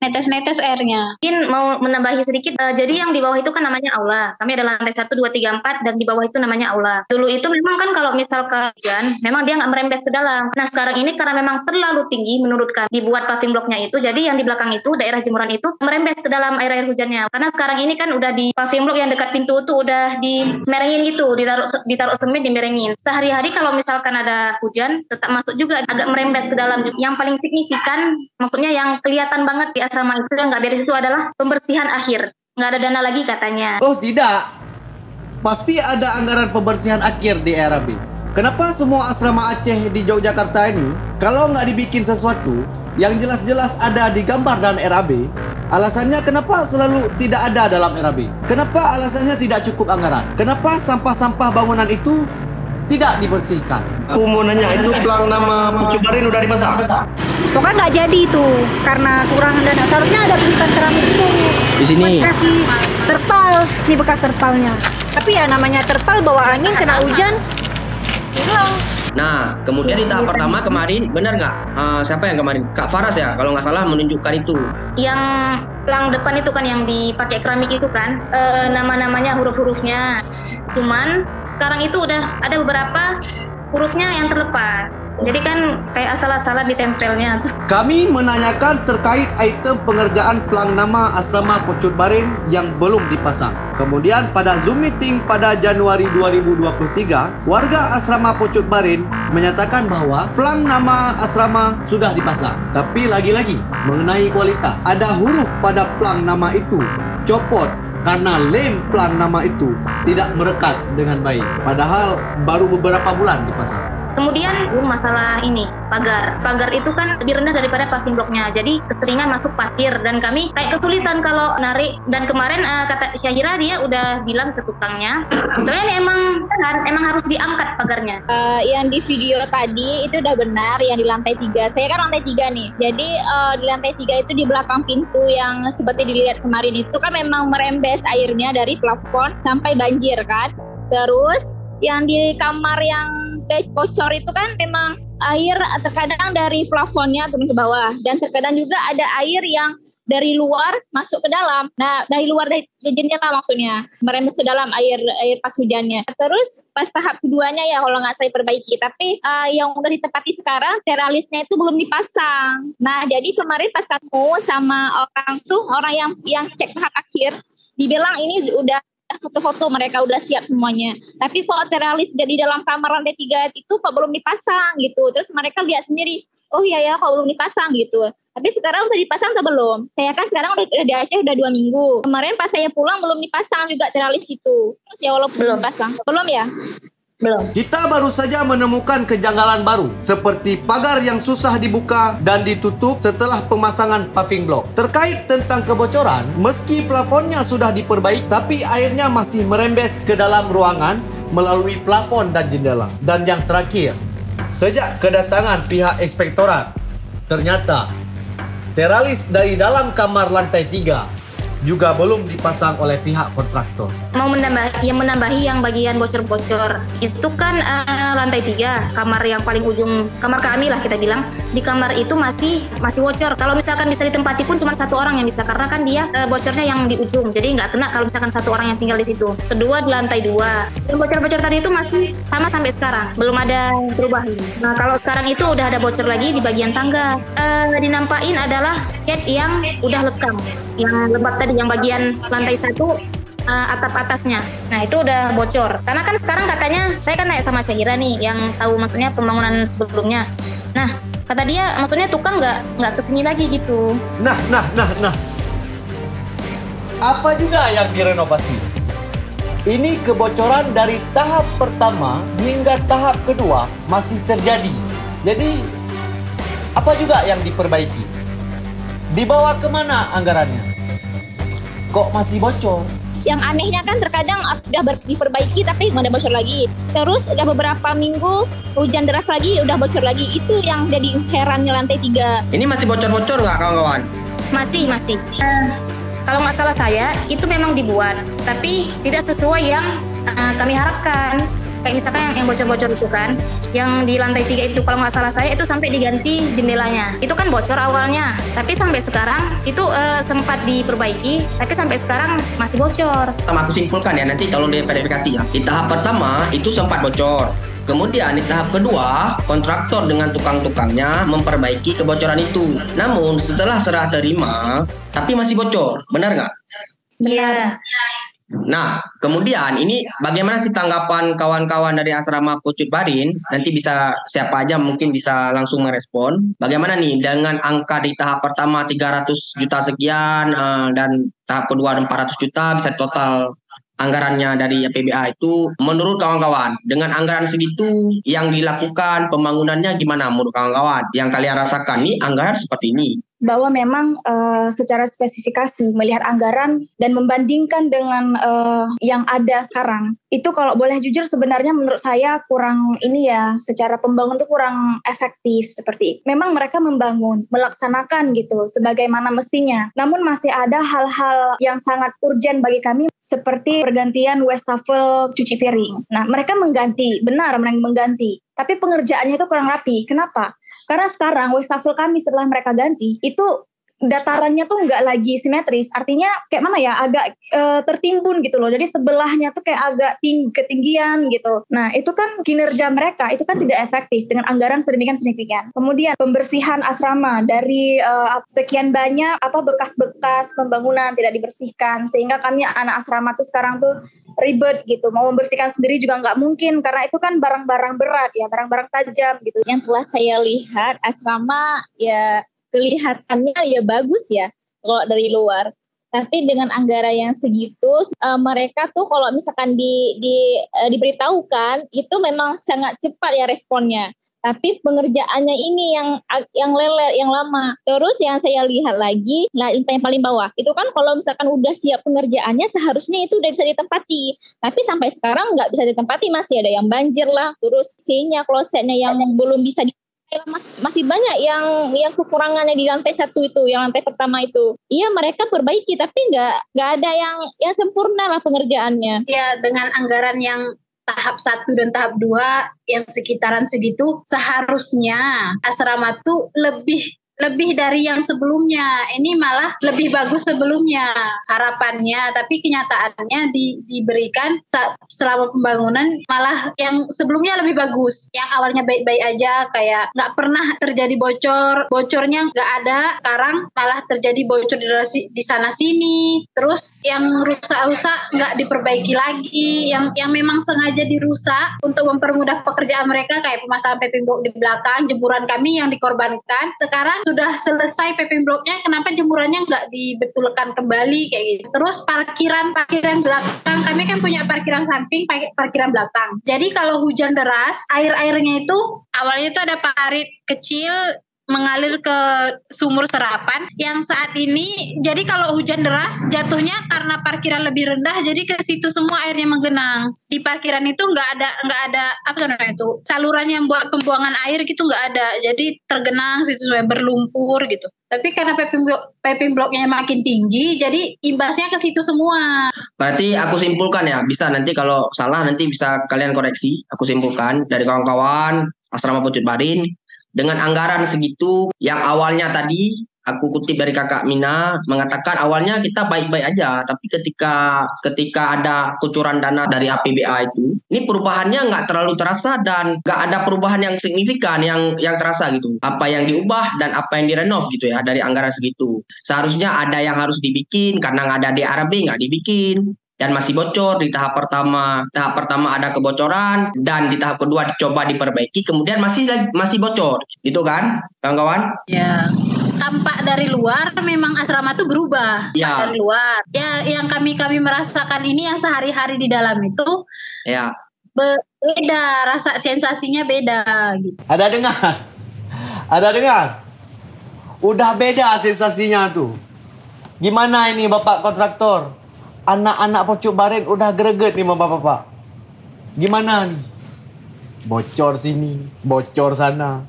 netes-netes airnya. Mungkin mau menambahi sedikit. Jadi yang di bawah itu kan namanya aula. Kami ada lantai 1, 2, 3, 4 dan di bawah itu namanya aula. Dulu itu memang kan kalau misal hujan, memang dia nggak merembes ke dalam. Nah sekarang ini karena memang terlalu tinggi menurut kami dibuat paving blocknya itu. Jadi yang di belakang itu daerah jemuran itu merembes ke dalam air hujannya. Karena sekarang ini kan udah di paving block yang dekat pintu itu udah dimerengin gitu, ditaruh semen dimerengin. Sehari-hari kalau misalkan ada hujan tetap masuk juga, agak merembes ke dalam. Yang paling signifikan, maksudnya yang kelihatan banget di asrama itu yang nggak beres itu adalah pembersihan akhir. Nggak ada dana lagi katanya. Oh tidak, pasti ada anggaran pembersihan akhir di RAB. Kenapa semua asrama Aceh di Yogyakarta ini kalau nggak dibikin sesuatu yang jelas-jelas ada di gambar dan RAB, alasannya kenapa selalu tidak ada dalam RAB? Kenapa alasannya tidak cukup anggaran? Kenapa sampah-sampah bangunan itu tidak dibersihkan. Aku mau nanya, itu pelang nama Pucuk Barin udah dipasang? Pokoknya nggak jadi itu karena kurang dana. Seharusnya ada tulisan keramik itu. Di sini. Kasih terpal, ini bekas terpalnya. Tapi ya namanya terpal bawa angin kena hujan hilang. Nah, kemudian di tahap pertama kemarin, benar nggak? Siapa yang kemarin? Kak Faras ya, kalau nggak salah menunjukkan itu. Yang pelang depan itu kan yang dipakai keramik itu kan, nama-namanya huruf-hurufnya. Cuman sekarang itu udah ada beberapa hurufnya yang terlepas. Jadi kan kayak asal-asalan ditempelnya tuh. Kami menanyakan terkait item pengerjaan pelang nama asrama Pucuk Barin yang belum dipasang. Kemudian pada Zoom meeting pada Januari 2023, warga asrama Pucuk Barin menyatakan bahwa pelang nama asrama sudah dipasang. Tapi lagi-lagi mengenai kualitas, ada huruf pada pelang nama itu copot karena lem pelang nama itu tidak merekat dengan baik. Padahal baru beberapa bulan dipasang. Kemudian masalah ini, pagar. Pagar itu kan lebih rendah daripada paving blocknya, jadi keseringan masuk pasir dan kami kayak kesulitan kalau narik. Dan kemarin kata Syahira dia udah bilang ke tukangnya, soalnya ini emang harus diangkat pagarnya. Yang di video tadi itu udah benar, yang di lantai 3. Saya kan lantai 3 nih, jadi di lantai 3 itu di belakang pintu yang seperti dilihat kemarin itu kan memang merembes airnya dari plafon sampai banjir kan. Terus yang di kamar yang bocor itu kan memang air terkadang dari plafonnya turun ke bawah dan terkadang juga ada air yang dari luar masuk ke dalam. Nah, dari luar dari jendela maksudnya merembes ke dalam air pas hujannya. Terus pas tahap keduanya ya kalau nggak saya perbaiki, tapi yang udah ditempati sekarang teralisnya itu belum dipasang. Nah, jadi kemarin pas ketemu sama orang yang cek tahap akhir, dibilang ini udah foto-foto mereka udah siap semuanya. Tapi kok teralis di dalam kamar lantai 3 itu kok belum dipasang gitu. Terus mereka lihat sendiri, oh iya ya kok belum dipasang gitu. Tapi sekarang udah dipasang atau belum? Saya kan sekarang udah di Aceh udah 2 minggu. Kemarin pas saya pulang belum dipasang juga teralis itu. Terus ya walaupun belum dipasang. Belum ya? Belum. Kita baru saja menemukan kejanggalan baru seperti pagar yang susah dibuka dan ditutup setelah pemasangan paving block. Terkait tentang kebocoran, meski plafonnya sudah diperbaiki tapi airnya masih merembes ke dalam ruangan melalui plafon dan jendela. Dan yang terakhir, sejak kedatangan pihak inspektorat, ternyata teralis dari dalam kamar lantai 3 juga belum dipasang oleh pihak kontraktor. Mau menambahi yang bagian bocor-bocor itu kan lantai 3, kamar yang paling ujung, kamar kami lah kita bilang. Di kamar itu masih bocor. Kalau misalkan bisa ditempati pun cuma 1 orang yang bisa, karena kan dia bocornya yang di ujung, jadi nggak kena kalau misalkan 1 orang yang tinggal di situ. Kedua di lantai 2, yang bocor-bocor tadi itu masih sama sampai sekarang, belum ada perubahan. Nah kalau sekarang itu udah ada bocor lagi di bagian tangga. Dinampain adalah cat yang udah lekang, yang lembab tadi, yang bagian lantai 1 atap atasnya. Nah itu udah bocor. Karena kan sekarang katanya, saya kan naik sama Syahira nih, yang tahu maksudnya pembangunan sebelumnya. Nah kata dia, maksudnya tukang nggak kesini lagi gitu. Nah. Apa juga yang direnovasi? Ini kebocoran dari tahap pertama hingga tahap kedua masih terjadi. Jadi apa juga yang diperbaiki? Dibawa kemana anggarannya? Kok masih bocor? Yang anehnya kan terkadang udah diperbaiki tapi nggak ada bocor lagi. Terus udah beberapa minggu hujan deras lagi udah bocor lagi. Itu yang jadi herannya lantai 3. Ini masih bocor-bocor nggak kawan-kawan? Masih. Kalau nggak salah saya itu memang dibuat, tapi tidak sesuai yang kami harapkan. Kayak misalkan yang bocor-bocor itu kan, yang di lantai 3 itu kalau nggak salah saya itu sampai diganti jendelanya. Itu kan bocor awalnya, tapi sampai sekarang itu sempat diperbaiki, tapi sampai sekarang masih bocor. Aku simpulkan ya, nanti tolong diverifikasi ya. Di tahap pertama itu sempat bocor. Kemudian di tahap kedua, kontraktor dengan tukang-tukangnya memperbaiki kebocoran itu. Namun setelah serah terima, tapi masih bocor. Benar nggak? Iya. Nah, kemudian ini bagaimana sih tanggapan kawan-kawan dari asrama Pucuk Barin? Nanti bisa siapa aja mungkin bisa langsung merespon. Bagaimana nih dengan angka di tahap pertama 300 juta sekian dan tahap kedua 400 juta bisa total anggarannya dari PBA itu, menurut kawan-kawan dengan anggaran segitu yang dilakukan pembangunannya gimana menurut kawan-kawan? Yang kalian rasakan nih anggaran seperti ini. bahwa memang secara spesifikasi melihat anggaran dan membandingkan dengan yang ada sekarang, itu kalau boleh jujur sebenarnya menurut saya kurang ini ya, secara pembangunan itu kurang efektif seperti itu. Memang mereka membangun, melaksanakan gitu sebagaimana mestinya. Namun masih ada hal-hal yang sangat urgent bagi kami seperti pergantian wastafel cuci piring. Nah, mereka mengganti, benar mereka mengganti. Tapi pengerjaannya itu kurang rapi. Kenapa? Karena sekarang wastafel kami setelah mereka ganti, itu datarannya tuh nggak lagi simetris. Artinya kayak mana ya, agak tertimbun gitu loh. Jadi sebelahnya tuh kayak agak ketinggian gitu. Nah itu kan kinerja mereka, itu kan tidak efektif dengan anggaran sedemikian signifikan. Kemudian pembersihan asrama dari sekian banyak bekas-bekas pembangunan tidak dibersihkan. Sehingga kami anak asrama tuh sekarang tuh ribet gitu. Mau membersihkan sendiri juga nggak mungkin. Karena itu kan barang-barang berat ya, barang-barang tajam gitu. Yang telah saya lihat asrama ya kelihatannya ya bagus ya kalau dari luar. Tapi dengan anggaran yang segitu, mereka tuh kalau misalkan diberitahukan itu memang sangat cepat ya responnya. Tapi pengerjaannya ini yang lelet, yang lama. Terus yang saya lihat lagi, yang paling bawah, itu kan kalau misalkan udah siap pengerjaannya seharusnya itu udah bisa ditempati. Tapi sampai sekarang nggak bisa ditempati, masih ada yang banjir lah. Terus isinya, klosetnya yang belum bisa masih banyak yang kekurangannya di lantai 1 itu, yang lantai pertama itu. Iya mereka perbaiki, tapi nggak ada yang sempurna lah pengerjaannya. Ya dengan anggaran yang tahap 1 dan tahap 2 yang sekitaran segitu, seharusnya asrama tuh lebih dari yang sebelumnya. Ini malah lebih bagus sebelumnya harapannya, tapi kenyataannya diberikan selama pembangunan malah yang sebelumnya lebih bagus. Yang awalnya baik-baik aja, kayak nggak pernah terjadi bocornya nggak ada, sekarang malah terjadi bocor di sana sini. Terus yang rusak-rusak nggak diperbaiki lagi, yang memang sengaja dirusak untuk mempermudah pekerjaan mereka, kayak pemasangan paving block di belakang, jemuran kami yang dikorbankan. Sekarang sudah selesai paving blocknya, kenapa jemurannya nggak dibetulkan kembali kayak gitu. Terus parkiran belakang, kami kan punya parkiran samping, parkiran belakang. Jadi kalau hujan deras, airnya itu awalnya itu ada parit kecil mengalir ke sumur serapan yang saat ini, jadi kalau hujan deras jatuhnya karena parkiran lebih rendah, jadi ke situ semua airnya menggenang. Di parkiran itu nggak ada apa namanya itu, saluran yang buat pembuangan air gitu nggak ada, jadi tergenang situ semua berlumpur gitu. Tapi karena paving blocknya makin tinggi, jadi imbasnya ke situ semua. Berarti aku simpulkan ya, bisa nanti kalau salah nanti bisa kalian koreksi. Aku simpulkan dari kawan-kawan asrama Pucuk Barin, dengan anggaran segitu yang awalnya tadi aku kutip dari Kakak Mina mengatakan awalnya kita baik-baik aja, tapi ketika ada kucuran dana dari APBA itu, ini perubahannya nggak terlalu terasa dan nggak ada perubahan yang signifikan yang terasa gitu. Apa yang diubah dan apa yang direnov gitu ya dari anggaran segitu. Seharusnya ada yang harus dibikin karena nggak ada DRB nggak dibikin. Dan masih bocor di tahap pertama. Tahap pertama ada kebocoran dan di tahap kedua dicoba diperbaiki, kemudian masih bocor, gitu kan, kawan-kawan? Ya, tampak dari luar memang asrama itu berubah. Ya. Dari luar. Ya, yang kami merasakan ini yang sehari-hari di dalam itu. Ya. Beda, rasa sensasinya beda. Gitu. Ada dengar? Udah beda sensasinya tuh. Gimana ini Bapak kontraktor? Anak-anak Pucuk Barin udah greget nih bapak-bapak. Gimana nih? Bocor sini, bocor sana.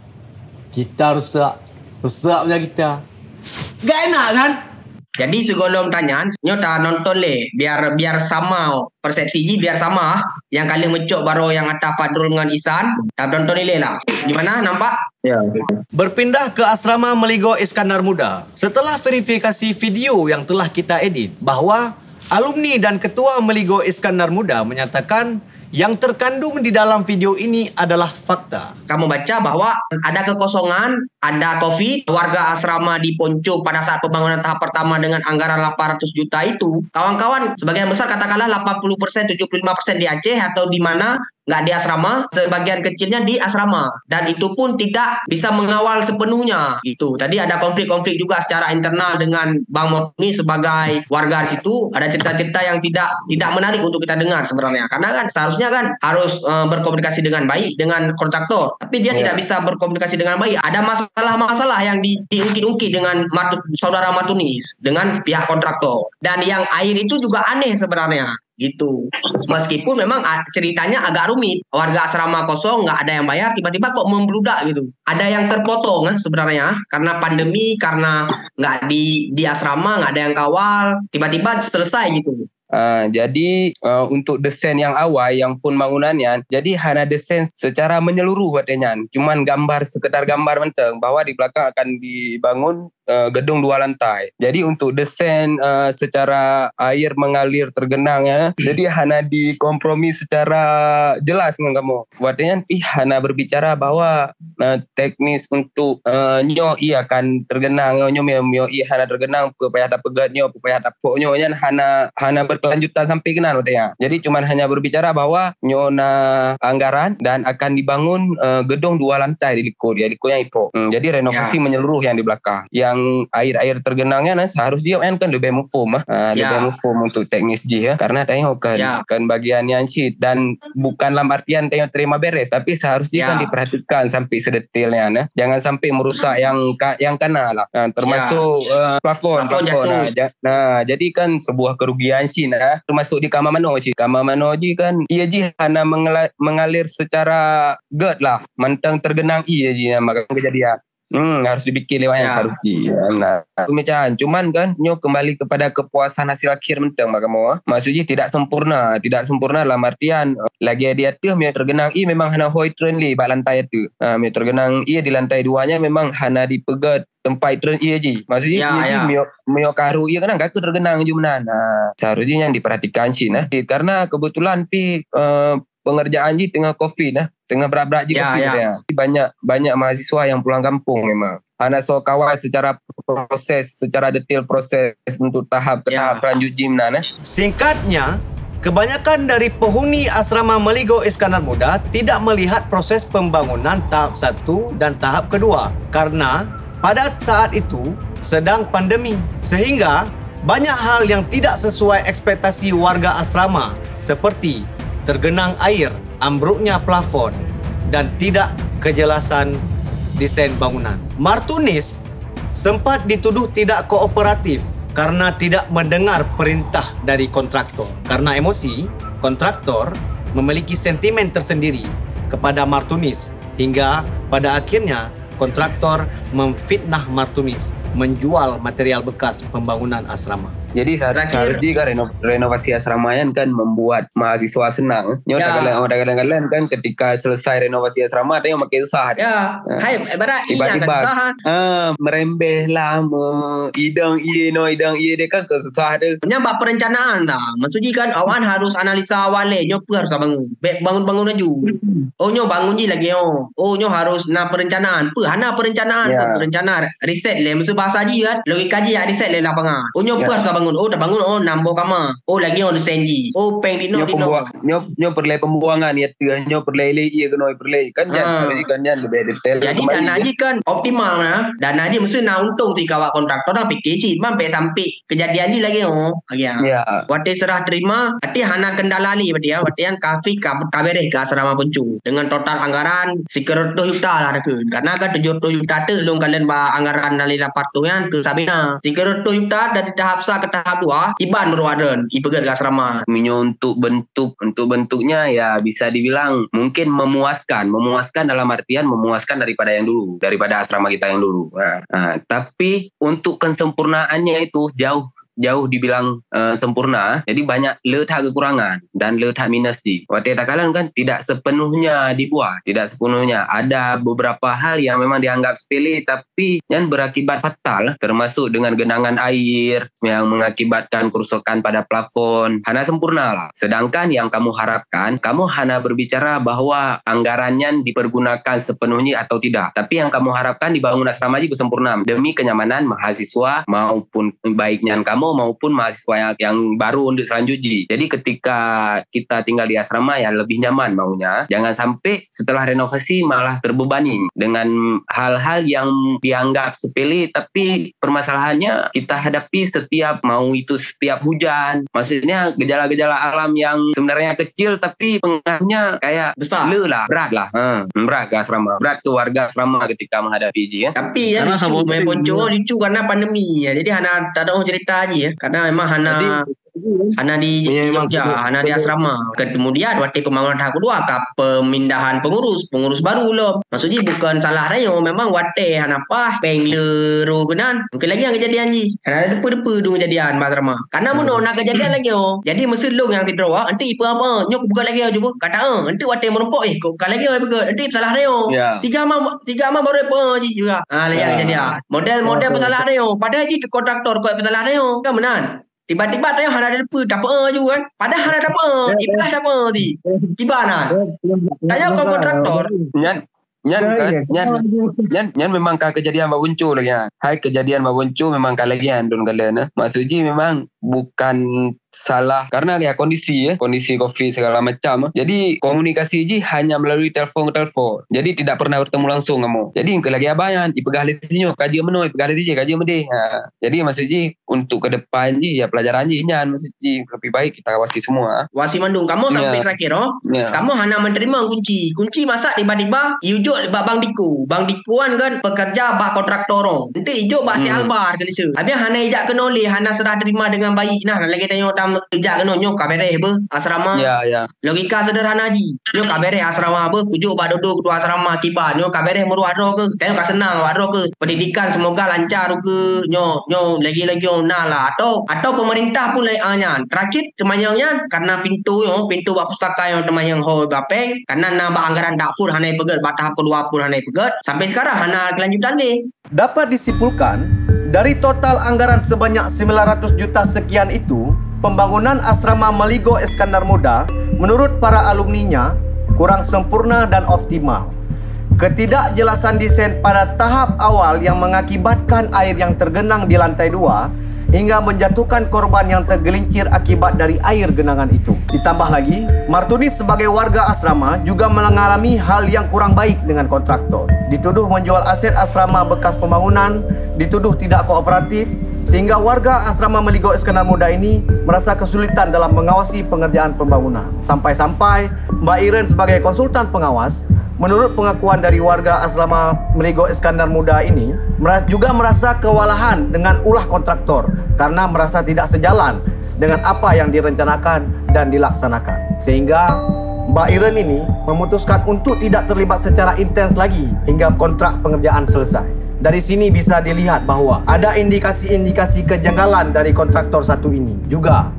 Kita rusak punya kita. Gak enak kan? Jadi sebelum tanya, nyota nonton le, biar sama persepsi ji biar sama. Yang kali mencok baru yang ada Fadrul dengan Isan, nonton le lah. Gimana nampak? Ya. Berpindah ke asrama Meligo Iskandar Muda. Setelah verifikasi video yang telah kita edit bahwa alumni dan ketua Meligo Iskandar Muda menyatakan yang terkandung di dalam video ini adalah fakta. Kamu baca bahwa ada kekosongan, ada COVID, warga asrama di Poncuk pada saat pembangunan tahap pertama dengan anggaran 800 juta itu, kawan-kawan sebagian besar katakanlah 80%, 75% di Aceh atau di mana, nggak di asrama, sebagian kecilnya di asrama. Dan itu pun tidak bisa mengawal sepenuhnya. Itu tadi ada konflik-konflik juga secara internal dengan Bang Murni sebagai warga di situ. Ada cerita-cerita yang tidak menarik untuk kita dengar sebenarnya. Karena kan seharusnya kan harus berkomunikasi dengan baik dengan kontraktor. Tapi dia tidak bisa berkomunikasi dengan baik. Ada masalah masalah-masalah yang diungkit-ungkit dengan saudara Martunis dengan pihak kontraktor. Dan yang air itu juga aneh sebenarnya gitu. Meskipun memang ceritanya agak rumit. Warga asrama kosong, nggak ada yang bayar, tiba-tiba kok membludak gitu. Ada yang terpotong sebenarnya karena pandemi, karena nggak di asrama, nggak ada yang kawal, tiba-tiba selesai gitu. Jadi untuk desain yang awal yang full bangunannya, jadi hanya desain secara menyeluruh katanya. Cuman sekedar gambar menteng bahwa di belakang akan dibangun gedung 2 lantai. Jadi untuk desain secara air mengalir tergenang ya, jadi hanya dikompromi secara jelas dengan kamu. Artinya hanya berbicara bahwa teknis untuk nyo akan tergenang, nyo hanya tergenang supaya ada pegatnya, supaya ada pokoknya hanya berkelanjutan sampai kenan ya. Jadi cuman hanya berbicara bahwa nyo anggaran dan akan dibangun gedung 2 lantai di Liko yang itu. Jadi renovasi menyeluruh yang di belakang. Yang air tergenangnya seharusnya kan lebih mufum lebih mufum untuk teknis ya, karena tengok kan bagian yang sheet dan bukan dalam artian tengok terima beres, tapi seharusnya kan diperhatikan sampai sedetailnya jangan sampai merusak yang kena lah, termasuk plafon. Jadi kan sebuah kerugian sih termasuk di kamar mano kan ia hanya mengalir secara gerd lah mentang tergenang maka kejadian harus dibikin lewatnya seharusnya. Pemecaan cuman kan nyo kembali kepada kepuasan hasil akhir mentang maksudnya tidak sempurna dalam artian lagi dia tuh mio tergenang memang hanya hoi trend bak lantai itu mio tergenang di lantai 2-nya memang hanya dipegat tempat trend maksudnya mio karu kan gak tergenang juga seharusnya yang diperhatikan sih karena kebetulan pengerjaan tengah COVID tengah berat-berat juga banyak mahasiswa yang pulang kampung memang. Ana so kawal secara detail proses untuk tahap ke tahap selanjutnya. Singkatnya, kebanyakan dari penghuni asrama Maligo Iskandar Muda tidak melihat proses pembangunan tahap 1 dan tahap kedua karena pada saat itu sedang pandemi, sehingga banyak hal yang tidak sesuai ekspektasi warga asrama seperti tergenang air, ambruknya plafon, dan tidak kejelasan desain bangunan. Martunis sempat dituduh tidak kooperatif karena tidak mendengar perintah dari kontraktor. Karena emosi, kontraktor memiliki sentimen tersendiri kepada Martunis hingga pada akhirnya kontraktor memfitnah Martunis menjual material bekas pembangunan asrama. Jadi seharusnya kan renovasi asrama kan membuat mahasiswa senang. Kadang-kadang kan ketika selesai renovasi asrama ada yang makin susah. Tiba-tiba merembeh lah, idang dia kan kesusah tu. Nyampak perencanaan dah. Maksudnya kan awan harus analisa awalnya. Nyo harus bangun aja. Nyo bangun je lagi nyo harus perencanaan. Perencanaan riset le mesti bahasa je kan. Logika je riset le lapangan. Nyo harus bangun. Dah bangun. Nambah kamar. Lagi desain je. Peng dino. Nyo perlai pembuangan ya tu. Nyo perlai kena perlai kan jangan kan lebih detail. Jadi dana je kan optimal Dana je mesti nak untung ti kawak kontraktor dah fikir je. Sampai kejadian je lagi Wati serah terima. Wati hana kendala li watian kafi kabereh ke asrama Puncu dengan total anggaran 100 juta lah karena kan 700 juta tu long kalian anggaran dari lapat tu kan ke Sabina 100 juta dari tahap 1 ke tahap 2 iban berwaden ipegat ke asrama. Untuk bentuknya ya bisa dibilang mungkin memuaskan dalam artian memuaskan daripada yang dulu, daripada asrama kita yang dulu. Tapi untuk kesempurnaannya itu jauh dibilang sempurna. Jadi banyak letak kekurangan dan letak minus di. Waktu takalan kan tidak sepenuhnya dibuat, tidak sepenuhnya. Ada beberapa hal yang memang dianggap sepele tapi yang berakibat fatal, termasuk dengan genangan air yang mengakibatkan kerusakan pada plafon. Hanya sempurna lah. Sedangkan yang kamu harapkan, kamu hanya berbicara bahwa anggarannya dipergunakan sepenuhnya atau tidak. Tapi yang kamu harapkan dibangun asrama juga sempurna demi kenyamanan mahasiswa maupun baiknya kamu lama maupun mahasiswa yang baru untuk selanjutnya. Jadi ketika kita tinggal di asrama ya lebih nyaman maunya. Jangan sampai setelah renovasi malah terbebani dengan hal-hal yang dianggap sepele, tapi permasalahannya kita hadapi setiap hujan. Maksudnya gejala-gejala alam yang sebenarnya kecil tapi pengaruhnya kayak besar lah, berat lah. Berat ke asrama, berat ke warga asrama ketika menghadapi ji ya. Tapi ya lucu, main ponco lucu karena pandemi ya. Jadi Hana tak ada cerita aja ya. Karena memang Hana di Jogja, Hana di asrama. Kemudian waktu pembangunan tahap kedua pemindahan pengurus baru loh. Maksudnya bukan salah Rayo, memang waktu Hana pengleru kenan. Mungkin lagi yang kejadian ji. Hana ada depu-depu dulu kejadian asrama. Karena nak kejadian lagi oh. Jadi mesti long yang tidur nanti apa nyok buka lagi coba. Kata nanti waktu merompok buka lagi nanti salah Rayo. Tiga ama baru apa ji juga. Lagi kejadian. Model salah Rayo. Padahal ji kontraktor kau salah Rayo. Kan benar. Tiba-tiba Rayo Hana ada depu dapat juga kan. Padahal Hana dapat. Ibadah dapat di. Gimana? Tanya kau kontraktor. Nyan memang kejadian babuncu lagi ya. Hai kejadian babuncu memang kalian don kalian. Maksudnya memang bukan salah karena ya kondisi Covid segala macam. Jadi komunikasi ji hanya melalui telepon. Jadi tidak pernah bertemu langsung kamu. Jadi lagi abayan ipegah litinyo kaji meno ipegah litinyo kaji mede. Jadi maksudnya untuk ke depan ji ya pelajaran ji nyan maksudnya lebih baik kita awasi semua. Wasi Mandung kamu sampai terakhir kamu hanya menerima kunci masak tiba-tiba ijuk Bang Diku kan pekerja bak kontraktor. Nanti ijuk bak si Albar kan isu. Habis hana ijak kenoli hana serah terima dengan baik. Nah lagi tanya ijak kena nyok kabere asrama. Ya. Logika sederhana ji. Nyok kabere asrama kujuk bak duduk ketua asrama tiba nyok kabere meruah ro ke. Tanya ka senang waro ke. Pendidikan semoga lancar ke. Nyok lagi nah lah atau pemerintah pun lain terakhir temanyangnya karena pintu bak pustaka yang temanyang ho bapeng karena nambah anggaran dapur hana pegat bak tahap kedua pun hana pegat sampai sekarang hana kelanjutan ni. Dapat disimpulkan dari total anggaran sebanyak 900 juta sekian itu, pembangunan asrama Maligo Iskandar Muda menurut para alumninya kurang sempurna dan optimal. Ketidakjelasan desain pada tahap awal yang mengakibatkan air yang tergenang di lantai 2 hingga menjatuhkan korban yang tergelincir akibat dari air genangan itu. Ditambah lagi, Martuni sebagai warga asrama juga mengalami hal yang kurang baik dengan kontraktor. Dituduh menjual aset asrama bekas pembangunan, dituduh tidak kooperatif, sehingga warga asrama Maligo Iskandar Muda ini merasa kesulitan dalam mengawasi pengerjaan pembangunan. Sampai-sampai Mbak Iren sebagai konsultan pengawas, menurut pengakuan dari warga asrama Maligo Iskandar Muda ini, juga merasa kewalahan dengan ulah kontraktor karena merasa tidak sejalan dengan apa yang direncanakan dan dilaksanakan. Sehingga Mbak Iren ini memutuskan untuk tidak terlibat secara intens lagi hingga kontrak pengerjaan selesai. Dari sini bisa dilihat bahwa ada indikasi-indikasi kejanggalan dari kontraktor satu ini. Juga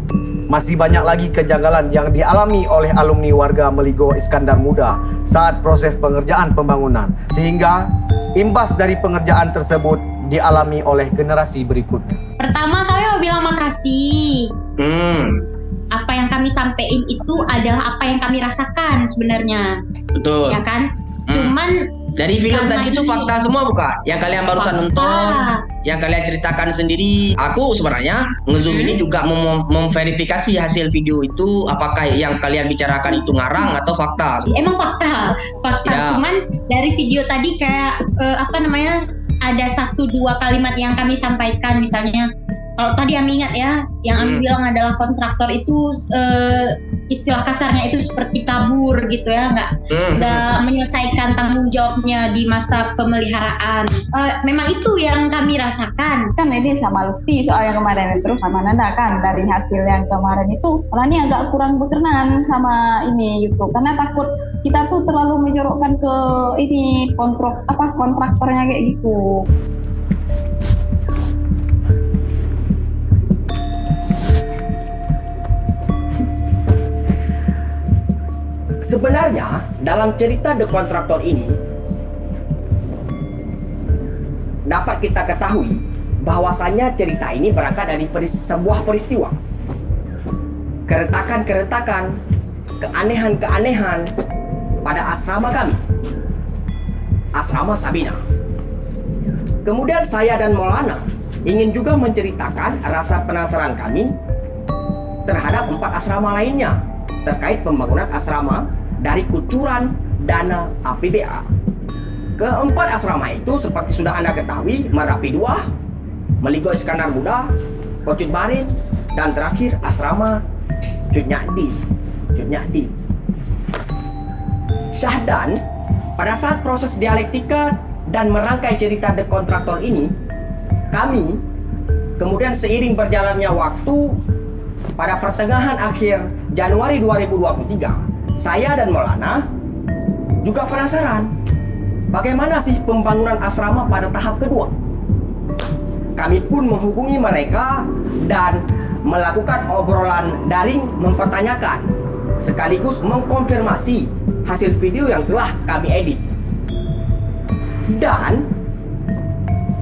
masih banyak lagi kejanggalan yang dialami oleh alumni warga Maligo Iskandar Muda saat proses pengerjaan pembangunan, sehingga imbas dari pengerjaan tersebut dialami oleh generasi berikutnya. Pertama kami mau bilang makasih. Apa yang kami sampaikan itu adalah apa yang kami rasakan sebenarnya. Betul. Ya kan? Cuman dari film tadi itu fakta semua bukan? Yang kalian barusan nonton, yang kalian ceritakan sendiri. Aku sebenarnya ngezoom ini juga memverifikasi hasil video itu apakah yang kalian bicarakan itu ngarang atau fakta. Emang fakta. Ya. Cuman dari video tadi kayak ada 1-2 kalimat yang kami sampaikan, misalnya kalau tadi Ami ingat ya, yang Ami bilang adalah kontraktor itu istilah kasarnya itu seperti kabur gitu ya, nggak menyelesaikan tanggung jawabnya di masa pemeliharaan. Memang itu yang kami rasakan. Kan ini sama Lutfi soal yang kemarin, terus sama Nanda kan dari hasil yang kemarin itu Rani agak kurang berkenan sama ini YouTube karena takut kita tuh terlalu menyorokkan ke ini kontraktornya kayak gitu. Sebenarnya dalam cerita The Contractor ini dapat kita ketahui bahwasanya cerita ini berangkat dari sebuah peristiwa, keretakan-keretakan, keanehan-keanehan pada asrama kami, asrama Sabina. Kemudian saya dan Maulana ingin juga menceritakan rasa penasaran kami terhadap 4 asrama lainnya terkait pembangunan asrama dari kucuran dana APBA. Keempat asrama itu seperti sudah Anda ketahui, Merapi 2, Meligo Iskandar Muda, Kocut Barin, dan terakhir asrama Cut Nyakdi. Syahdan, pada saat proses dialektika dan merangkai cerita The Kontraktor ini, kami kemudian seiring berjalannya waktu pada pertengahan akhir Januari 2023, saya dan Maulana juga penasaran bagaimana sih pembangunan asrama pada tahap kedua. Kami pun menghubungi mereka dan melakukan obrolan daring mempertanyakan sekaligus mengkonfirmasi hasil video yang telah kami edit. Dan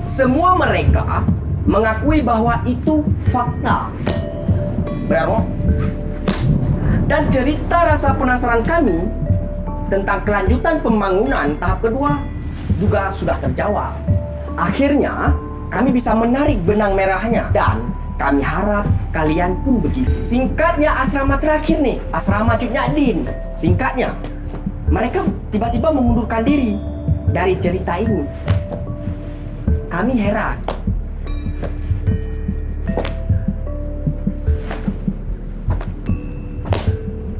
semua mereka mengakui bahwa itu fakta. Benar? Dan cerita rasa penasaran kami tentang kelanjutan pembangunan tahap kedua juga sudah terjawab. Akhirnya kami bisa menarik benang merahnya dan kami harap kalian pun begitu. Singkatnya asrama terakhir nih, asrama Cut Nyakdin. Singkatnya, mereka tiba-tiba mengundurkan diri dari cerita ini. Kami heran.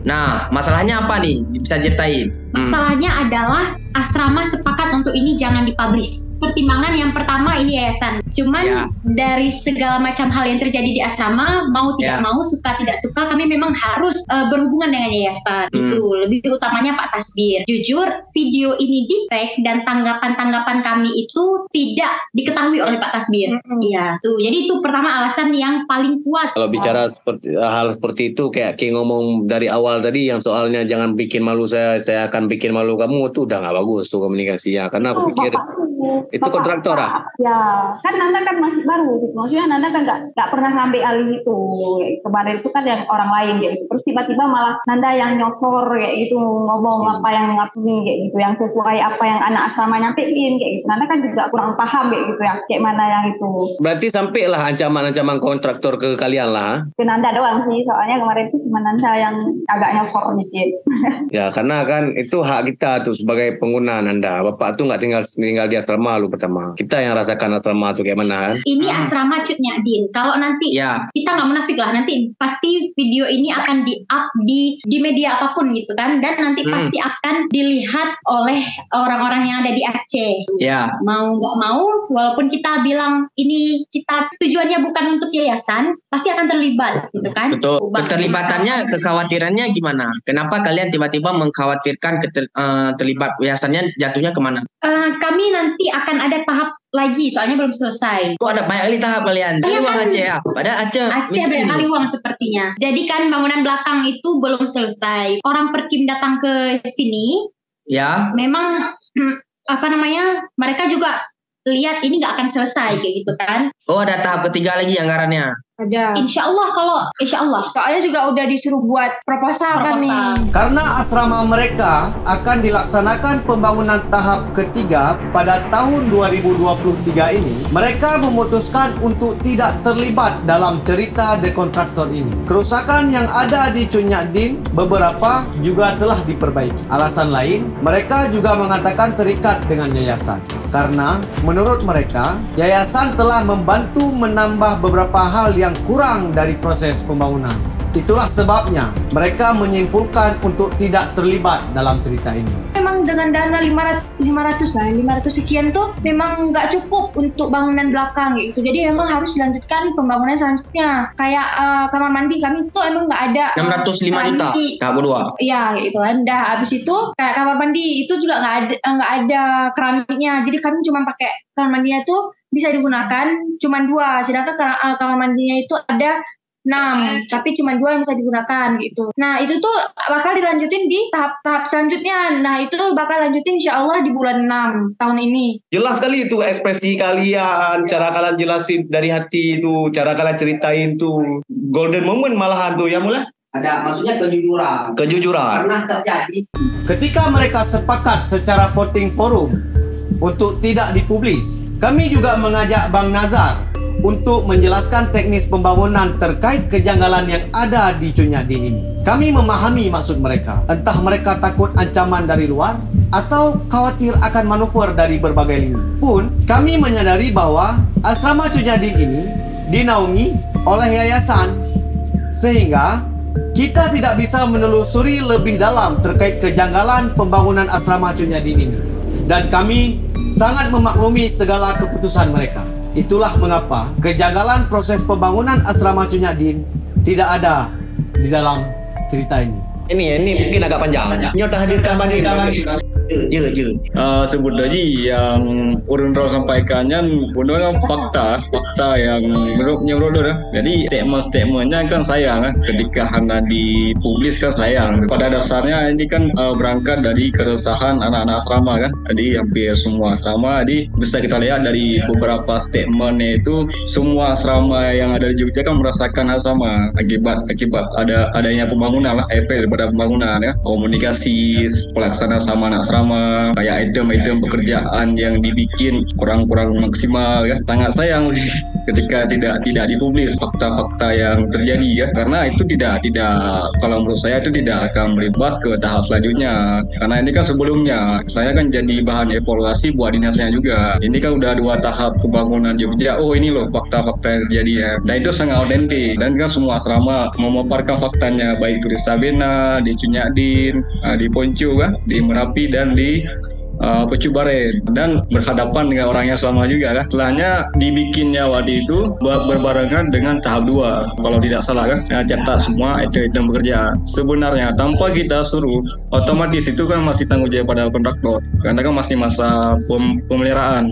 Nah, masalahnya apa nih? Bisa ceritain? Masalahnya adalah asrama sepakat untuk ini jangan dipublish. Pertimbangan yang pertama ini yayasan. Cuman dari segala macam hal yang terjadi di asrama, mau tidak mau, suka tidak suka, kami memang harus berhubungan dengan yayasan. Itu lebih utamanya Pak Tasbir. Jujur, video ini di-tag dan tanggapan-tanggapan kami itu tidak diketahui oleh Pak Tasbir. Iya, tuh. Jadi itu pertama alasan yang paling kuat. Kalau bicara seperti hal seperti itu, kayak ngomong dari awal tadi yang soalnya jangan bikin malu saya akan bikin malu kamu, tuh udah nggak bagus tuh komunikasinya. Karena aku pikir itu kontraktor Ya, kan Nanda kan masih baru, maksudnya Nanda kan nggak pernah ngambil alih itu. Kemarin itu kan yang orang lain gitu. Terus tiba-tiba malah Nanda yang nyosor kayak gitu, ngomong apa yang ngapain kayak gitu, yang sesuai apa yang anak asrama nyampein kayak gitu. Nanda kan juga kurang paham kayak gitu ya, kayak mana yang itu. Berarti sampailah ancaman-ancaman kontraktor ke kalian lah. Ke Nanda doang sih, soalnya kemarin itu cuma Nanda yang agak nyosor dikit. Ya, karena kan itu hak kita tuh sebagai pengguna Nanda. Bapak tuh nggak tinggal di asrama lu pertama. Kita yang rasakan asrama tuh kayak mana kan? Ini asrama Cut Nyakdin. Kalau nanti kita nggak munafik lah, nanti pasti video ini akan di-up di media apapun gitu kan, dan nanti pasti akan dilihat oleh orang-orang yang ada di Aceh. Mau nggak mau, walaupun kita bilang ini kita tujuannya bukan untuk yayasan, pasti akan terlibat gitu kan. Betul. Keterlibatannya, kekhawatirannya gimana? Kenapa kalian tiba-tiba mengkhawatirkan terlibat yayasannya jatuhnya kemana? Kami nanti akan ada tahap lagi, soalnya belum selesai. Kok ada banyak kali tahap kalian? Dari uang Aceh ya? Padahal Aceh banyak kali uang sepertinya. Jadi kan bangunan belakang itu belum selesai. Orang Perkim datang ke sini, memang mereka juga lihat ini nggak akan selesai kayak gitu kan. Oh, ada tahap ketiga lagi anggarannya? Ada. Insya Allah. Soalnya juga udah disuruh buat proposal kan nih. Karena asrama mereka akan dilaksanakan pembangunan tahap ketiga pada tahun 2023 ini, mereka memutuskan untuk tidak terlibat dalam cerita The Kontraktor ini. Kerusakan yang ada di Cut Nyakdin beberapa juga telah diperbaiki. Alasan lain, mereka juga mengatakan terikat dengan yayasan. Karena menurut mereka, yayasan telah membantu menambah beberapa hal yang kurang dari proses pembangunan. Itulah sebabnya mereka menyimpulkan untuk tidak terlibat dalam cerita ini. Memang dengan dana 500 sekian tuh memang nggak cukup untuk bangunan belakang gitu. Jadi memang harus dilanjutkan pembangunan selanjutnya. Kayak kamar mandi kami tuh emang nggak ada. 605 juta tahap kedua. Iya gitu kan. Dah habis itu kayak kamar mandi itu juga nggak ada keramiknya. Jadi kami cuma pakai kamar mandinya tuh bisa digunakan cuma 2, sedangkan kamar mandinya itu ada 6, tapi cuma 2 yang bisa digunakan gitu. Nah itu tuh bakal dilanjutin di tahap selanjutnya. Nah itu bakal lanjutin insya Allah di bulan 6 tahun ini. Jelas sekali itu ekspresi kalian, cara kalian jelasin dari hati itu, cara kalian ceritain tuh golden moment malahan tuh ya mulai. Ada maksudnya kejujuran. Pernah terjadi. Ketika mereka sepakat secara voting forum untuk tidak dipublis, kami juga mengajak Bang Nazar untuk menjelaskan teknis pembangunan terkait kejanggalan yang ada di Cunyadin ini. Kami memahami maksud mereka. Entah mereka takut ancaman dari luar atau khawatir akan manuver dari berbagai lini. Pun, kami menyadari bahwa asrama Cunyadin ini dinaungi oleh yayasan, sehingga kita tidak bisa menelusuri lebih dalam terkait kejanggalan pembangunan asrama Cunyadin ini. Dan kami sangat memaklumi segala keputusan mereka. Itulah mengapa kejanggalan proses pembangunan asrama Cunyadin tidak ada di dalam cerita ini. Ini mungkin agak panjang. Nyota hadirkan lagi. Sebut tadi yang Urun Rao sampaikannya benar fakta yang menurut dah. Jadi statement-statementnya kan sayang ketika hanya dipublis kan sayang. Pada dasarnya ini kan berangkat dari keresahan anak-anak asrama kan. Jadi hampir semua asrama. Jadi bisa kita lihat dari beberapa statementnya itu semua asrama yang ada di Jogja kan merasakan hal sama akibat adanya pembangunan efek daripada pembangunan ya. Komunikasi pelaksanaan sama anak asrama, kayak item-item pekerjaan yang dibikin kurang maksimal ya. Sangat sayang ketika tidak dipublis fakta-fakta yang terjadi ya, karena itu tidak kalau menurut saya itu tidak akan melibas ke tahap selanjutnya, karena ini kan sebelumnya saya kan jadi bahan evaluasi buat dinasnya juga. Ini kan udah 2 tahap pembangunan Jogja, oh ini loh fakta-fakta yang terjadi ya, dan itu sangat autentik dan kan semua asrama memaparkan faktanya, baik itu di Sabena, di Cunyadin, di Ponco kan, di Merapi dan di Pecu Baren, dan berhadapan dengan orang yang sama juga kan. Setelahnya dibikinnya waktu itu berbarengan dengan tahap 2 kalau tidak salah kan, cetak semua item bekerja. Sebenarnya tanpa kita suruh, otomatis itu kan masih tanggung jawab pada kontraktor, karena kan masih masa pemeliharaan,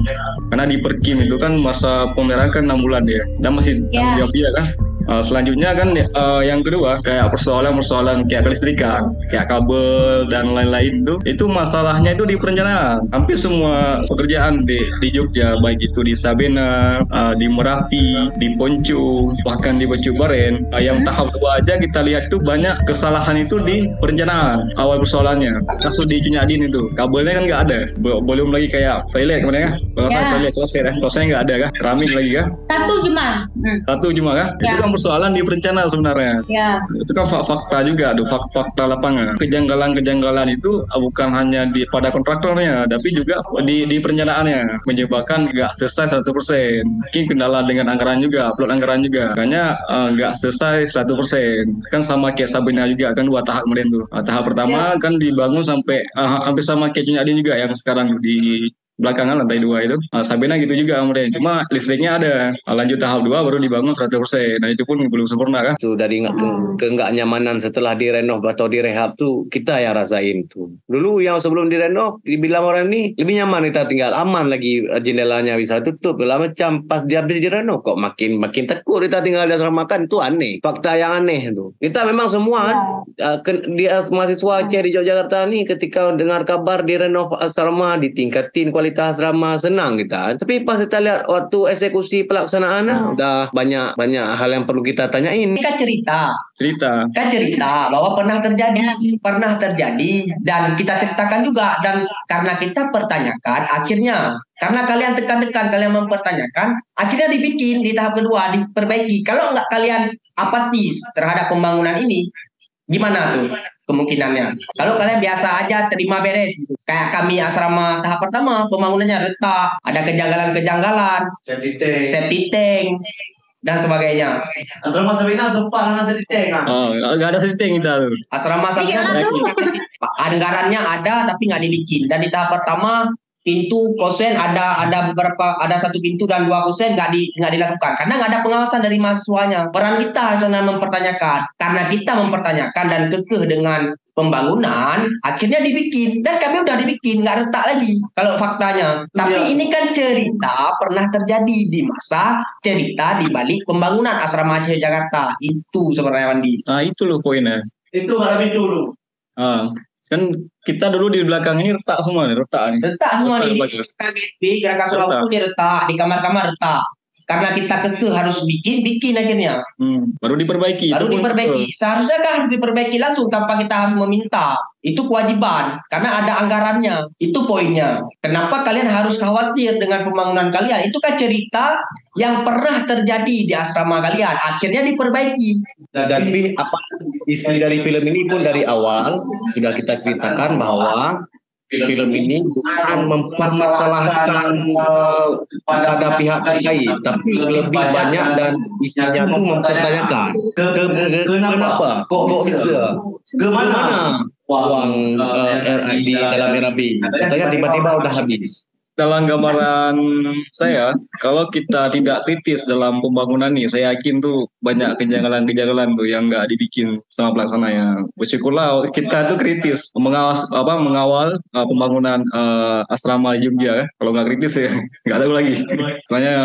karena di Perkim itu kan masa pemeliharaan kan 6 bulan ya, dan masih tanggung jawab dia kan. Selanjutnya kan yang kedua kayak persoalan kayak kelistrikan, kayak kabel dan lain-lain itu masalahnya itu di perencanaan. Hampir semua pekerjaan di Jogja, baik itu di Sabena, di Merapi, di Ponco, bahkan di Pecu Baren, yang tahap 2 aja kita lihat itu banyak kesalahan itu di perencanaan awal persoalannya. Kasus di Cunyadin itu kabelnya kan nggak ada, belum lagi kayak toilet kemana kan, toilet klosetnya nggak ada kan, keramik lagi kan, satu cuma kan, itu kan persoalan di perencanaan sebenarnya. Itu kan fakta juga, fakta lapangan. Kejanggalan itu bukan hanya pada kontraktornya, tapi juga di perencanaannya, menyebabkan nggak selesai 100%. Mungkin kendala dengan anggaran juga, upload anggaran juga, makanya nggak selesai 100%. Kan sama kayak Sabena juga kan 2 tahap kemudian tuh. Tahap pertama kan dibangun sampai hampir sama kayak Cunyadin juga yang sekarang di belakangan lantai 2 itu. Sabena gitu juga kemudian, cuma listriknya ada. Lanjut tahap 2 baru dibangun 100%. Nah itu pun belum sempurna kan. Itu dari nggak nyamanan setelah direnov atau direhab tuh kita yang rasain tuh. Dulu yang sebelum direnov dibilang orang ini lebih nyaman, kita tinggal aman lagi, jendelanya bisa tutup segala macam. Pas dia habis direnov kok makin takut kita tinggal di asrama, kan itu aneh. Fakta yang aneh tuh. Kita memang semua di mahasiswa Aceh di Yogyakarta nih ketika dengar kabar direnov asrama, ditingkatin kualitas asrama, senang kita. Tapi pas kita lihat waktu eksekusi pelaksanaan udah banyak hal yang perlu kita tanyain. Kita cerita bahwa pernah terjadi dan kita ceritakan juga, dan karena kita pertanyakan akhirnya, karena kalian tekan-tekan, kalian mempertanyakan, akhirnya dibikin di tahap kedua, diperbaiki. Kalau nggak kalian apatis terhadap pembangunan ini, gimana tuh kemungkinannya? Kalau kalian biasa aja terima beres gitu. Kayak kami asrama tahap pertama pembangunannya retak, ada kejanggalan, septic tank dan sebagainya. Asrama Sabena sempat septic tank kan? Nggak ada septic tank kita tuh. Asrama Sabena anggarannya ada tapi nggak dibikin. Dan di tahap pertama pintu kosen ada beberapa, ada 1 pintu dan 2 kosen nggak dilakukan karena nggak ada pengawasan dari mahasiswanya. Peran kita sana mempertanyakan, karena kita mempertanyakan dan kekeh dengan pembangunan, akhirnya dibikin, dan kami udah dibikin, nggak retak lagi kalau faktanya. Tapi ini kan cerita pernah terjadi di masa cerita di balik pembangunan asrama Aceh Jakarta. Itu sebenarnya Wandi. Nah itu loh poinnya. Itu nggak ada pintu dulu. Kan kita dulu di belakang ini retak semua nih, retak semua nih. Di KGSB, Gerakan Surabaya ini retak, di kamar-kamar retak. karena kita kekeh harus bikin akhirnya. Baru diperbaiki. Seharusnya kan harus diperbaiki langsung tanpa kita harus meminta. Itu kewajiban karena ada anggarannya. Itu poinnya. Kenapa kalian harus khawatir dengan pembangunan kalian? Itu kan cerita yang pernah terjadi di asrama kalian. Akhirnya diperbaiki. Dan apa isi dari film ini pun dari awal sudah kita ceritakan bahwa film ini bukan mempermasalahkan pada pihak terkait, tapi lebih banyak dan isinya pun mempertanyakan kenapa kok bisa kemana uang RID dalam RAB, katanya tiba-tiba udah habis. Dalam gambaran saya, kalau kita tidak kritis dalam pembangunan ini, saya yakin tuh banyak kejanggalan-kejanggalan tuh yang nggak dibikin sama pelaksananya. Bersyukurlah kita tuh kritis mengawal pembangunan asrama di Jogja. Kalau nggak kritis ya nggak tahu lagi. Soalnya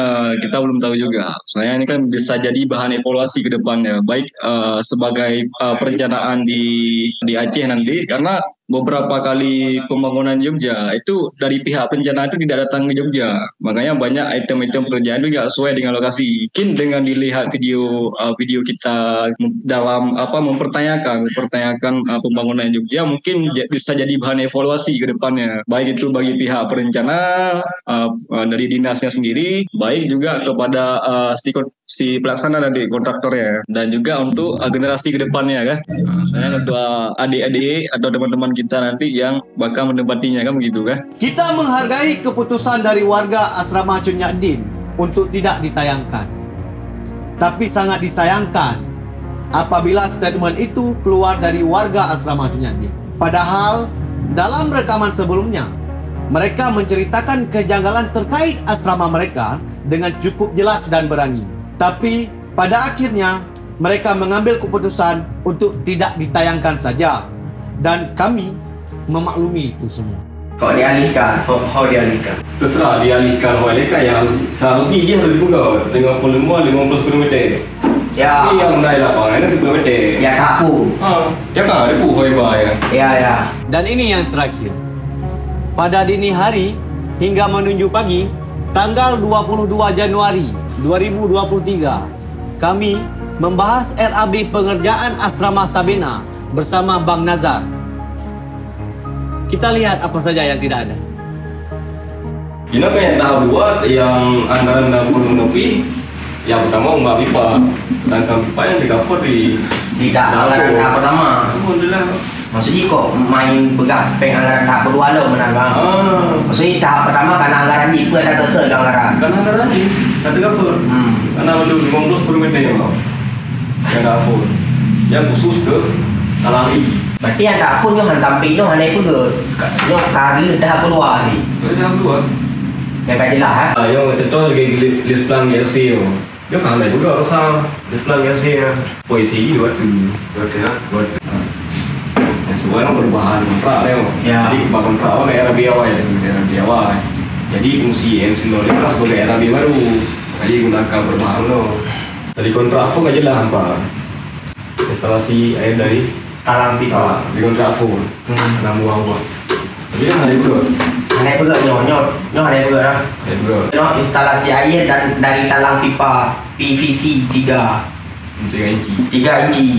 kita belum tahu juga. Soalnya ini kan bisa jadi bahan evaluasi ke depannya, baik sebagai perencanaan di Aceh nanti, karena beberapa kali pembangunan Jogja itu dari pihak perencanaan itu tidak datang ke Jogja, makanya banyak item-item pekerjaan itu nggak sesuai dengan lokasi. Mungkin dengan dilihat video kita dalam mempertanyakan pembangunan Jogja, mungkin bisa jadi bahan evaluasi ke depannya, baik itu bagi pihak perencana dari dinasnya sendiri, baik juga kepada si pelaksana dan kontraktornya, dan juga untuk generasi ke depannya kan. Saya untuk adik-adik atau teman-teman kita nanti yang bakal menempatinya kan begitu kan. Kita menghargai keputusan dari warga asrama Chun Nyak Dien untuk tidak ditayangkan. Tapi sangat disayangkan apabila statement itu keluar dari warga asrama Chun Nyak Dien. Padahal dalam rekaman sebelumnya mereka menceritakan kejanggalan terkait asrama mereka dengan cukup jelas dan berani. Tapi pada akhirnya mereka mengambil keputusan untuk tidak ditayangkan saja. Dan kami memaklumi itu semua. Kok dialihkan? Terserah dialihkan yang seharusnya dia harus dibuka dengan volume 50 km. Ya. Ini yang naik lapangan itu km. Ya kaku. Jangan ada ya. Ya. Dan ini yang terakhir. Pada dini hari hingga menuju pagi, tanggal 22 Januari 2023, kami membahas RAB pengerjaan asrama Sabena bersama Bang Nazar. Kita lihat apa saja yang tidak ada. Ini kan yang tahap 2 yang anggaran dapur menepi. Yang pertama nggak pipa, dan pipa yang di-cover di anggaran tahap pertama. Alhamdulillah. Maksudnya kok main pegang anggaran tahap kedua lo menambah. Maksudnya tahap pertama karena anggaran di ada terser anggaran. Karena anggaran di ada cover. Karena belum 50 km yang dapur. Yang khusus ke Talang I. Berarti yang dapur yang sampai itu hanya pegang. Yang kali tahap kedua ni. Tahap 2. Yang tak jelas ha. Yang contoh lagi list plan LC tu. Dia kan ada juga rasa list plan LC puisi buat buat sesuai dengan perubahan kontrak dia. Jadi kontrak awal ke RAB awal. Jadi fungsi MC Lori adalah sebagai RAB baru. Jadi gunakan perubahan lo. Jadi kontrak pun aja lah apa. Instalasi air dari talang pipa di kontrak pun. Karena muang buat. Jadi kan ada juga. Ada juga nyok ada juga lah. Nyok instalasi air dan dari talang pipa PVC 3 inci.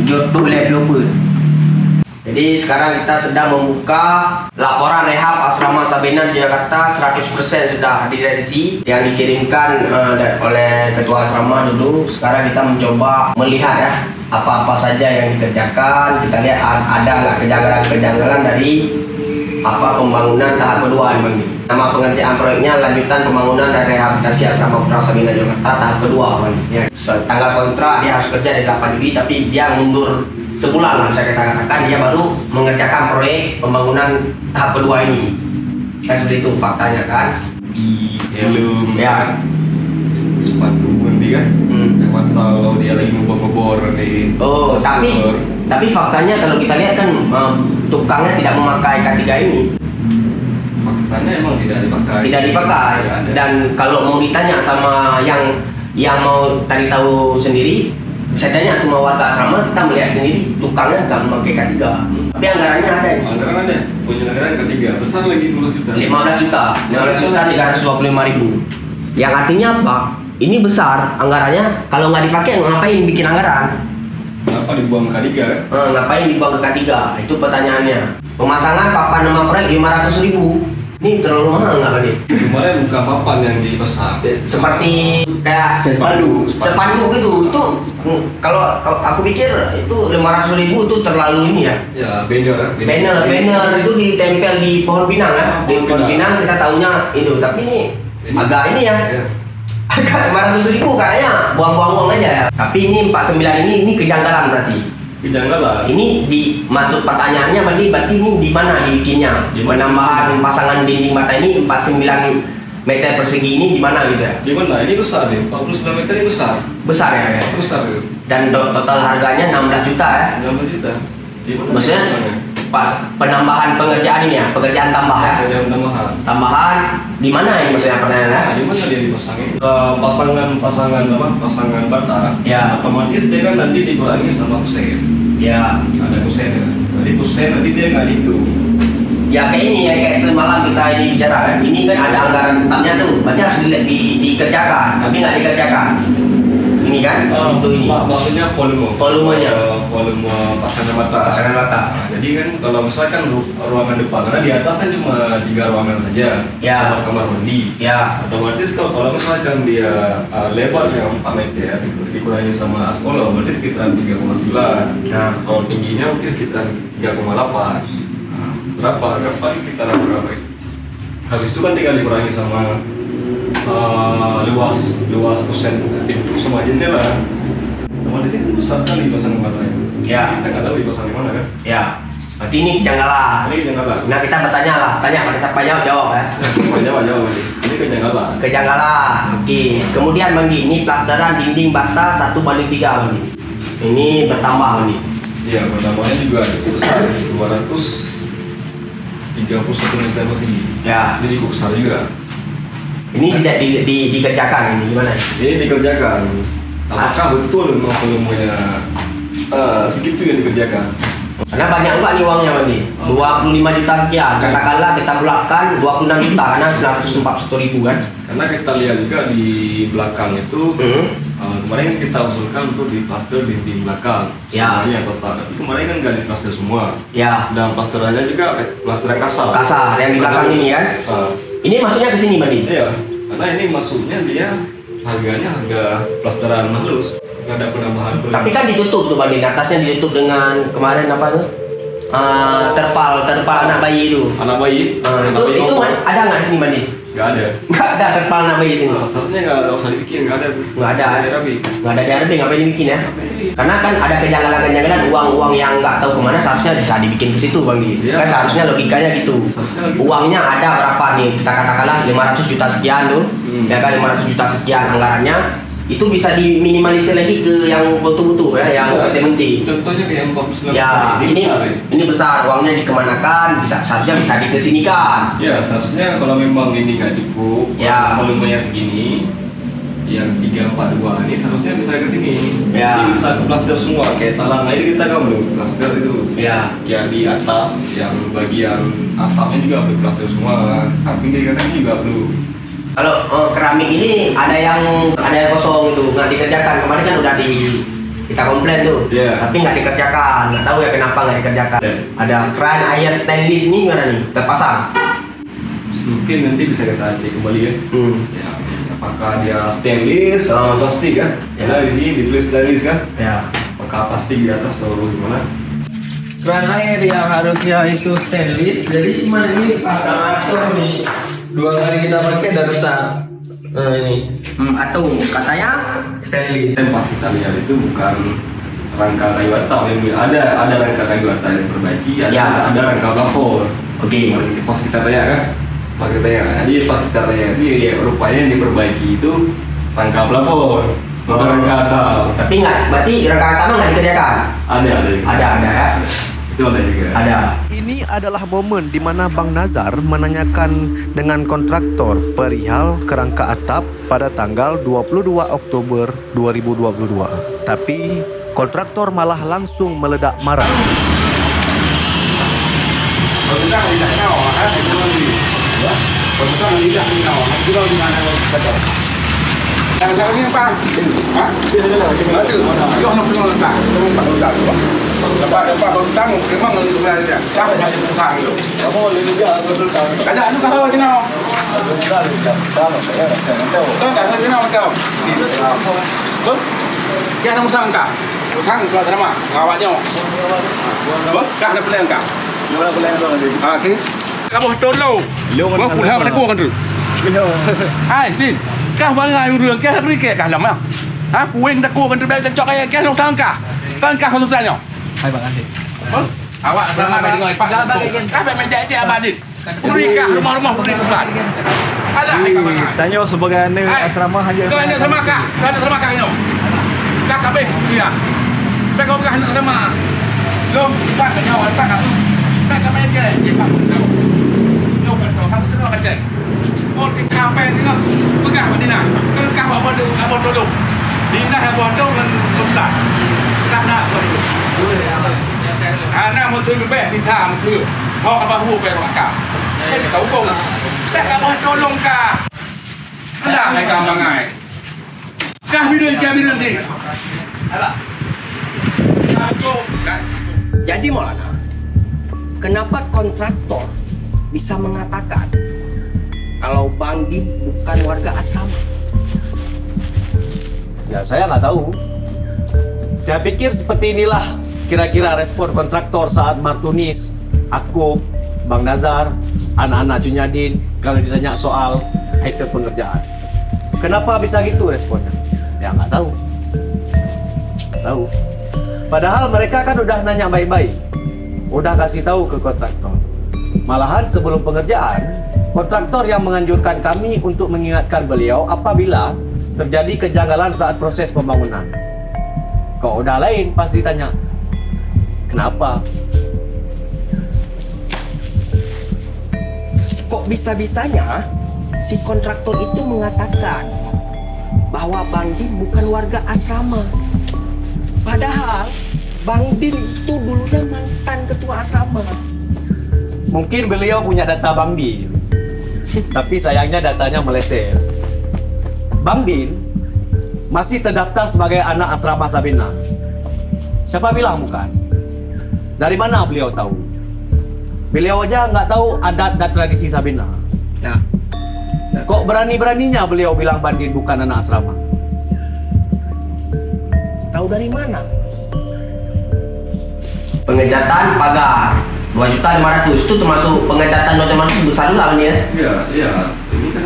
Jodoh developer. Jadi sekarang kita sedang membuka laporan rehab asrama Sabena di Jakarta 100% sudah direvisi yang dikirimkan oleh ketua asrama dulu. Sekarang kita mencoba melihat ya apa-apa saja yang dikerjakan. Kita lihat ada nggak kejanggalan-kejanggalan dari pembangunan tahap kedua ini. Nama pengerjaan proyeknya lanjutan pembangunan dan rehabilitasi asrama Putra Sabena Jakarta tahap kedua. Ya. Tanggal kontrak dia harus kerja di 8 Juli tapi dia mundur sebulan bisa kita katakan dia baru mengerjakan proyek pembangunan tahap kedua ini. Kan seperti itu faktanya kan. Helm. Ya. Sepatu nanti kan. Siapa tahu dia lagi ngebor di. Oh, tapi faktanya kalau kita lihat kan tukangnya tidak memakai K3 ini. Faktanya emang tidak dipakai. Tidak dipakai. Dan kalau mau ditanya sama yang mau tadi tahu sendiri, saya tanya semua warga asrama, kita melihat sendiri tukangnya nggak memakai K3. Tapi anggarannya ada. Anggaran ada. Punya anggaran K3 besar lagi 15 juta. 15 juta 325.000. Yang artinya apa? Ini besar anggarannya. Kalau nggak dipakai ngapain bikin anggaran? Kenapa dibuang ke K3? Ngapain dibuang ke K3? Itu pertanyaannya. Pemasangan papan nama proyek 500.000. Ini terlalu mahal nggak Bandi? Kemarin bukan papan yang dipasang. Seperti kayak Spanduk gitu. Itu kalau aku pikir itu 500.000 itu terlalu ini ya. Ya, banner itu ditempel di pohon pinang ya. Di pohon pinang kita tahunya itu. Tapi ini agak ini ya. Agak 500.000 kayaknya buang-buang uang aja ya. Tapi ini 49 ini kejanggalan berarti. Kejanggalan. Ini masuk pertanyaannya berarti ini di mana dibikinnya? Penambahan pasangan dinding bata ini 49 meter persegi ini di mana gitu ya? Di mana? Ini besar nih. 49 meter ini besar. Besar ya? Besar. Dan total harganya 16 juta ya? 16 juta. Maksudnya pas penambahan pengerjaan ini ya, pekerjaan tambah ya? Pekerjaan tambahan di mana ini maksudnya pertanyaannya? Di mana dia dipasangin? Pasangan bata. Ya. Otomatis dia kan nanti dikurangi sama kusen. Ya. Ada kusen ya. Jadi kusen nanti dia nggak dihitung. Ya kayak ini ya, kayak semalam kita ini bicara kan. Ini kan ada anggaran tetapnya tuh, berarti harus dikerjakan, tapi nggak dikerjakan. Ini kan untuk ini. Maksudnya volumenya. Volume pasangan bata. Nah, jadi kan kalau misalkan ruangan depan, karena di atas kan cuma 3 ruangan saja. Ya. Kamar mandi. Ya. Otomatis kalau misalkan dia lebarnya 4 meter dikurangi sama aspol, berarti sekitar 3,9. Nah. Kalau tingginya mungkin sekitar 3,8. Berapa kita berapa? Habis itu kan tinggal dikurangi sama luas kusen pintu sama jendela. Otomatis itu besar sekali pasangan matanya. Ya. Kita nggak tahu dipasang di mana kan? Ya. Berarti ini kejanggalan. Nah kita bertanya lah, tanya pada siapa jawab ya. Jawab. Ini kejanggalan. Oke. Kemudian Bang, ini plasteran dinding bata 1/3 Bang. Ini bertambah Bang. Iya, bertambahnya juga besar, 231 meter persegi. Ya. Jadi besar juga. Ini dikerjakan ini gimana? Ini dikerjakan. Apakah betul memang volumenya segitu yang dikerjakan? Karena banyak enggak nih uangnya Bang? 25 juta sekian. Katakanlah kita bulatkan 26 juta karena 941.000 kan? Karena kita lihat juga di belakang itu kemarin kita usulkan untuk di plaster dinding belakang. Ya. Semuanya total. Tapi kemarin kan nggak di plaster semua. Ya. Dan plasterannya juga plaster kasar. Kasar yang di belakang ini kan? Ini masuknya ke sini Bang? Iya. Karena ini masuknya dia harganya harga plasteran halus. Nggak ada penambahan. Tapi kan ditutup tuh Bang, atasnya ditutup dengan kemarin apa tuh? Terpal anak bayi itu. Anak bayi? Itu ada nggak di sini Bang? Nggak ada. Nggak ada terpal anak bayi sini. Seharusnya nggak usah dibikin, nggak ada. Nggak ada. Nggak ada DRB, ngapain dibikin ya? Karena kan ada kejanggalan uang yang nggak tahu kemana seharusnya bisa dibikin ke situ Bang. Kan seharusnya logikanya gitu. Uangnya ada berapa nih? Kita katakanlah 500 juta sekian tuh. Ya kan 500 juta sekian anggarannya. Itu bisa diminimalisir lagi ke yang betul-betul ya, yang penting-penting. Contohnya kayak 49. Ya, ini besar, uangnya dikemanakan, seharusnya bisa dikesinikan. Ya, seharusnya kalau memang ini nggak cukup, ya, volumenya segini, yang 342 ini seharusnya bisa ke sini. Ya. Ini bisa ke plaster semua, kayak talang air kita kan belum plaster itu. Ya. Yang di atas, yang bagian atapnya juga belum plaster semua, samping kiri kanan juga belum. Kalau keramik ini ada yang kosong itu nggak dikerjakan. Kemarin kan udah kita komplain tuh, tapi nggak dikerjakan. Nggak tahu ya kenapa nggak dikerjakan. Ada keran air stainless ini gimana nih? Terpasang? Mungkin nanti bisa kita cek kembali ya. Ya, apakah dia stainless atau plastik kan? Karena di sini ditulis stainless kan? Ya. Apakah plastik di atas atau gimana? Keran air yang harusnya itu stainless, jadi gimana ini pasang atur nih? 2 kali kita pakai udah rusak. Nah ini. Atuh katanya stainless. Pas kita lihat itu bukan rangka kayu atam yang ada rangka kayu atam yang diperbaiki, ada rangka plafon. Oke. Pas kita tanya kan, jadi pas kita tanya itu ya rupanya yang diperbaiki itu rangka plafon, bukan rangka atap. Tapi nggak, berarti rangka atap nggak dikerjakan? Ada ya. Itu ada juga. Ada. Ini adalah momen di mana Bang Nazar menanyakan dengan kontraktor perihal kerangka atap pada tanggal 22 Oktober 2022. Tapi kontraktor malah langsung meledak marah. tidak tahu. Juga di mana saja. Yang sekarang ini Pak. Hah? Ada. Yo nak kenal tak? Tempat hotel tu. Dapat hotel memang sebenarnya. Siapa yang hotel itu? Kamu boleh juga hotel. Ada anu kau kenal. Hotel. Kan dah kenal kau. Betul? Dia sama sangka. Sang keluar drama. Ngawatnya. Betul? Kah ada plan kah? Ada plan tu nanti. Okey. Kamu tolong. Kau pulang pada kau kan tu. Hai, Din. Kah bangai urang kah kriket kah lama. Ha, kuing tak kau kan tu baik tak cok kaya kah sama sangka. Kan kah kalau tanya. Hai Bang Andi. Awak sama bagi dengar Pak. Kah baik menjajah abang Din. Kurikah rumah-rumah pergi tempat. Ada tanya sebagai anak asrama hanya. Kau anak sama kah? Kau anak sama kah ini? Kah kabeh dia. Baik kau kah anak sama. Lo Pak kanya awak Pak. Tak kau main je. Je Pak. Lo kan kau harus terus baca. Oh di kafe ni lah. Pegah Pak Dina. Kan kah apa dulu. Dina apa tu kan lompat. Nak apa dulu. Anak mau tu lebih di tham tu. Kau apa huไปหรอกกะไม่ได้เขาโกงแต่กะบ่โดนลงกะadaให้กะมาง่ายกะมีเรื่องดีอะไร Jadi Maulana, kenapa kontraktor bisa mengatakan kalau Bang Dim bukan warga asrama? Ya saya nggak tahu. Saya pikir seperti inilah kira-kira respon kontraktor saat Martunis, aku, Bang Nazar, anak-anak Cunyadin kalau ditanya soal item pengerjaan. Kenapa bisa gitu responnya? Ya nggak tahu. Nggak tahu. Padahal mereka kan udah nanya baik-baik, udah kasih tahu ke kontraktor. Malahan sebelum pengerjaan, kontraktor yang menganjurkan kami untuk mengingatkan beliau apabila terjadi kejanggalan saat proses pembangunan. Kok udah lain pas ditanya, kenapa? Kok bisa-bisanya si kontraktor itu mengatakan bahwa Bang Din bukan warga asrama? Padahal Bang Din itu dulunya mantan ketua asrama. Mungkin beliau punya data Bang Din, tapi sayangnya datanya meleset. Bang Din masih terdaftar sebagai anak asrama Sabina. Siapa bilang bukan? Dari mana beliau tahu? Beliau aja nggak tahu adat dan tradisi Sabina. Nah, kok berani-beraninya beliau bilang Bang Din bukan anak asrama? Tahu dari mana? Pengecatan pagar 2.500.000 itu termasuk pengecatan macam-macam besar juga ini ya? Iya. Ini kan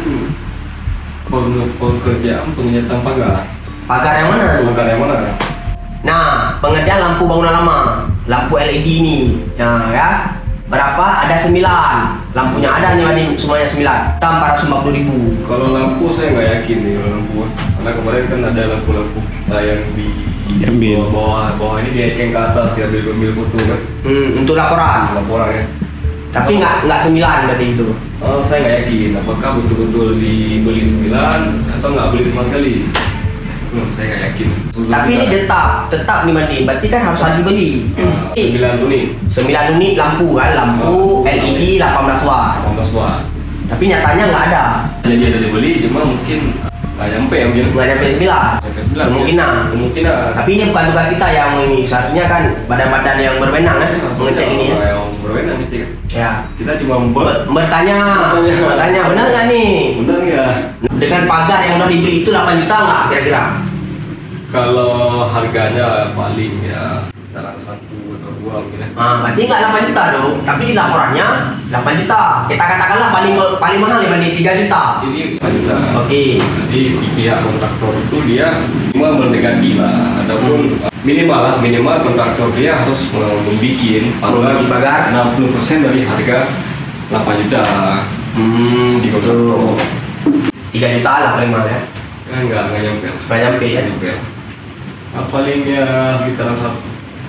pekerjaan pengecatan pagar. Pagar yang mana? Pagar yang mana? Nah, pengerjaan lampu bangunan lama, lampu LED ini, ya. Berapa? Ada 9. Lampunya ada nih, semuanya 9. 450.000. Kalau lampu saya nggak yakin nih kalau lampu. Karena kemarin kan ada lampu-lampu yang di bawah ini diekeng ke atas ya, diambil foto kan. Untuk laporan ya. Tapi nggak 9 berarti itu. Oh, saya nggak yakin apakah betul-betul dibeli 9 atau nggak beli sama sekali. Saya nggak yakin. Tapi ini tetap nih Mandi, berarti kan harus dibeli. 9 unit. 9 unit lampu kan, lampu LED 18 watt. 18 watt. Tapi nyatanya nggak ada. Jadi ada dibeli, cuma mungkin nggak nyampe mungkin. Nggak nyampe 9. Kemungkinan. Tapi ini bukan tugas kita yang ini. Seharusnya kan badan-badan yang berwenang kan mengecek ini ya. Yang berwenang itu kan. Ya. Kita cuma bertanya benar nggak nih? Benar nggak? Dengan pagar yang udah dibeli itu 8 juta nggak kira-kira? Kalau harganya paling ya sekitar 1 atau 2 mungkin ya. Berarti nggak 8 juta dong, tapi di laporannya 8 juta. Kita katakanlah paling mahal dibanding 3 juta. Ini 4 juta. Oke. Jadi si pihak kontraktor itu dia cuma mendekati lah. Adapun minimal kontraktor dia harus membuat pagar 60% dari harga 8 juta. Si kontraktor. 3 juta lah paling mahal ya? Enggak nyampe. Nggak nyampe ya? Palingnya sekitar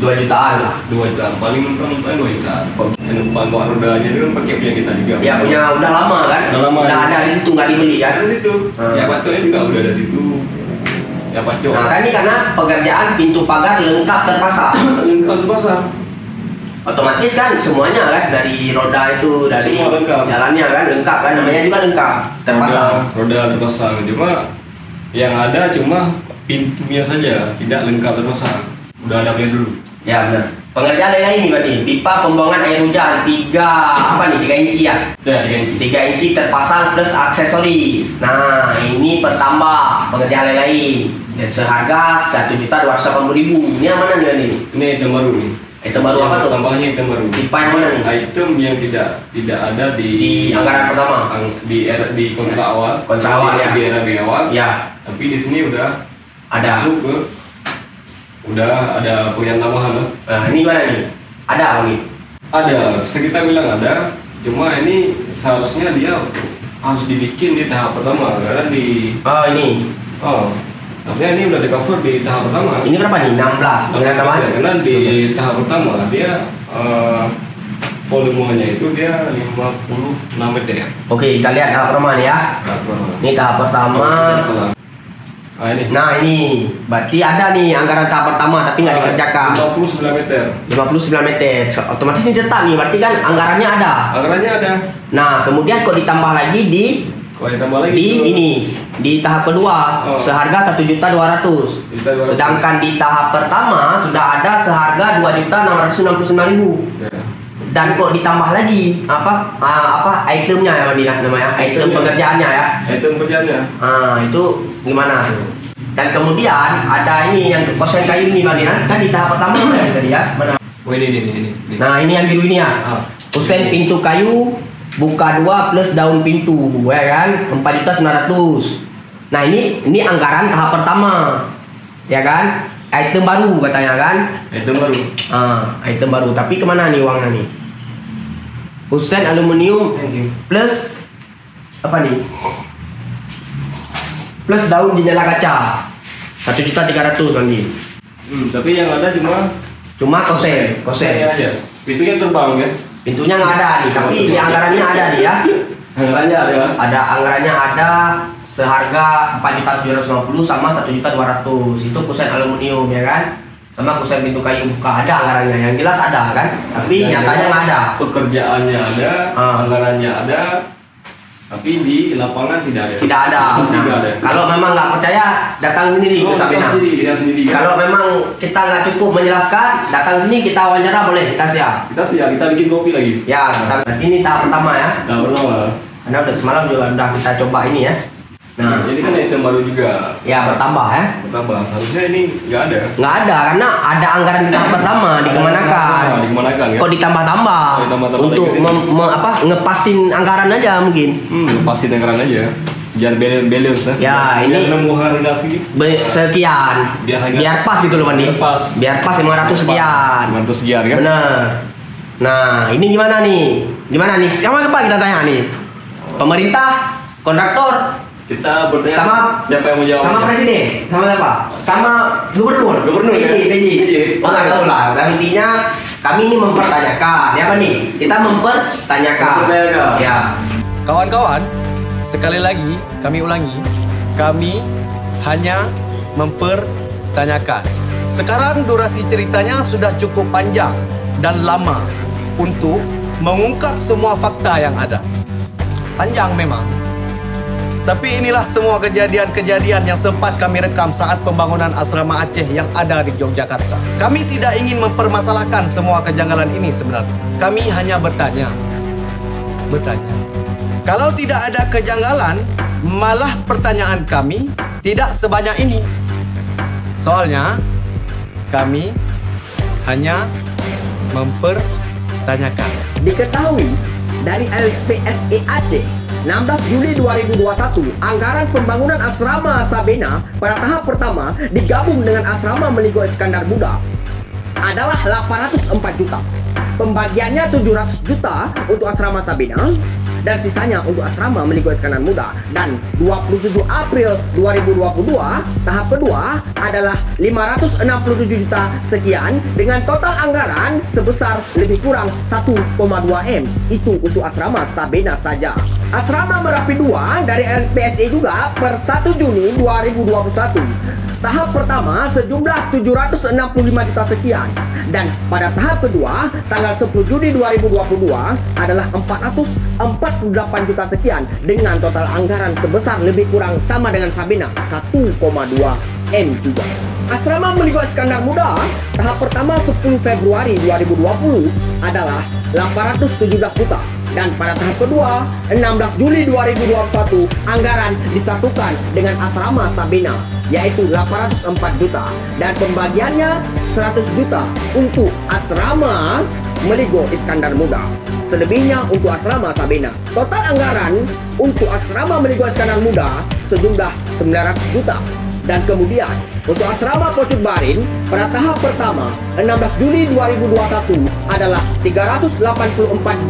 2 jutaan lah. 2 juta, paling mentok 2 juta. Yang depan bawa roda aja itu kan pakai punya kita juga. Ya punya udah lama kan? Udah ada di situ, nggak dibeli kan? Ada di situ. Ya patoknya juga udah ada di situ. Ya pacok. Nah kan ini karena pekerjaan pintu pagar lengkap terpasang. Lengkap terpasang. Otomatis kan semuanya kan, dari roda itu, dari jalannya kan lengkap kan, namanya juga lengkap terpasang. Roda terpasang, cuma yang ada cuma pintunya saja tidak lengkap terpasang. Udah ada punya dulu. Ya benar. Pengerjaan lain ini berarti pipa pembuangan air hujan 3 inci ya? Ya, 3 inci. 3 inci terpasang plus aksesoris. Nah, ini bertambah pengerjaan lain. Dan seharga 1.280.000. Ini yang mana nih? Ini item baru nih. Item baru apa tuh? Tambahnya item baru. Pipa yang mana nih? Item yang tidak ada di anggaran pertama. Di kontrak awal. Kontrak awal ya. Di era awal. Ya. Tapi di sini udah ada. Masuk ke udah ada punya tambahan. Nah, ini mana nih? Ada apa nih? Ada. Kita bilang ada. Cuma ini seharusnya dia harus dibikin di tahap pertama karena di. Oh ini. Oh. Tapi ini udah di cover di tahap pertama. Ini berapa nih? 16. Pengerjaan tambahan. Karena di tahap pertama dia volumenya itu dia 56 meter. Oke, kita lihat tahap pertama nih ya. Ini tahap pertama. Nah ini berarti ada nih anggaran tahap pertama tapi nggak dikerjakan. 59 meter. 59 meter. Otomatis ini tetap nih, berarti kan anggarannya ada. Anggarannya ada. Nah kemudian kok ditambah lagi di di tahap kedua seharga 1.200.000. Sedangkan di tahap pertama sudah ada seharga 2.669.000. Dan kok ditambah lagi apa itemnya ya namanya item pengerjaannya ya. Item pengerjaannya. Itu gimana? Dan kemudian ada ini yang kosen kayu ini kan di tahap pertama tadi ya mana? Oh ini. Nah ini yang biru ini ya. Kosen pintu kayu buka 2 plus daun pintu ya kan 4.900.000. Nah ini anggaran tahap pertama ya kan. Item baru katanya kan? Item baru. Item baru. Tapi kemana nih uangnya nih? Kusen aluminium plus apa nih? Plus daun jendela kaca 1.300.000 nanti. Tapi yang ada cuma kosen aja. Pintunya terbang ya? Pintunya nggak ada nih, tapi di anggarannya ada nih ya. Anggarannya ada. Ada anggarannya ada seharga 4.750 sama 1.200.000. Itu kusen aluminium ya kan? Sama kusen pintu kayu buka ada anggarannya, yang jelas ada kan? Tapi nyatanya nggak ada. Pekerjaannya ada, anggarannya ada, tapi di lapangan tidak ada. Tidak ada. Kalau memang nggak percaya, datang sendiri ke Sabena. Kalau memang kita nggak cukup menjelaskan, datang sini kita wawancara boleh, kita siap. Kita bikin kopi lagi. Ya, berarti ini tahap pertama ya. Tahap pertama. Karena udah semalam juga udah kita coba ini ya. Nah, ini kan item baru juga. Ya, bertambah ya. Bertambah. Seharusnya ini nggak ada. Nggak ada, karena ada anggaran di tahap pertama dikemanakan. Dikemanakan ya? Kok ditambah-tambah? Untuk ngepasin anggaran aja mungkin. Ngepasin anggaran aja. Biar balance ya. Ini nemu harga sekian. Biar pas gitu loh, Mandi. Biar pas 500 sekian. 500 sekian kan? Bener. Nah, ini gimana nih? Sama apa kita tanya nih? Pemerintah, kontraktor, kita bertanya sama siapa yang mau jawab? Sama presiden, sama siapa? Sama gubernur PJ. Nggak tahu lah. Dan intinya kami ini mempertanyakan, ya apa nih? Kita mempertanyakan. Ya. Kawan-kawan, sekali lagi kami ulangi, kami hanya mempertanyakan. Sekarang durasi ceritanya sudah cukup panjang dan lama untuk mengungkap semua fakta yang ada. Panjang memang. Tapi inilah semua kejadian-kejadian yang sempat kami rekam saat pembangunan asrama Aceh yang ada di Yogyakarta. Kami tidak ingin mempermasalahkan semua kejanggalan ini sebenarnya. Kami hanya bertanya. Kalau tidak ada kejanggalan, malah pertanyaan kami tidak sebanyak ini. Soalnya, kami hanya mempertanyakan. Diketahui dari LPSE Aceh 16 Juli 2021, anggaran pembangunan asrama Sabena pada tahap pertama digabung dengan asrama Meligo Iskandar Muda adalah 804 juta. Pembagiannya 700 juta untuk asrama Sabena dan sisanya untuk asrama Meligo Iskandar Muda. Dan 27 April 2022, tahap kedua adalah 567 juta sekian dengan total anggaran sebesar lebih kurang 1,2 M. Itu untuk asrama Sabena saja. Asrama Merapi 2 dari LPSI juga per 1 Juni 2021. Tahap pertama sejumlah 765 juta sekian. Dan pada tahap kedua, tanggal 10 Juni 2022 adalah 448 juta sekian dengan total anggaran sebesar lebih kurang sama dengan Sabina 1,2 M juga. Asrama Meligo Iskandar Muda tahap pertama 10 Februari 2020 adalah 817 juta. Dan pada tahap kedua, 16 Juli 2021, anggaran disatukan dengan Asrama Sabina, yaitu 804 juta. Dan pembagiannya 100 juta untuk Asrama Meligo Iskandar Muda. Selebihnya untuk Asrama Sabina. Total anggaran untuk Asrama Meligo Iskandar Muda sejumlah 900 juta. Dan kemudian untuk Asrama Pocut Barin pada tahap pertama 16 Juli 2021 adalah 384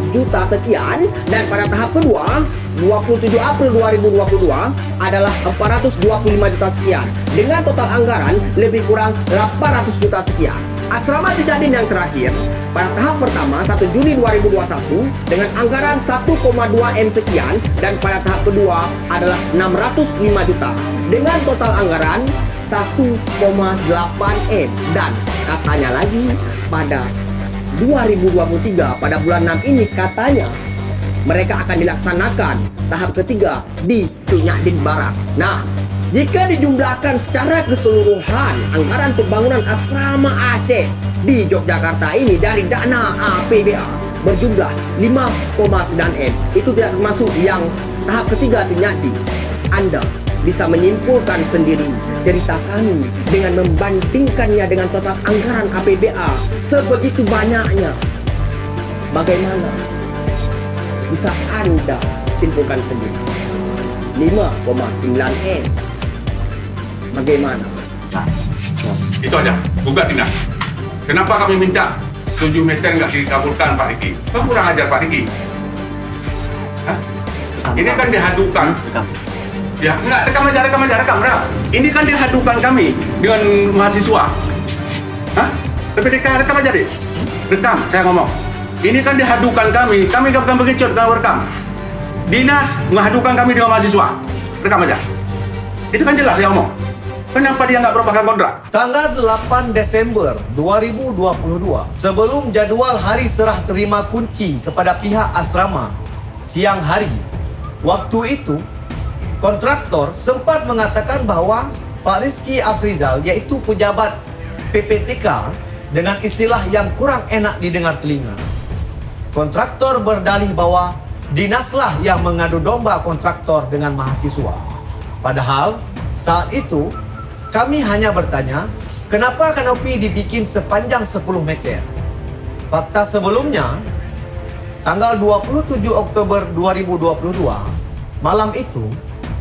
juta sekian, dan pada tahap kedua 27 April 2022 adalah 425 juta sekian dengan total anggaran lebih kurang 800 juta sekian. Asrama Dijadin yang terakhir pada tahap pertama 1 Juni 2021 dengan anggaran 1,2 M sekian, dan pada tahap kedua adalah 605 juta dengan total anggaran 1,8 M. Dan katanya lagi pada 2023 pada bulan 6 ini katanya mereka akan dilaksanakan tahap ketiga di Cunyadin Barat. Nah, jika dijumlahkan secara keseluruhan anggaran pembangunan asrama Aceh di Yogyakarta ini dari dana APBA berjumlah 5,9 M. Itu tidak termasuk yang tahap ketiga Cunyadin. Anda bisa menyimpulkan sendiri cerita kami dengan membandingkannya dengan total anggaran APBA sebegitu banyaknya. Bagaimana bisa Anda simpulkan sendiri? 5,9 M. Bagaimana? Itu aja, gugat Dinas. Kenapa kami minta 7 meter nggak dikabulkan Pak Riki? Kan kurang ajar Pak Riki. Hah? Ini kan dihadukan. Ya, enggak, rekam. Ini kan dihadukan kami dengan mahasiswa. Hah? PPDK rekam aja deh. Rekam, saya ngomong. Ini kan dihadukan kami nggak bukan pengecut, kalau rekam. Dinas mengadukan kami dengan mahasiswa. Rekam aja. Itu kan jelas saya ngomong. Kenapa dia nggak berubahkan kontrak? Tanggal 8 Desember 2022, sebelum jadwal hari serah terima kunci kepada pihak asrama siang hari, waktu itu kontraktor sempat mengatakan bahwa Pak Rizky Afrizal, yaitu pejabat PPTK, dengan istilah yang kurang enak didengar telinga. Kontraktor berdalih bahwa dinaslah yang mengadu domba kontraktor dengan mahasiswa. Padahal saat itu kami hanya bertanya, kenapa kanopi dibikin sepanjang 10 meter? Fakta sebelumnya, tanggal 27 Oktober 2022, malam itu,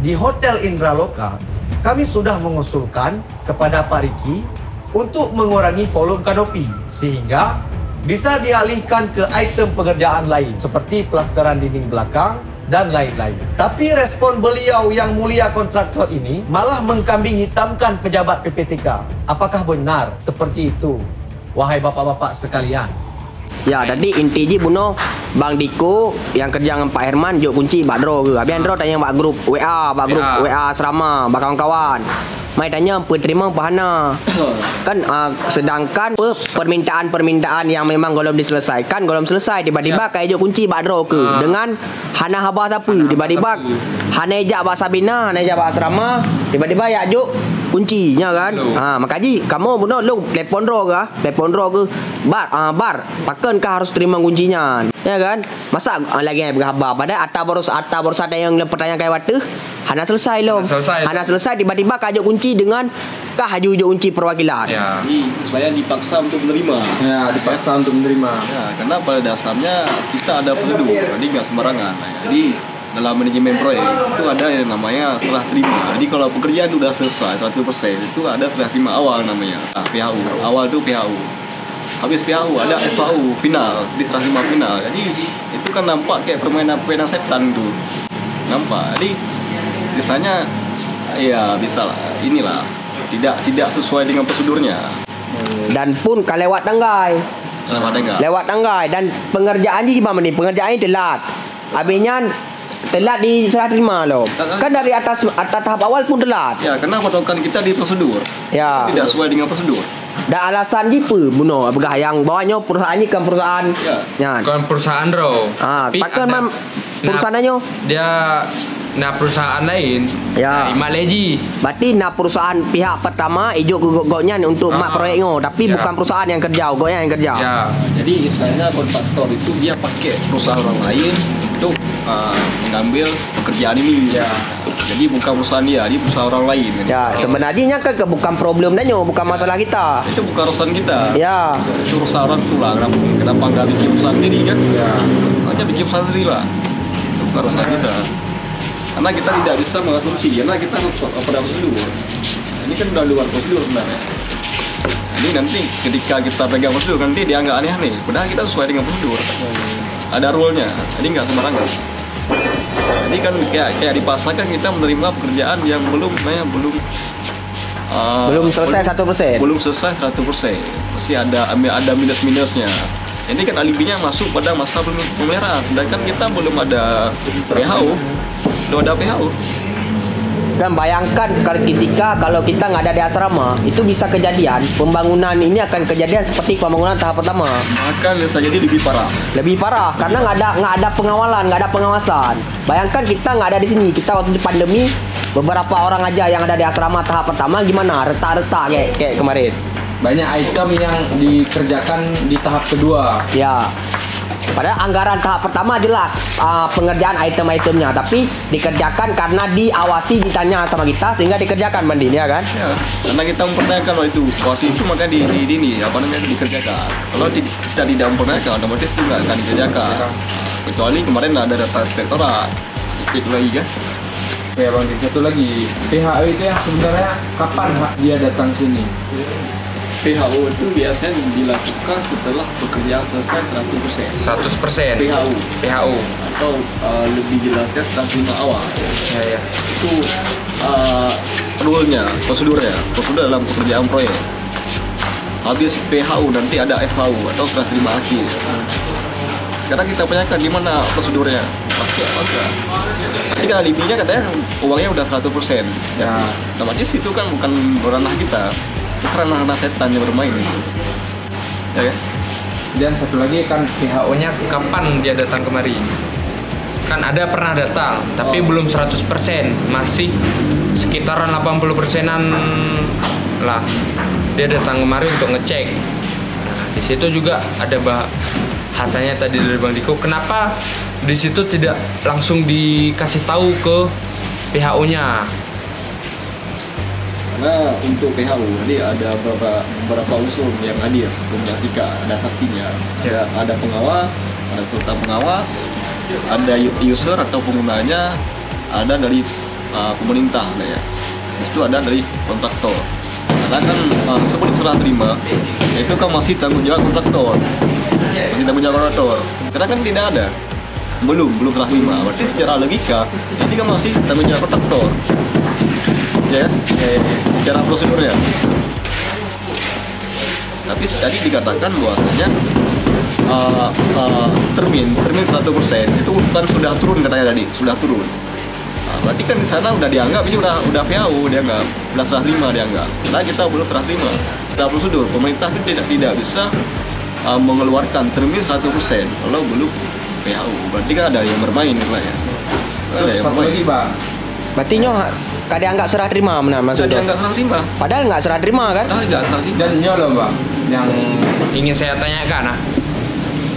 di Hotel Indraloka, kami sudah mengusulkan kepada Pak Riki untuk mengurangi volume kanopi, sehingga bisa dialihkan ke item pekerjaan lain, seperti plasteran dinding belakang, dan lain-lain. Tapi respon beliau yang mulia kontraktor ini malah mengkambing hitamkan pejabat PPTK. Apakah benar seperti itu, wahai bapak-bapak sekalian? Ya, tadi inti je bunuh Bang Diko yang kerja dengan Pak Herman jok kunci Pak Dro ke. Habis Andro tanya Pak grup WA, WA asrama, Pak kawan-kawan. Mai tanya penerima Pak Hana. Kan sedangkan permintaan yang memang belum diselesaikan, belum selesai, tiba-tiba kayak jok kunci Pak Dro ke dengan Hana Habah tapi tiba-tiba Hana ejak Pak Sabina, Hana ejak Pak asrama, tiba-tiba ya jok kuncinya kan. Makaji kamu bunuh lu telepon Dro ke bar paken kah harus terima kuncinya, ya kan? Masa lagi berkhabar pada Atta baru ada yang pertanyaan kayak waktu Hana selesai loh. Hana selesai tiba-tiba kajuk kunci dengan kah haju kunci perwakilan. Ya. Saya dipaksa untuk menerima. Ya, dipaksa untuk menerima. Ya, karena pada dasarnya kita ada penduduk, jadi nggak sembarangan. Nah, jadi dalam manajemen proyek itu ada yang namanya serah terima. Jadi kalau pekerjaan sudah selesai 100% itu ada serah terima awal namanya. PHU. Awal itu PHU. Habis PHU ada FHU final, di serah terima final. Jadi itu kan nampak kayak permainan setan tuh. Nampak. Jadi misalnya ya bisa lah, inilah tidak sesuai dengan prosedurnya. Dan pun kan lewat tanggai dan pengerjaan ni gimana ni? Pengerjaan ni telat. Habisnya telat diserah terima loh. Kan dari atas tahap awal pun telat. Ya, karena patokan kita di prosedur. Ya. Tidak sesuai dengan prosedur. Dan alasan dia apa bunuh begah yang bawahnya perusahaan ni kan perusahaan. Ya. Bukan perusahaan ro. Takkan perusahaannya dia perusahaan lain. Ya. Mak Leji. Berarti perusahaan pihak pertama ijuk gogoknya untuk mak proyeknya, tapi bukan perusahaan yang kerja, gogoknya yang kerja. Ya. Jadi istilahnya kontraktor itu dia pakai perusahaan orang lain untuk mengambil pekerjaan ini. Ya. Jadi bukan perusahaan dia perusahaan orang lain. Ya, sebenarnya kan bukan problem dia, bukan masalah kita. Itu bukan urusan kita. Ya. Itu urusan orang tu lah. Kenapa nggak bikin perusahaan sendiri kan? Ya. Hanya bikin perusahaan sendiri lah. Itu bukan urusan kita. Karena kita tidak bisa mengasumsi, karena kita harus pada prosedur. Ini kan udah luar prosedur sebenarnya. Jadi nanti ketika kita pegang prosedur nanti dia nggak aneh-aneh. Padahal kita sesuai dengan prosedur. Ada rule-nya, jadi nggak sembarangan. Jadi kan kayak di pasar kan kita menerima pekerjaan yang belum selesai 100%. Belum selesai 100%. Pasti ada minus-minusnya. Ini kan alibinya masuk pada masa pemeran, sedangkan kita belum ada PHU. Belum ada PHU. Dan bayangkan kalau kita nggak ada di asrama, itu bisa kejadian pembangunan ini akan kejadian seperti pembangunan tahap pertama. Bahkan bisa jadi lebih parah. Lebih parah karena nggak ada pengawalan, nggak ada pengawasan. Bayangkan kita nggak ada di sini. Kita waktu di pandemi beberapa orang aja yang ada di asrama tahap pertama gimana? Retak-retak kayak kemarin. Banyak item yang dikerjakan di tahap kedua. Ya. Padahal anggaran tahap pertama jelas pengerjaan item-itemnya, tapi dikerjakan karena diawasi, ditanya sama kita sehingga dikerjakan Bandin, ya kan? Ya, karena kita mempertanyakan waktu itu maka dikerjakan. Kalau kita tidak mempertanyakan, otomatis itu nggak akan dikerjakan. Kecuali kemarin ada data inspektorat, itu lagi kan? Ya Bang, satu lagi, PHU itu yang sebenarnya kapan dia datang sini? PHU itu biasanya dilakukan setelah pekerjaan selesai 100%. 100%. PHU. Atau lebih jelasnya serah terima awal. Ya. Itu rule-nya, prosedur dalam pekerjaan proyek. Habis PHU nanti ada FHU atau serah terima akhir. Sekarang kita tanyakan di mana prosedurnya. Pakai apa enggak? Tadi kan alibinya katanya uangnya udah 100%. Ya. Otomatis itu kan bukan ranah kita. Karena setan yang bermain ya kan? Dan satu lagi kan PHO-nya kapan dia datang kemari? Kan ada pernah datang tapi belum 100%, masih sekitaran 80%-an lah dia datang kemari untuk ngecek. Nah, di situ juga ada bahasanya tadi dari Bang Diko, kenapa di situ tidak langsung dikasih tahu ke PHO-nya? Karena untuk PHU tadi ada beberapa unsur yang hadir untuk menyaksikan, ada saksinya, ada pengawas, ada peserta pengawas, ada user atau penggunanya, ada dari pemerintah, ya. Itu ada dari kontraktor. Karena kan sebelum serah terima itu kan masih tanggung jawab kontraktor, Karena kan tidak ada, belum serah terima. Berarti secara logika ini kan masih tanggung jawab kontraktor. Ya, secara prosedurnya. Tapi tadi dikatakan bahwasanya termin 100% itu bukan sudah turun katanya tadi, sudah turun. Berarti kan di sana udah dianggap ini udah PHU dianggap, udah serah terima dianggap. Nah kita belum serah terima. Secara prosedur pemerintah itu tidak bisa mengeluarkan termin 100% kalau belum PHU. Berarti kan ada yang bermain ya. Terus satu lagi Bang. Berarti gak dianggap serah terima maksudnya? Dianggap serah terima. Padahal nggak serah terima kan? Dan loh Bang, yang ingin saya tanyakan,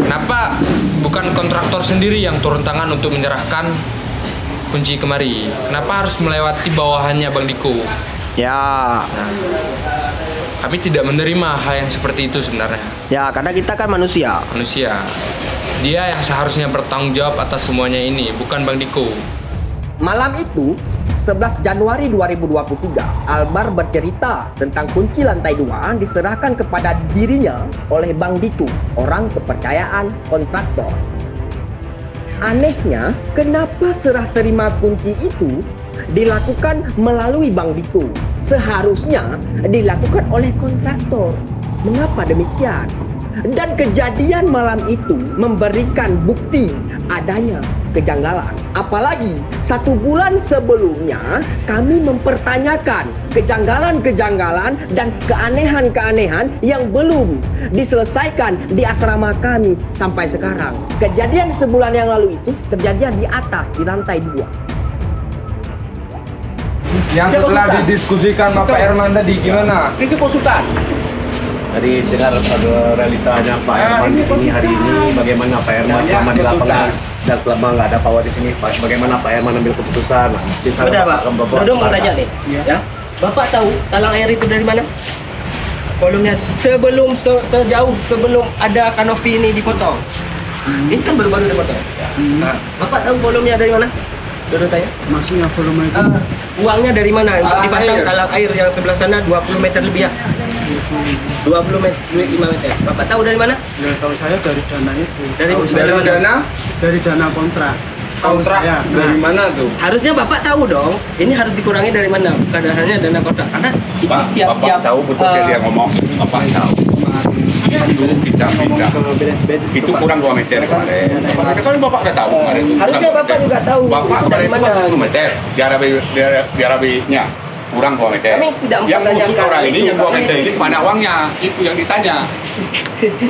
kenapa bukan kontraktor sendiri yang turun tangan untuk menyerahkan kunci kemari? Kenapa harus melewati bawahannya Bang Diko? Ya. Kami tidak menerima hal yang seperti itu sebenarnya. Ya, karena kita kan manusia. Dia yang seharusnya bertanggung jawab atas semuanya ini, bukan Bang Diko. Malam itu 11 Januari 2023, Albar bercerita tentang kunci lantai 2 diserahkan kepada dirinya oleh Bang Diko, orang kepercayaan kontraktor. Anehnya, kenapa serah terima kunci itu dilakukan melalui Bang Diko? Seharusnya dilakukan oleh kontraktor. Mengapa demikian? Dan kejadian malam itu memberikan bukti adanya kejanggalan. Apalagi 1 bulan sebelumnya kami mempertanyakan kejanggalan-kejanggalan dan keanehan-keanehan yang belum diselesaikan di asrama kami sampai sekarang. Kejadian sebulan yang lalu itu kejadian di atas, di lantai 2. Yang setelah didiskusikan Bapak Herman tadi gimana? Itu konsultan. Dari dengar realitanya Pak Herman di sini hari ini, bagaimana Pak Herman selama di lapangan dan selama nggak ada Pak di sini, bagaimana Pak Herman ambil keputusan? Sebentar Pak, Dodo mau tanya nih, ya. Bapak tahu talang air itu dari mana? Volumenya sebelum sejauh sebelum ada kanopi ini dipotong. Ini kan baru-baru dipotong. Nah, Bapak tahu volumenya dari mana? Dodo tanya. Maksudnya volume itu? Uangnya dari mana untuk dipasang talang air yang sebelah sana 20 meter lebih ya? 20 meter, 25 meter. Bapak tahu dari mana? Ya, tahu saya dari dana itu. Dari mana? dana? Dari dana kontrak. Kontrak dari mana tuh? Harusnya Bapak tahu dong. Ini harus dikurangi dari mana? Bukan hanya dana kontrak. Karena Bapak tahu betul dia ngomong. Bapak tahu. Itu kita pindah. Itu kurang 2 meter kemarin. Kan Bapak udah tahu kemarin itu. Harusnya Bapak juga tahu. Bapak kemarin itu 10 meter. Di Arabinya kurang 2 meter. Kami tidak yang musuh orang ini itu. yang 2 meter ini mana uangnya? Itu yang ditanya.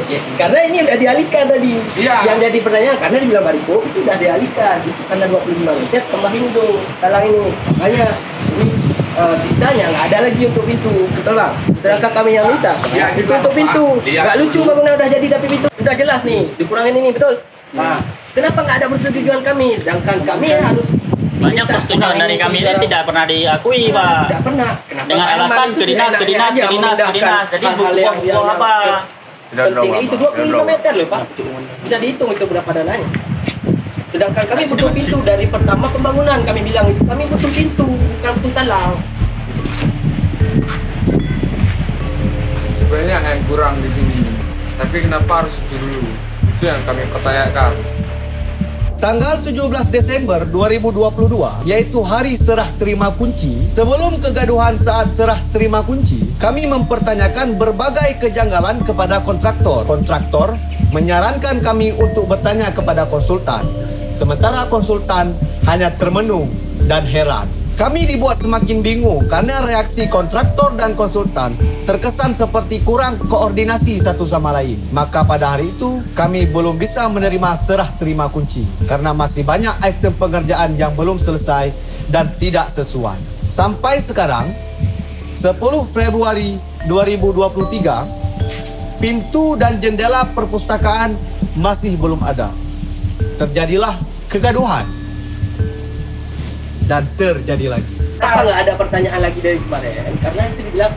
Yes, karena ini udah dialihkan tadi. Iya. Yang jadi pertanyaan karena dibilang Bariko itu udah dialihkan. Karena 25 meter tambahin dong talang ini. Makanya ini sisanya nggak ada lagi untuk pintu, betul bang? Sedangkan kami yang minta itu untuk pintu. Nggak lucu bangunan udah jadi tapi pintu udah jelas nih dikurangin ini, betul? Nah, kenapa nggak ada persetujuan kami? Sedangkan kami harus banyak persetujuan dari kami ini tidak pernah diakui, Pak. Tidak pernah. Dengan alasan ke dinas. Jadi buku apa? Penting itu 25 meter loh Pak. Bisa dihitung itu berapa dananya. Sedangkan kami butuh pintu dari pertama pembangunan, kami bilang itu kami butuh pintu, bukan butuh talang. Sebenarnya yang kurang di sini. Tapi kenapa harus itu dulu? Itu yang kami pertanyakan. Tanggal 17 Desember 2022, yaitu hari serah terima kunci, sebelum kegaduhan saat serah terima kunci, kami mempertanyakan berbagai kejanggalan kepada kontraktor. Kontraktor menyarankan kami untuk bertanya kepada konsultan. Sementara konsultan hanya termenung dan heran. Kami dibuat semakin bingung karena reaksi kontraktor dan konsultan terkesan seperti kurang koordinasi satu sama lain. Maka pada hari itu kami belum bisa menerima serah terima kunci karena masih banyak item pengerjaan yang belum selesai dan tidak sesuai. Sampai sekarang 10 Februari 2023, pintu dan jendela perpustakaan masih belum ada. Terjadilah kegaduhan dan terjadi lagi. Kenapa nggak ada pertanyaan lagi dari kemarin? Karena itu dibilang,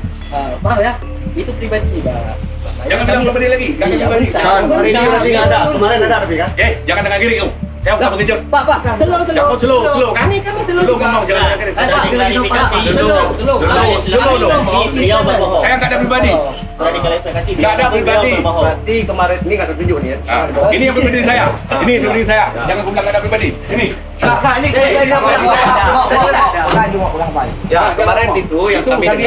Pak ya, itu pribadi Pak. Jangan bilang pribadi lagi. Jangan pribadi. Hari ini nanti nggak ada. Kemarin ada tapi kan? Jangan dengan kiri kamu. Saya bukan pengecut. Pak, slow kan? Kami slow. Slow ngomong, jangan dengan kiri. Slow dong. Saya nggak ada pribadi. Nggak ada pribadi. Berarti kemarin ini nggak tertunjuk nih ya? Ini yang pribadi saya. Ini pribadi saya. Jangan bilang nggak ada pribadi. Sini. Kak, ini ya kemarin itu yang kami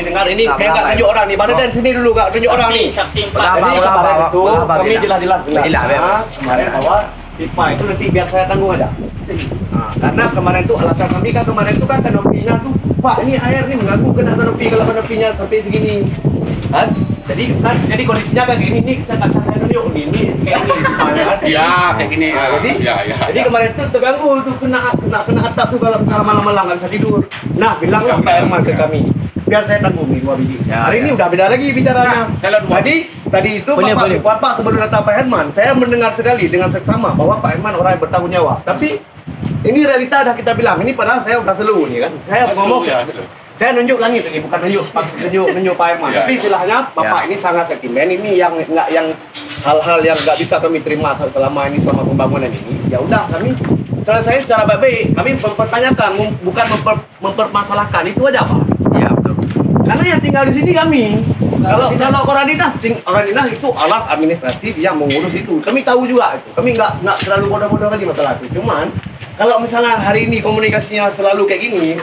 dengar ini kayak nggak tunjuk orang nih. Baru dari sini dulu nggak tunjuk orang nih. Jadi kemarin itu kami jelas-jelas kemarin bahwa pipa itu nanti biar saya tanggung aja. Nah, karena kemarin itu alasan kami kan kemarin itu kan kanopinya tuh Pak ini air nih mengganggu kena kanopi kalau kanopinya sampai segini kan. Jadi kondisinya kayak gini nih saya tunjuk ini kayak gini kan. Iya kayak gini. Jadi kemarin itu terganggu tuh kena atap tuh kalau misalnya malam-malam nggak bisa tidur. Nah bilanglah Pak Herman ke kami biar saya tanggung nih 2 biji. Hari ini udah beda lagi bicaranya. Tadi itu Bapak sebelum datang Pak Herman, saya mendengar sekali dengan seksama bahwa Pak Herman orang yang bertanggung jawab. Tapi ini realita udah kita bilang, ini padahal saya udah selu nih kan. Saya ngomong saya nunjuk langit ini bukan nunjuk Pak Herman. Tapi istilahnya Bapak ini sangat sentimen, ini yang hal-hal yang nggak bisa kami terima selama pembangunan ini. Ya udah kami selesai secara baik-baik. Kami mempertanyakan bukan mempermasalahkan itu aja Pak. Iya betul. Karena yang tinggal di sini kami. Kalau orang dinas itu alat administratif yang mengurus itu. Kami tahu juga itu. Kami nggak terlalu bodoh-bodoh lagi masalah itu. Cuman kalau misalnya hari ini komunikasinya selalu kayak gini,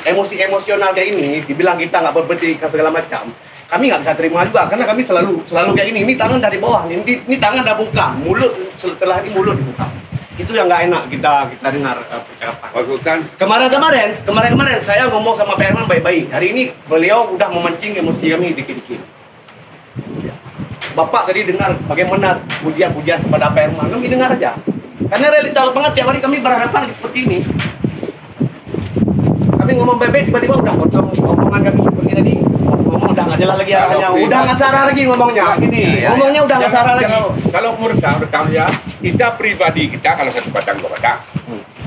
emosional kayak ini, dibilang kita nggak berbetik segala macam. kami nggak bisa terima juga karena kami selalu kayak ini. Ini tangan dari bawah, ini tangan dari buka, mulut setelah ini mulut dibuka. Itu yang nggak enak kita dengar percakapan. Kemarin saya ngomong sama Pak Herman baik-baik. Hari ini beliau udah memancing emosi kami dikit-dikit. Bapak tadi dengar bagaimana pujian-pujian kepada Pak Herman, kami dengar aja. Karena realita lapangan tiap hari kami berhadapan seperti ini. Kami ngomong baik-baik, tiba-tiba udah potong omongan kami seperti tadi. Ngomong udah nggak jelas lagi arahnya, udah nggak sarah lagi ngomongnya. Ngomongnya udah nggak sarah lagi. Kalau merekam ya, kita pribadi kita kalau satu batang dua batang.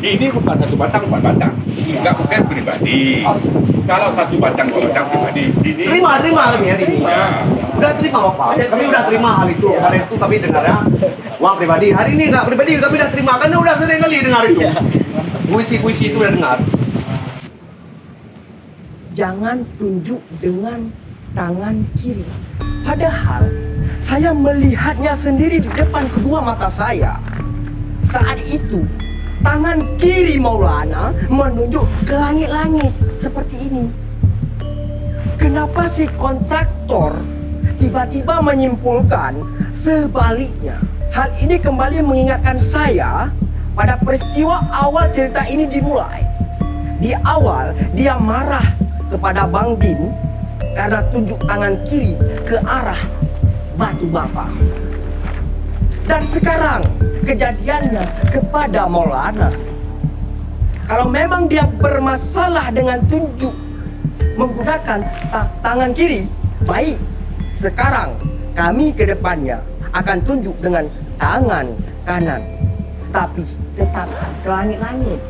Ini bukan satu batang empat batang. Enggak bukan pribadi. Kalau satu batang dua batang pribadi. Terima kami hari ini. Udah terima Bapak. Kami udah terima hal itu. Hari itu kami dengar ya uang pribadi. Hari ini nggak pribadi kami udah terima karena udah sering kali dengar itu. Puisi-puisi itu udah dengar. Jangan tunjuk dengan tangan kiri. Padahal saya melihatnya sendiri di depan kedua mata saya. Saat itu tangan kiri Maulana menunjuk ke langit-langit seperti ini. Kenapa si kontraktor tiba-tiba menyimpulkan sebaliknya? Hal ini kembali mengingatkan saya pada peristiwa awal cerita ini dimulai. Di awal dia marah kepada Bang Din karena tunjuk tangan kiri ke arah batu bata. Dan sekarang kejadiannya kepada Maulana. Kalau memang dia bermasalah dengan tunjuk menggunakan tangan kiri, baik. Sekarang kami ke depannya akan tunjuk dengan tangan kanan, tapi tetap ke langit-langit.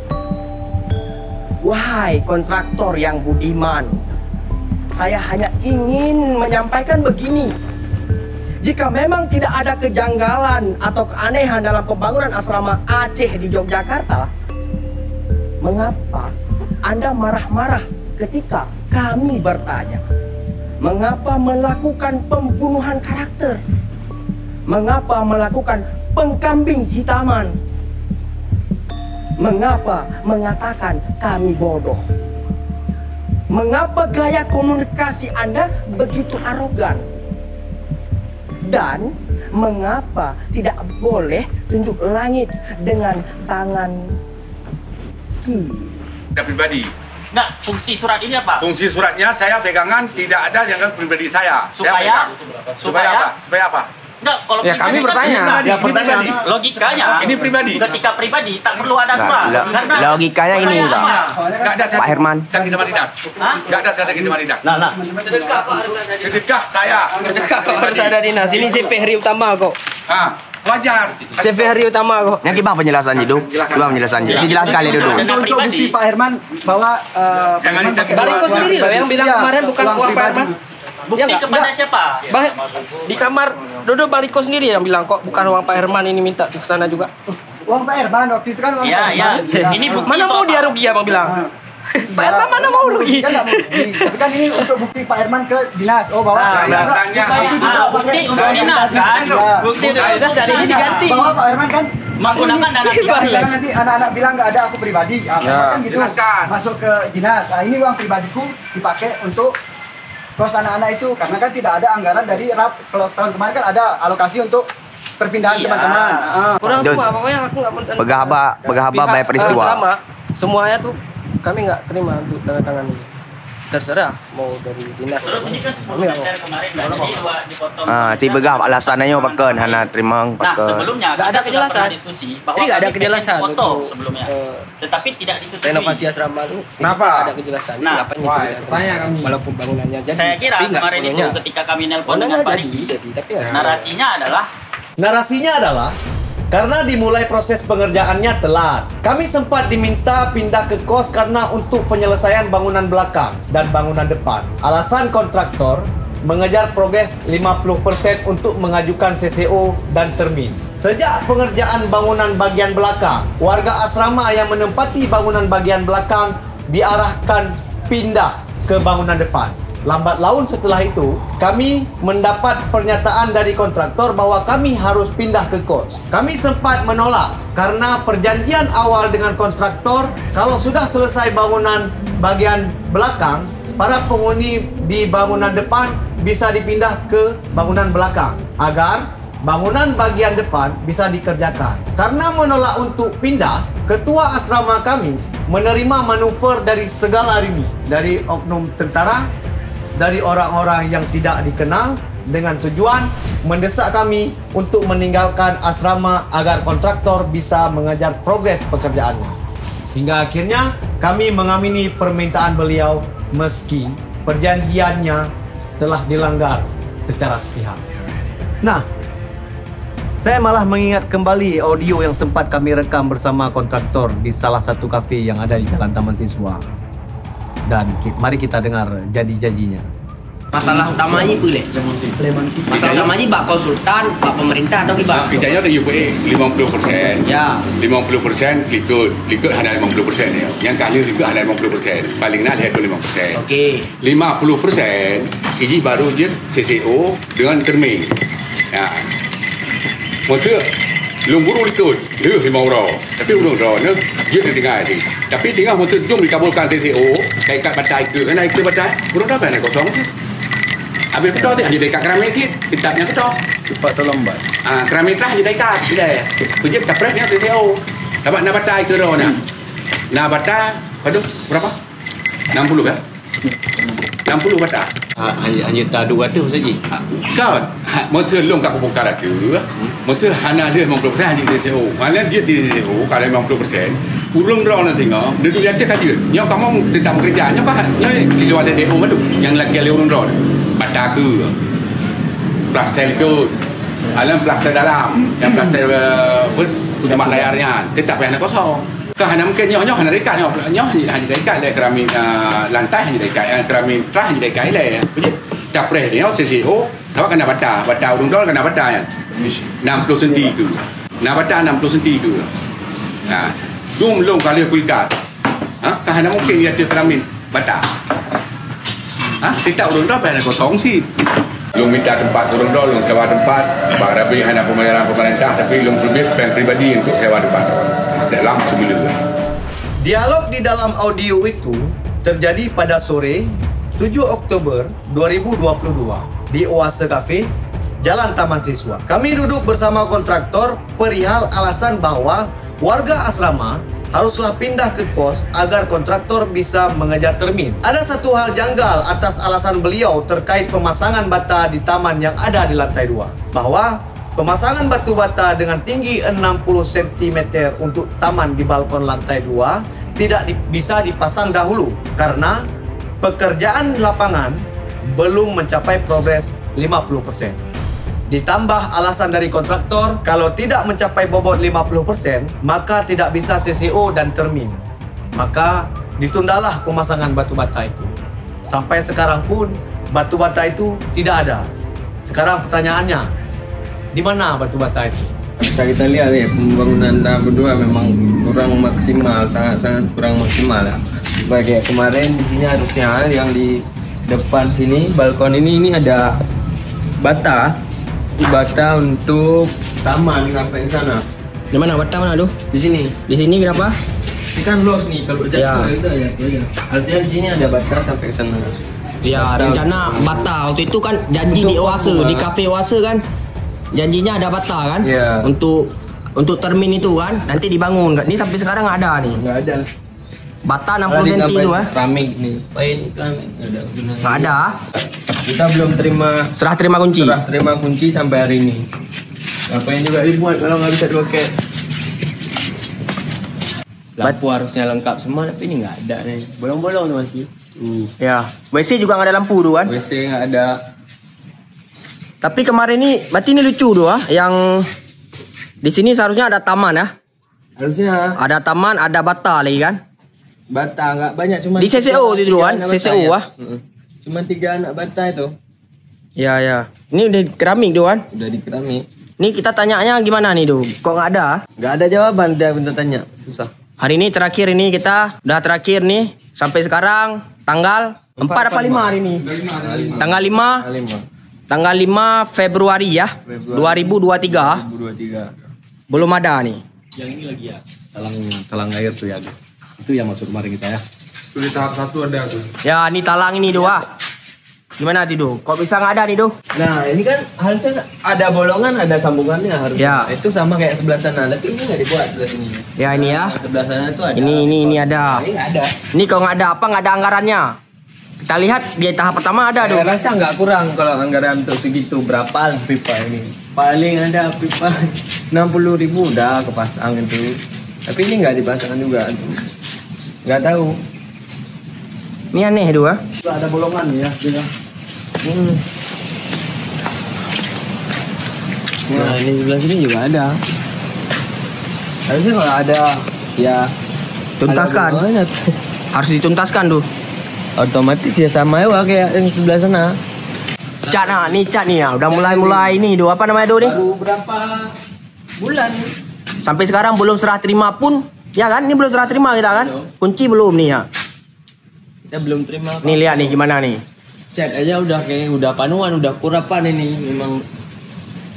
Wahai kontraktor yang budiman, saya hanya ingin menyampaikan begini. Jika memang tidak ada kejanggalan atau keanehan dalam pembangunan asrama Aceh di Yogyakarta, mengapa Anda marah-marah ketika kami bertanya? Mengapa melakukan pembunuhan karakter? Mengapa melakukan pengkambing hitaman? Mengapa mengatakan kami bodoh? Mengapa gaya komunikasi Anda begitu arogan? Dan mengapa tidak boleh tunjuk langit dengan tangan kiri? Tidak pribadi. Nah, fungsi surat ini apa? Fungsi suratnya saya pegangan tidak ada yang pribadi saya. Supaya Supaya apa? Enggak, kalau ya, kami bertanya. Ya, pertanyaan. Logikanya. Ini pribadi. Ketika pribadi tak perlu ada surat. Karena logikanya ini enggak. Enggak ada Pak Herman. kita Maridas. Enggak ada saya kita Maridas. Nah. Sedekah kok harus ada. Sedekah saya. Sedekah kok harus ada dinas. Ini CV hari utama kok. Wajar. CV hari utama kok. Yang gimana penjelasannya itu? Gimana penjelasannya? Jelas sekali dulu. Untuk bukti Pak Herman bahwa Bariko sendiri loh yang bilang kemarin bukan uang Pak Herman. Bukti kepada siapa? Di kamar Dodo Bariko sendiri yang bilang kok bukan uang Pak Herman ini minta di sana juga. Uang Pak Herman waktu itu kan uang Pak Herman. Ini bukti mana mau dia rugi abang bilang? Pak Herman mana mau rugi? Kan nggak mau rugi. Tapi kan ini untuk bukti Pak Herman ke dinas. Oh bahwa bukti untuk dinas kan? Bukti dinas dari ini diganti. Bahwa Pak Herman kan menggunakan dana pribadi. Nanti anak-anak bilang nggak ada aku pribadi. Kan gitu. Masuk ke dinas. Nah ini uang pribadiku dipakai untuk kos anak-anak itu karena kan tidak ada anggaran dari RAP. Kalau tahun kemarin kan ada alokasi untuk perpindahan teman-teman. Kurang tua pokoknya aku nggak Pegahaba bayar peristiwa. Semuanya tuh kami nggak terima untuk tanda tangan ini. Terserah mau dari dinas. Terus ini kan 10 meter kemarin kan jadi dipotong. Si begah alasannya pakai hana terima Nah, sebelumnya nggak ada kita kejelasan sudah diskusi bahwa nggak ada kami kejelasan pengen foto untuk, sebelumnya. Tetapi tidak disetujui. Renovasi asrama itu Kenapa? ada kejelasan. Nah, Kenapa tanya kami. Walaupun bangunannya jadi. Saya kira tapi nggak kemarin itu sepenuhnya. ketika kami nelpon dengan Pak Riki, narasinya adalah karena dimulai proses pengerjaannya telat. Kami sempat diminta pindah ke kos karena untuk penyelesaian bangunan belakang dan bangunan depan. Alasan kontraktor mengejar progres 50% untuk mengajukan CCO dan termin. Sejak pengerjaan bangunan bagian belakang, warga asrama yang menempati bangunan bagian belakang diarahkan pindah ke bangunan depan. Lambat laun setelah itu, kami mendapat pernyataan dari kontraktor bahwa kami harus pindah ke kos. Kami sempat menolak karena perjanjian awal dengan kontraktor, kalau sudah selesai bangunan bagian belakang, para penghuni di bangunan depan bisa dipindah ke bangunan belakang agar bangunan bagian depan bisa dikerjakan. Karena menolak untuk pindah, ketua asrama kami menerima manuver dari segala lini, dari oknum tentara, dari orang-orang yang tidak dikenal, dengan tujuan mendesak kami untuk meninggalkan asrama agar kontraktor bisa mengejar progres pekerjaannya. Hingga akhirnya kami mengamini permintaan beliau meski perjanjiannya telah dilanggar secara sepihak. Nah, saya malah mengingat kembali audio yang sempat kami rekam bersama kontraktor di salah satu kafe yang ada di Jalan Taman Siswa. Dan mari kita dengar janji-janjinya. Masalah utamanya apa leh? Masalah utamanya bak konsultan, bak pemerintah atau bak? Pindahnya dari UPA 50%. Ya. 50% likut hanya 50% ya. Yang kali likut hanya 50%. Paling nak lihat 5%. Okey. 50% ini baru je CCO dengan termin. Ya. Motor lumburu likut dia 5 orang. Tapi urung orang dia dah dengar ni. Tapi tengah motor jom dikabulkan CCO, kaikat batai ke kan ikut batai. Urung dah nak kosong tu. Habis betul tu hanya dekat keramik sikit, tetapnya betul. Cepat terlambat. Keramik lah hanya dekat, tidak. Kerja capresnya CCO. Dapat nak batai ke dah nak. Nak batai, padu berapa? 60 kan? 60 batai. Hanya tak ada wadah saja. Kau motor long kat pembongkar aku. Motor hana dia 50% hanya CCO. Mana dia di CCO kalau 50%. Urung draw nak tengok. Dia tu yang cakap dia. Nyok kamu tetap bekerja. Nyok bahan. Nyok di luar CCO madu. Yang lagi ada urung draw. Batak ke. Plaster itu. Alam plaster dalam. Yang plaster tempat layarnya. Tetap yang kosong. Kau hanya mungkin nyok hanya dekat nyok hanya dekat dari keramik lantai hanya dekat keramik terah hanya dekat le. Jadi capres ni CCO dapat kena bata urung dol kena bata ya 60 cm ke. Nak bata 60 cm ke. Nah, zoom long kali kulkat. Kau hanya mungkin dia tu keramik bata. Kita urung dol pada kosong sih. Long minta tempat urung dol, long sewa tempat, barabi hanya pembayaran pemerintah tapi long terbit pen pribadi untuk sewa tempat. Dalam sebelum dialog di dalam audio itu terjadi pada sore 7 Oktober 2022 di Oase Cafe, Jalan Taman Siswa. Kami duduk bersama kontraktor perihal alasan bahwa warga asrama haruslah pindah ke kos agar kontraktor bisa mengejar termin. Ada satu hal janggal atas alasan beliau terkait pemasangan bata di taman yang ada di lantai 2, bahwa pemasangan batu bata dengan tinggi 60 cm untuk taman di balkon lantai 2 tidak bisa dipasang dahulu karena pekerjaan lapangan belum mencapai progres 50%. Ditambah alasan dari kontraktor, kalau tidak mencapai bobot 50%, maka tidak bisa CCO dan termin. Maka ditundalah pemasangan batu bata itu. Sampai sekarang pun batu bata itu tidak ada. Sekarang pertanyaannya, di mana batu bata itu? Bisa kita lihat ya, pembangunan tahap kedua memang kurang maksimal, sangat kurang maksimal ya. Sebagai kemarin di sini harusnya yang di depan sini balkon ini ada bata untuk taman sampai ke sana. Di mana bata mana tuh? Di sini. Di sini kenapa? Ini kan luas nih kalau jatuh itu ya. Artinya di sini ada bata sampai ke sana. Ya, rencana bata waktu itu kan janji di Oase, di kafe Oase kan. Janjinya ada bata kan? Ya. Untuk termin itu kan, nanti dibangun. Ini sampai sekarang nggak ada nih. Nggak ada. Bata 60 cm itu keramik nih. Keramik nggak ada. Kita belum serah terima kunci sampai hari ini. Ngapain juga dibuat kalau nggak bisa dipakai? Lampu harusnya lengkap semua tapi ini nggak ada nih. Bolong-bolong tuh masih. Ya, WC juga nggak ada lampu tuh kan? WC nggak ada. Tapi kemarin ini, berarti ini lucu doa, yang di sini seharusnya ada taman ya? Harusnya. Ada taman, ada bata lagi kan? Bata nggak banyak, cuma di CCO itu duluan, CCO ya. Cuma 3 anak bata itu. Ya. Ini udah keramik doan? Udah di keramik. Ini kita tanyanya gimana nih tuh? Kok nggak ada? Nggak ada jawaban, dia minta tanya, susah. Hari ini terakhir nih kita udah terakhir nih sampai sekarang Tanggal 4 apa 5 hari ini? Tanggal 5 Februari ya. 2023. Belum ada nih. Yang ini lagi ya. Talang air tuh ya. Itu yang masuk kemarin kita ya. Itu di tahap 1 ada tuh. Ya, ini talang ini doa. Gimana Tido? Kok bisa nggak ada nih Do? Nah ini kan harusnya ada bolongan, ada sambungannya harusnya. Ya. Itu sama kayak sebelah sana, tapi ini nggak dibuat sebelah sini. Ya ini ya. Sebelah sana itu ada. Ini ada. Ini nggak ada. Ini kalau nggak ada apa nggak ada anggarannya. Kita lihat di tahap pertama ada Do. Saya rasa nggak kurang kalau anggaran untuk segitu. Berapa pipa ini? Paling ada pipa 60.000 udah kepasang itu. Tapi ini nggak dipasang juga. Nggak tahu. Ini aneh Do. Ada bolongan ya. Nah ini sebelah sini juga ada. Harusnya kalau ada ya tuntaskan. Harus dituntaskan tuh. Otomatis ya sama ya kayak yang sebelah sana. Cat nih ya. Udah mulai ini Do. Apa namanya Do nih? Baru berapa bulan? Sampai sekarang belum serah terima pun. Ya kan? Ini belum serah terima kita kan? Kunci belum nih ya. Kita belum terima. Nih lihat nih gimana nih. Cat aja udah panuan, udah kurapan ini. Memang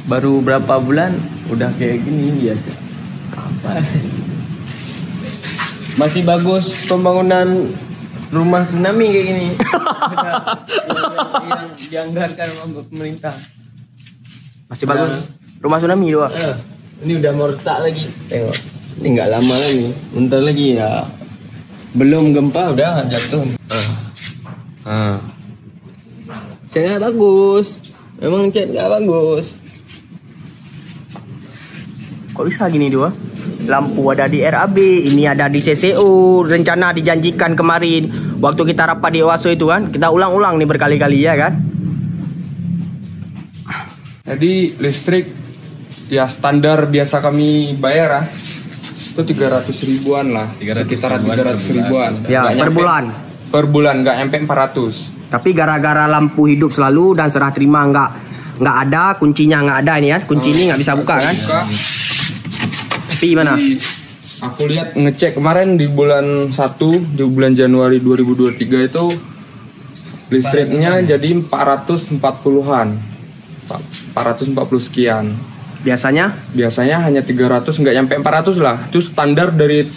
baru berapa bulan udah kayak gini biasa. Apa? Masih bagus pembangunan rumah tsunami kayak gini. yang dianggarkan sama pemerintah. Masih bagus. Rumah tsunami doang. Ini udah mau retak lagi. Tengok. Ini nggak lama lagi. Bentar lagi ya. Belum gempa udah jatuh. Catnya bagus. Memang cat nggak bagus. Kok bisa gini Do? Lampu ada di RAB, ini ada di CCO, rencana dijanjikan kemarin waktu kita rapat di OASO itu kan, kita ulang-ulang nih berkali-kali ya kan. Jadi listrik ya standar biasa kami bayar itu 300 ribuan lah, sekitar 300 ribuan. Ya, per bulan. Per bulan nggak nyampe 400. Tapi gara-gara lampu hidup selalu dan serah terima nggak ada, kuncinya nggak ada ini ya, kunci ini nggak bisa buka kan? Tapi gimana? Aku lihat ngecek kemarin di bulan 1, di bulan Januari 2023 itu listriknya jadi 440-an. 440 sekian. Biasanya hanya 300, nggak nyampe 400 lah. Itu standar dari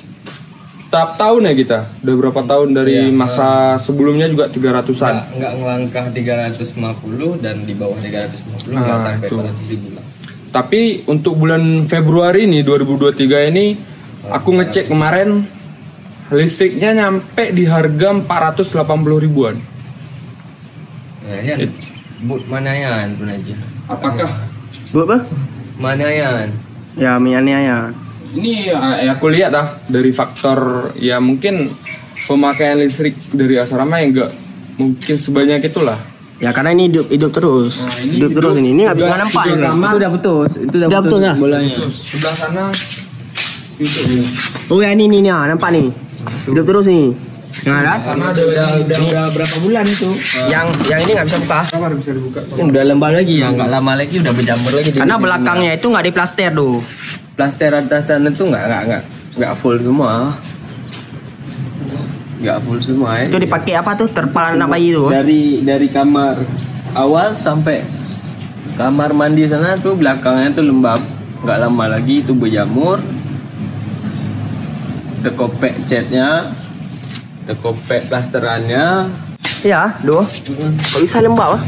tahap tahun ya kita. Udah berapa tahun dari masa sebelumnya juga 300-an. Nggak ngelangkah 350 dan di bawah 350 nggak sampai 400 ribu lah. Tapi untuk bulan Februari nih 2023 ini aku ngecek kemarin listriknya nyampe di harga 480 ribuan. Nah, ya, but Manayan pun aja. Apakah? But apa? Manayan. Ya, Manayan. Ini aku lihat dari faktor ya mungkin pemakaian listrik dari asrama yang enggak mungkin sebanyak itulah. Ya karena ini hidup terus. Hidup terus ini nggak bisa nampak ini. Itu udah putus. Itu udah putus ya? Bolanya. Sebelah sana itu. Oh ya ini nampak nih. Hidup terus nih. Nah, kan? Sana udah berapa bulan itu? Yang ini nggak bisa buka. Kamar bisa dibuka. Udah lembab lagi ya, nggak lama lagi udah berjamur lagi. Karena belakangnya itu nggak diplaster tuh. Plaster atasan itu nggak full semua. Nggak full semua ya. Itu dipakai apa tuh? Terpal anak bayi tuh? Dari kamar awal sampai kamar mandi sana tuh belakangnya tuh lembab. Nggak lama lagi itu berjamur. Tekopek catnya, tekopek plasterannya. Ya, doh. Kok bisa lembab?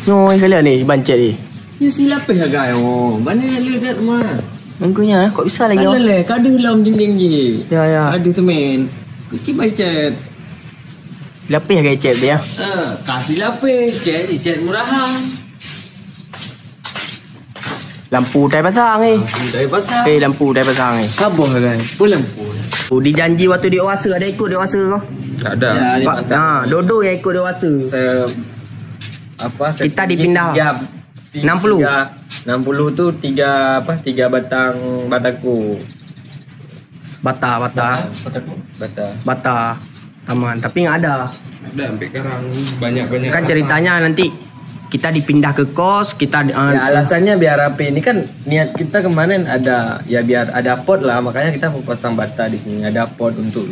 Nyoi kali ni bancet ni. Ya silap ya gayo. Mana lihat mah? Mengkunya kok bisa lagi? Ada leh, kada dalam dinding je. Ya. Ada semen. Kuci mai cat. Lapis ke cat dia? Kasih lapis, cat murahan. Lampu dah pasang ni. Lampu dah pasang ni. Saboh kan? Pun lampu. Oh, dijanji waktu di OASA ada ikut di OASA kau? Tak ada. Dodo yang ikut di OASA. Kita dipindah 60 tu tiga batang bataku. Bata. Taman, tapi nggak ada. Ada sampai sekarang banyak. Kan ceritanya nanti kita dipindah ke kos, kita ya alasannya biar rapi. Ini kan niat kita kemarin ada ya biar ada pot lah, makanya kita mau pasang bata di sini. Ada pot untuk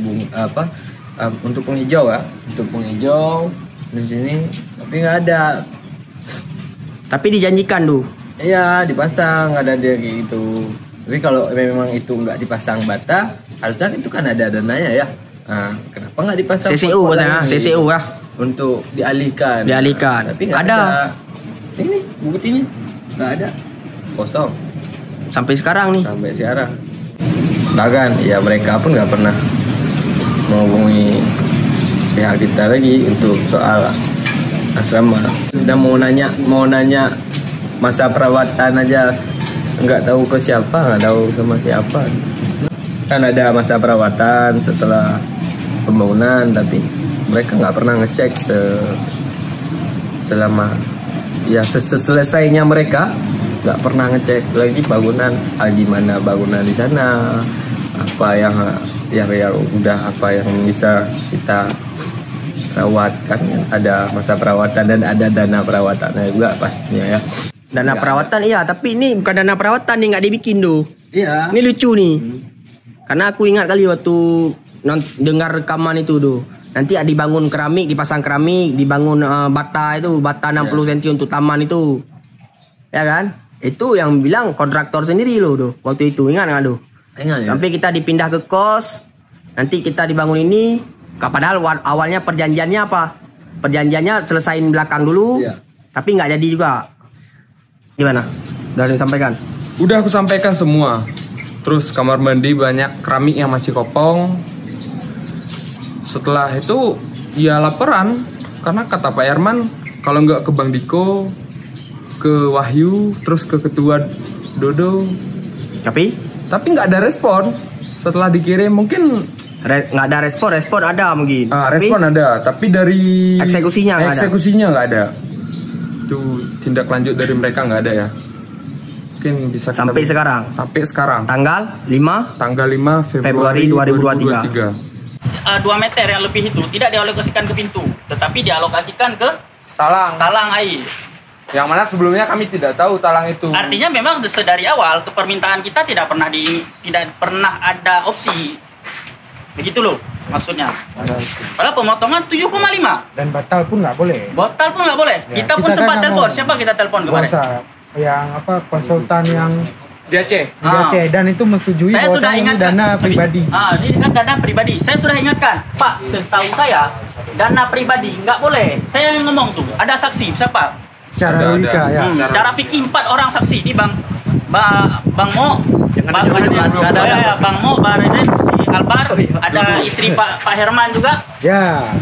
untuk penghijau ya, untuk penghijau di sini, tapi nggak ada. Tapi dijanjikan tuh. Iya, dipasang, ada dia kayak gitu. Tapi kalau memang itu nggak dipasang bata, harusnya itu kan ada dananya ya. Nah, kenapa nggak dipasang? CCU katanya, CCU ya. Untuk dialihkan. Dialihkan. Tapi nggak ada. Ini buktinya nggak ada, kosong. Sampai sekarang nih. Sampai sekarang. Bahkan ya mereka pun nggak pernah menghubungi pihak kita lagi untuk soal asrama. Kita mau nanya masa perawatan aja nggak tahu ke siapa, nggak tahu sama siapa. Kan ada masa perawatan setelah pembangunan, tapi mereka nggak pernah ngecek selama ya selesainya mereka nggak pernah ngecek lagi bangunan, gimana bangunan di sana, apa yang udah, apa yang bisa kita rawat. Kan ada masa perawatan dan ada dana perawatannya juga pastinya ya. Dana perawatan iya, tapi ini bukan dana perawatan nih, nggak dibikin tuh. Iya. Ini lucu nih. Karena aku ingat kali waktu dengar rekaman itu tuh. Nanti dibangun keramik, dipasang keramik, dibangun bata 60 cm untuk taman itu. Ya kan? Itu yang bilang kontraktor sendiri loh tuh. Waktu itu ingat nggak tuh? Ingat ya. Sampai kita dipindah ke kos. Nanti kita dibangun ini. Padahal awalnya perjanjiannya apa? Perjanjiannya selesain belakang dulu. Iya. Tapi nggak jadi juga. Gimana? Udah disampaikan? Udah aku sampaikan semua. Terus kamar mandi banyak keramik yang masih kopong. Setelah itu ya laporan. Karena kata Pak Herman, kalau nggak ke Bang Diko, ke Wahyu, terus ke Ketua Dodo. Tapi nggak ada respon. Setelah dikirim mungkin nggak ada respon ada mungkin. Respon ada, tapi dari eksekusinya nggak ada. Itu tindak lanjut dari mereka nggak ada ya. Mungkin bisa sampai sekarang. Tanggal 5 Februari 2023. 2 meter yang lebih itu tidak dialokasikan ke pintu, tetapi dialokasikan ke talang air. Yang mana sebelumnya kami tidak tahu talang itu. Artinya memang dari awal ke permintaan kita tidak pernah ada opsi. Begitu loh maksudnya. Padahal pemotongan 7,5. Dan batal pun nggak boleh. Ya, kita pun sempat telepon. Siapa kita telepon kemarin? Yang konsultan yang di Aceh. Dan itu menyetujui saya bahwa sudah ini ingatkan dana pribadi. Ini kan dana pribadi. Saya sudah ingatkan, Pak, setahu saya dana pribadi nggak boleh. Saya yang ngomong tuh, ada saksi siapa? Secara logika ya. Secara fikih 4 orang saksi di Bang Mo, Bang Mo, si Albar, ada istri Pak Herman juga. Ya.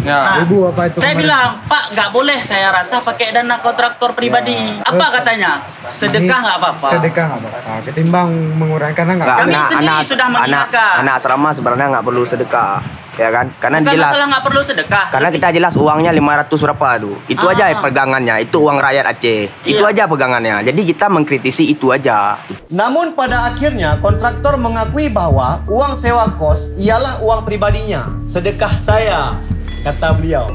Ibu apa itu? Saya bilang, Pak, nggak boleh saya rasa pakai dana kontraktor pribadi. Apa katanya? Sedekah nggak apa-apa. Sedekah nggak apa-apa. Ketimbang mengurangi karena nggak. Kami sendiri sudah mengingatkan. Anak asrama sebenarnya nggak perlu sedekah. Ya kan? Karena bukan jelas masalah nggak perlu sedekah. Karena kita jelas uangnya 500 berapa tuh. Itu aja pegangannya. Itu uang rakyat Aceh. Itu aja pegangannya. Jadi kita mengkritisi itu aja. Namun pada akhirnya kontraktor mengakui bahwa uang sewa kos ialah uang pribadinya, sedekah saya, kata beliau.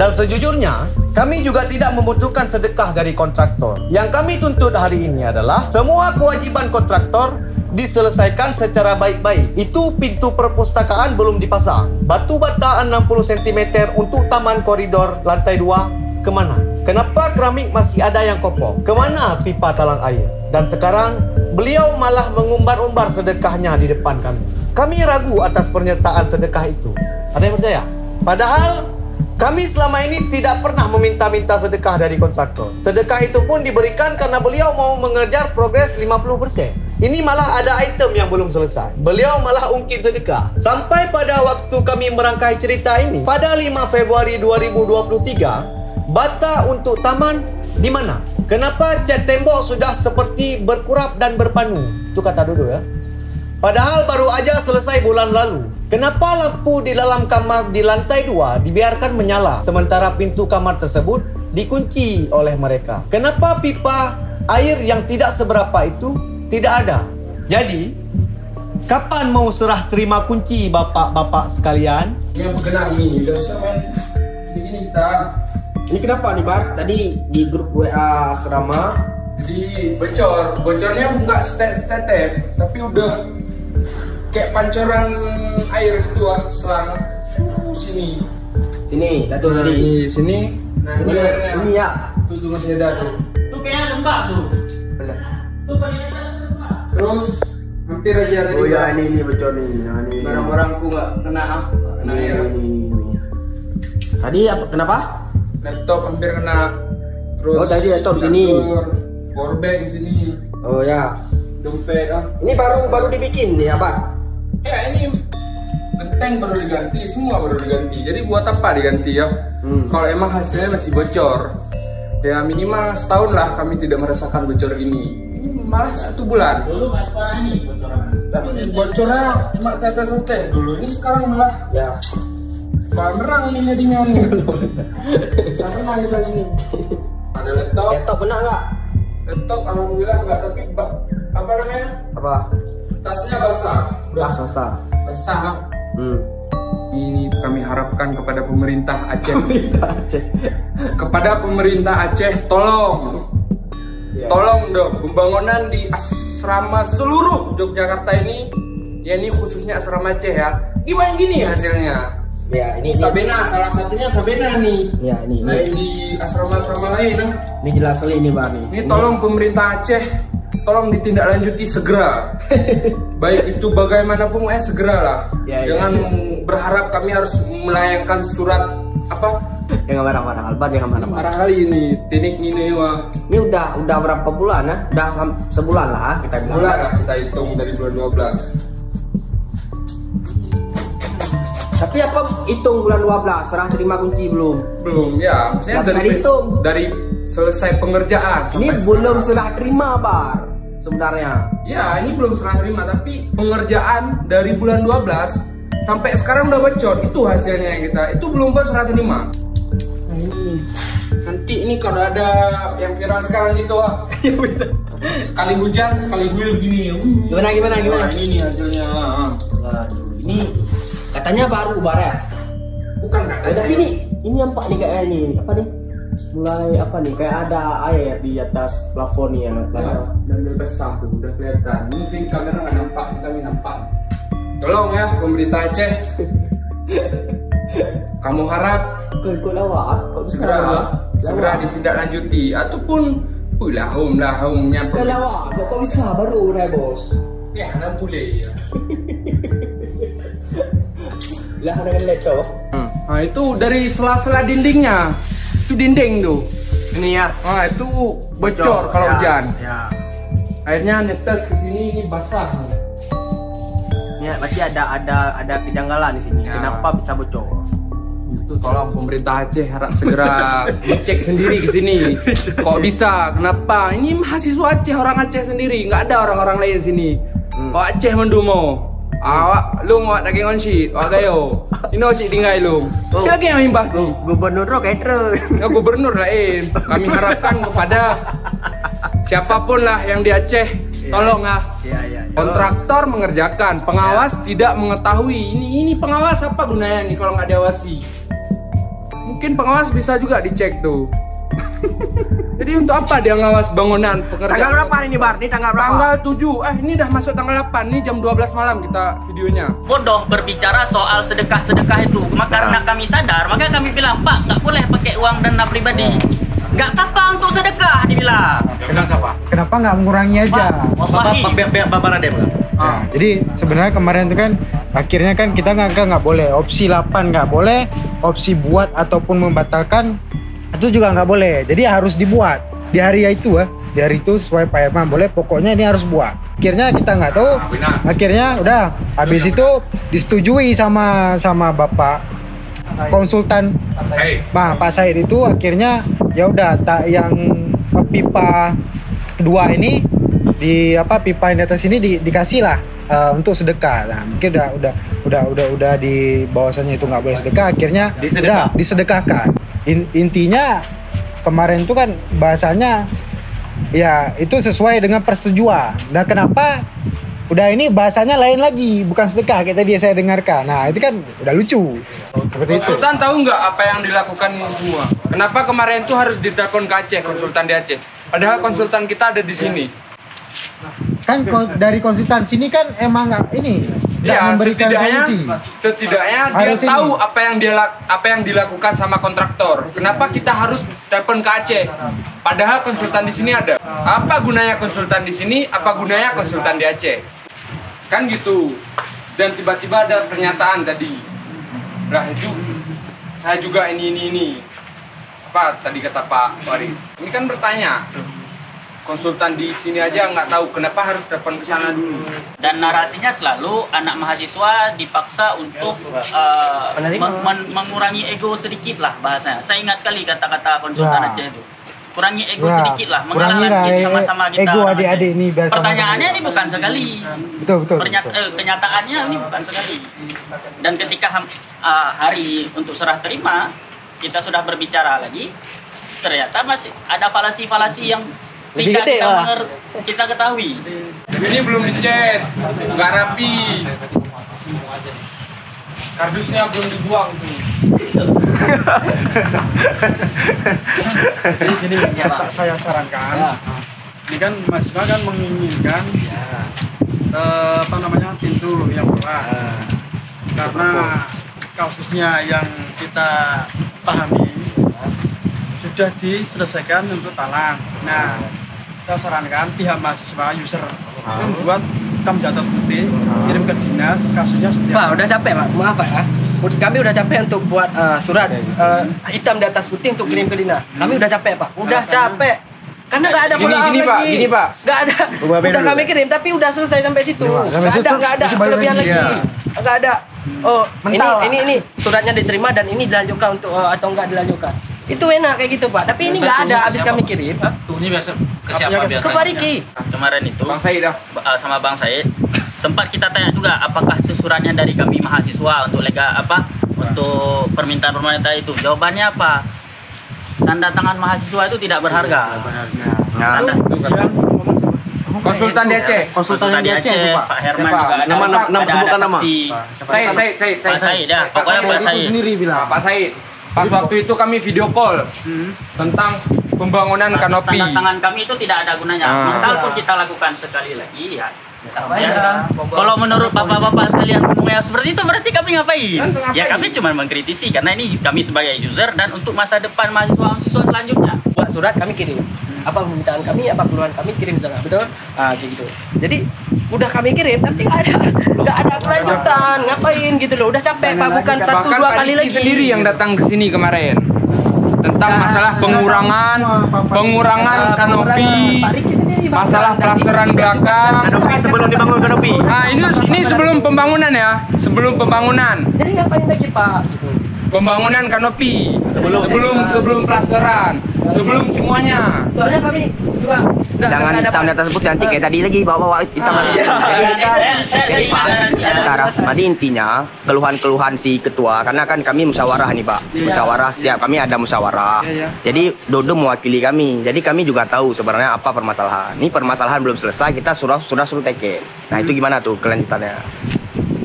Dan sejujurnya, kami juga tidak membutuhkan sedekah dari kontraktor. Yang kami tuntut hari ini adalah semua kewajiban kontraktor diselesaikan secara baik-baik. Itu pintu perpustakaan belum dipasang. Batu bata 60 cm untuk taman koridor lantai 2 kemana? Kenapa keramik masih ada yang kopong? Kemana pipa talang air? Dan sekarang beliau malah mengumbar-umbar sedekahnya di depan kami. Kami ragu atas pernyataan sedekah itu. Ada yang percaya? Padahal kami selama ini tidak pernah meminta-minta sedekah dari kontraktor. Sedekah itu pun diberikan karena beliau mau mengejar progres 50%. Ini malah ada item yang belum selesai. Beliau malah ungkit sedekah. Sampai pada waktu kami merangkai cerita ini, pada 5 Februari 2023, bata untuk taman di mana? Kenapa cat tembok sudah seperti berkurap dan berpanu? Itu kata Dodo ya. Padahal baru aja selesai bulan lalu. Kenapa lampu di dalam kamar di lantai 2 dibiarkan menyala sementara pintu kamar tersebut dikunci oleh mereka? Kenapa pipa air yang tidak seberapa itu tidak ada? Jadi, kapan mau serah terima kunci bapak-bapak sekalian? Yang berkenan nih, gak usah main begini kita. Ini kenapa nih Bar? Tadi di grup WA asrama. Jadi bocornya nggak setetep, tapi udah kayak pancoran air gitu selang. sini. Sini, satu Nah, tadi. ini sini. Nah, Ini ya. Tuh masih ada tuh. Tuh kayaknya lembab tuh. Tuh Terus hampir aja ada Oh juga. ya, ini bocor nih. Nah, ini. Barang-barangku nggak kena kena air. Ini. Tadi apa? Kenapa? Laptop hampir kena. Terus Oh, tadi laptop di sini. Powerbank di sini. Oh ya. Dompet Ini baru dibikin nih, apa? Ya ini genteng baru diganti, semua baru diganti. Jadi buat apa diganti ya? Kalau emang hasilnya masih bocor, ya minimal setahun lah kami tidak merasakan bocor ini. Ini malah 1 bulan. Dulu masih parah nih bocoran. Tapi bocornya cuma tetes-tetes dulu. Ini sekarang malah ya merang ini jadinya nih. Saya menang kita sini. Ada laptop. Laptop benar nggak? Laptop alhamdulillah nggak, tapi apa namanya? Apa? Tasnya basah. Basah. Basah lah. Ini kami harapkan kepada pemerintah Aceh. Kepada pemerintah Aceh, tolong. Tolong dong pembangunan di asrama seluruh Yogyakarta ini, ya ini khususnya asrama Aceh ya. Gimana gini hasilnya? Ya, ini Sabena, salah satunya Sabena nih. Ya, ini. Lain di asrama-asrama lain. Ini jelas sekali ini, Bang. Ini tolong pemerintah Aceh, tolong ditindaklanjuti segera. Baik itu bagaimanapun segera lah. Jangan berharap kami harus melayangkan surat apa? Jangan marah-marah, Albar, jangan marah-marah. Marah kali ini, teknik ini wah. Ini udah berapa bulan ya? Udah sebulan lah kita bilang. Bulan lah kita hitung dari bulan 12. Tapi apa hitung bulan 12? Serah terima kunci belum? Belum ya, maksudnya dari selesai pengerjaan. Ini belum serah terima, Bar. Sebenarnya. Ya, ini belum serah terima, tapi pengerjaan dari bulan 12 sampai sekarang udah bocor. Itu hasilnya kita. Itu belum serah terima. Nah, ini nanti ini kalau ada yang viral sekarang gitu, sekali hujan sekali guyur gini. Gimana? Nah, ini hasilnya. Ini katanya baru ya? Bukan katanya. Tapi ini nampak nih kayak ini apa nih? Mulai apa nih? Kayak ada air di atas plafon nih yang dan udah basah tuh, udah kelihatan. Mungkin kamera nggak nampak, kami nampak. Tolong ya pemerintah Aceh. Kamu harap segera ditindaklanjuti ataupun lahum nyampe. Kalau kok bisa baru udah bos. Ya, 60 ya. Lah dengan laptop. Nah itu dari sela-sela dindingnya. Itu dinding tuh. Ini ya. Nah itu bocor kalau ya, hujan. Ya. Airnya netes ke sini, ini basah. Ya, berarti ada kejanggalan di sini. Ya. Kenapa bisa bocor? Itu tolong pemerintah Aceh harap segera dicek sendiri ke sini. Kok bisa? Kenapa? Ini mahasiswa Aceh, orang Aceh sendiri, nggak ada orang-orang lain sini. Kok Aceh mendumo? Awak lu mau tak kengon si, awak gayo. Ini si tinggal lu. Siapa yang imbas tu? Gubernur Roketre. Ya gubernur lain. Kami harapkan kepada siapapun lah yang di Aceh, tolong kontraktor mengerjakan, pengawas tidak mengetahui. Ini pengawas apa gunanya nih kalau nggak diawasi? Mungkin pengawas bisa juga dicek tuh. Jadi untuk apa dia ngawas bangunan pekerjaan? Tanggal berapa ini, Bar? Ini tanggal berapa? Tanggal 7. Ini udah masuk tanggal 8. Ini jam 12 malam kita videonya. Bodoh berbicara soal sedekah-sedekah itu. Karena kami sadar, makanya kami bilang, Pak, nggak boleh pakai uang dana pribadi. Nggak apa untuk sedekah, dibilang. Kenapa nggak mengurangi aja? Biar Baradem. Jadi sebenarnya kemarin itu kan akhirnya kan kita nggak boleh. Opsi 8 nggak boleh. Opsi buat ataupun membatalkan itu juga nggak boleh. Jadi harus dibuat di hari itu ya. Di hari itu sesuai Pak Herman boleh. Pokoknya ini harus buat. Akhirnya kita nggak tahu. Akhirnya udah habis itu disetujui sama Bapak konsultan Pak Said itu. Akhirnya ya udah yang pipa 2 ini di pipa yang di atas ini dikasih lah untuk sedekah. Nah mungkin udah di bahwasannya itu nggak boleh sedekah. Akhirnya udah disedekahkan. Intinya kemarin itu kan bahasanya ya itu sesuai dengan persetujuan. Nah kenapa udah ini bahasanya lain lagi, bukan sedekah kayak tadi saya dengarkan. Nah itu kan udah lucu. Seperti itu. Konsultan tahu nggak apa yang dilakukan ini semua? Kenapa kemarin itu harus ditelepon ke Aceh, konsultan di Aceh? Padahal konsultan kita ada di sini. Kan dari konsultan sini kan emang nggak ini tidak memberikan solusi. Setidaknya dia Harus tahu ini. apa yang dilakukan sama kontraktor. Kenapa kita harus telepon ke Aceh? Padahal konsultan di sini ada. Apa gunanya konsultan di sini? Apa gunanya konsultan di Aceh? Kan gitu. Dan tiba-tiba ada pernyataan tadi. Lah itu saya juga ini. Apa tadi kata Pak Waris? Ini kan bertanya. Konsultan di sini aja nggak tahu kenapa harus telepon ke sana dulu. Dan narasinya selalu anak mahasiswa dipaksa untuk mengurangi ego sedikit lah bahasanya. Saya ingat sekali kata-kata konsultan Aceh itu. Kurangi ego sedikit lah, mengalah sedikit sama-sama kita. Ego adik-adik ini biar pertanyaannya ini bukan sekali. Betul. Kenyataannya ini bukan sekali. Dan ketika hari untuk serah terima, kita sudah berbicara lagi, ternyata masih ada falasi-falasi yang tidak kita ketahui. Ini belum dicat, nggak rapi. Kardusnya belum dibuang tuh. Jadi gini, saya sarankan. Ini kan mahasiswa kan menginginkan pintu yang murah. Karena kasusnya yang kita pahami sudah diselesaikan untuk talang. Nah, saya sarankan pihak mahasiswa user membuat hitam di atas putih, kirim ke dinas, kasusnya seperti Pak, udah capek Pak, maaf Pak ya. Kami udah capek untuk buat surat hitam di atas putih untuk kirim ke dinas. Kami udah capek Pak, udah capek. Karena nggak ada follow up lagi. Gini Pak, nggak ada. Udah kami kirim, tapi udah selesai sampai situ. Nggak ada kelebihan lagi. Nggak ada. Oh, ini suratnya diterima dan ini dilanjutkan untuk atau nggak dilanjutkan. Itu enak kayak gitu Pak, tapi ini nggak ada habis kami kirim. Ini biasa ke siapa biasanya? Ke Pak Riki. Kemarin itu Bang Said sama Bang Said sempat kita tanya juga apakah itu suratnya dari kami mahasiswa untuk untuk permintaan pemerintah itu. Jawabannya apa? Tanda tangan mahasiswa itu tidak berharga. Konsultan di Aceh. Konsultan di Aceh, Pak Herman juga ada. Nama sebutkan nama. Pak Said ya, pokoknya Pak Said. Pak Said. Pas waktu itu kami video call tentang pembangunan kanopi. Tanda tangan kami itu tidak ada gunanya. Misal pun kita lakukan sekali lagi ya. Kalau menurut bapak-bapak sekalian ngomongnya seperti itu berarti kami ngapain? Ya kami cuma mengkritisi karena ini kami sebagai user dan untuk masa depan mahasiswa selanjutnya. Buat surat kami kirim. Apa permintaan kami, apa keluhan kami kirim sana, betul? Gitu. Jadi udah kami kirim tapi nggak ada kelanjutan, ngapain gitu loh? Udah capek Pak, bukan satu dua kali lagi. Sendiri yang datang ke sini kemarin tentang masalah pengurangan kanopi, masalah plasteran belakang. Kanopi sebelum dibangun kanopi. Nah ini sebelum pembangunan ya, sebelum pembangunan. Jadi ngapain lagi Pak? Pembangunan kanopi sebelum plasteran, sebelum semuanya. Soalnya kami juga jangan hitam di atas putih nanti kayak tadi lagi bawa hitam lagi. Tadi intinya keluhan-keluhan si ketua karena kan kami musyawarah nih Pak. Musyawarah setiap kami ada musyawarah. Jadi Dodo mewakili kami. Jadi kami juga tahu sebenarnya apa permasalahan. Ini permasalahan belum selesai kita suruh teken. Nah itu gimana tuh kelanjutannya?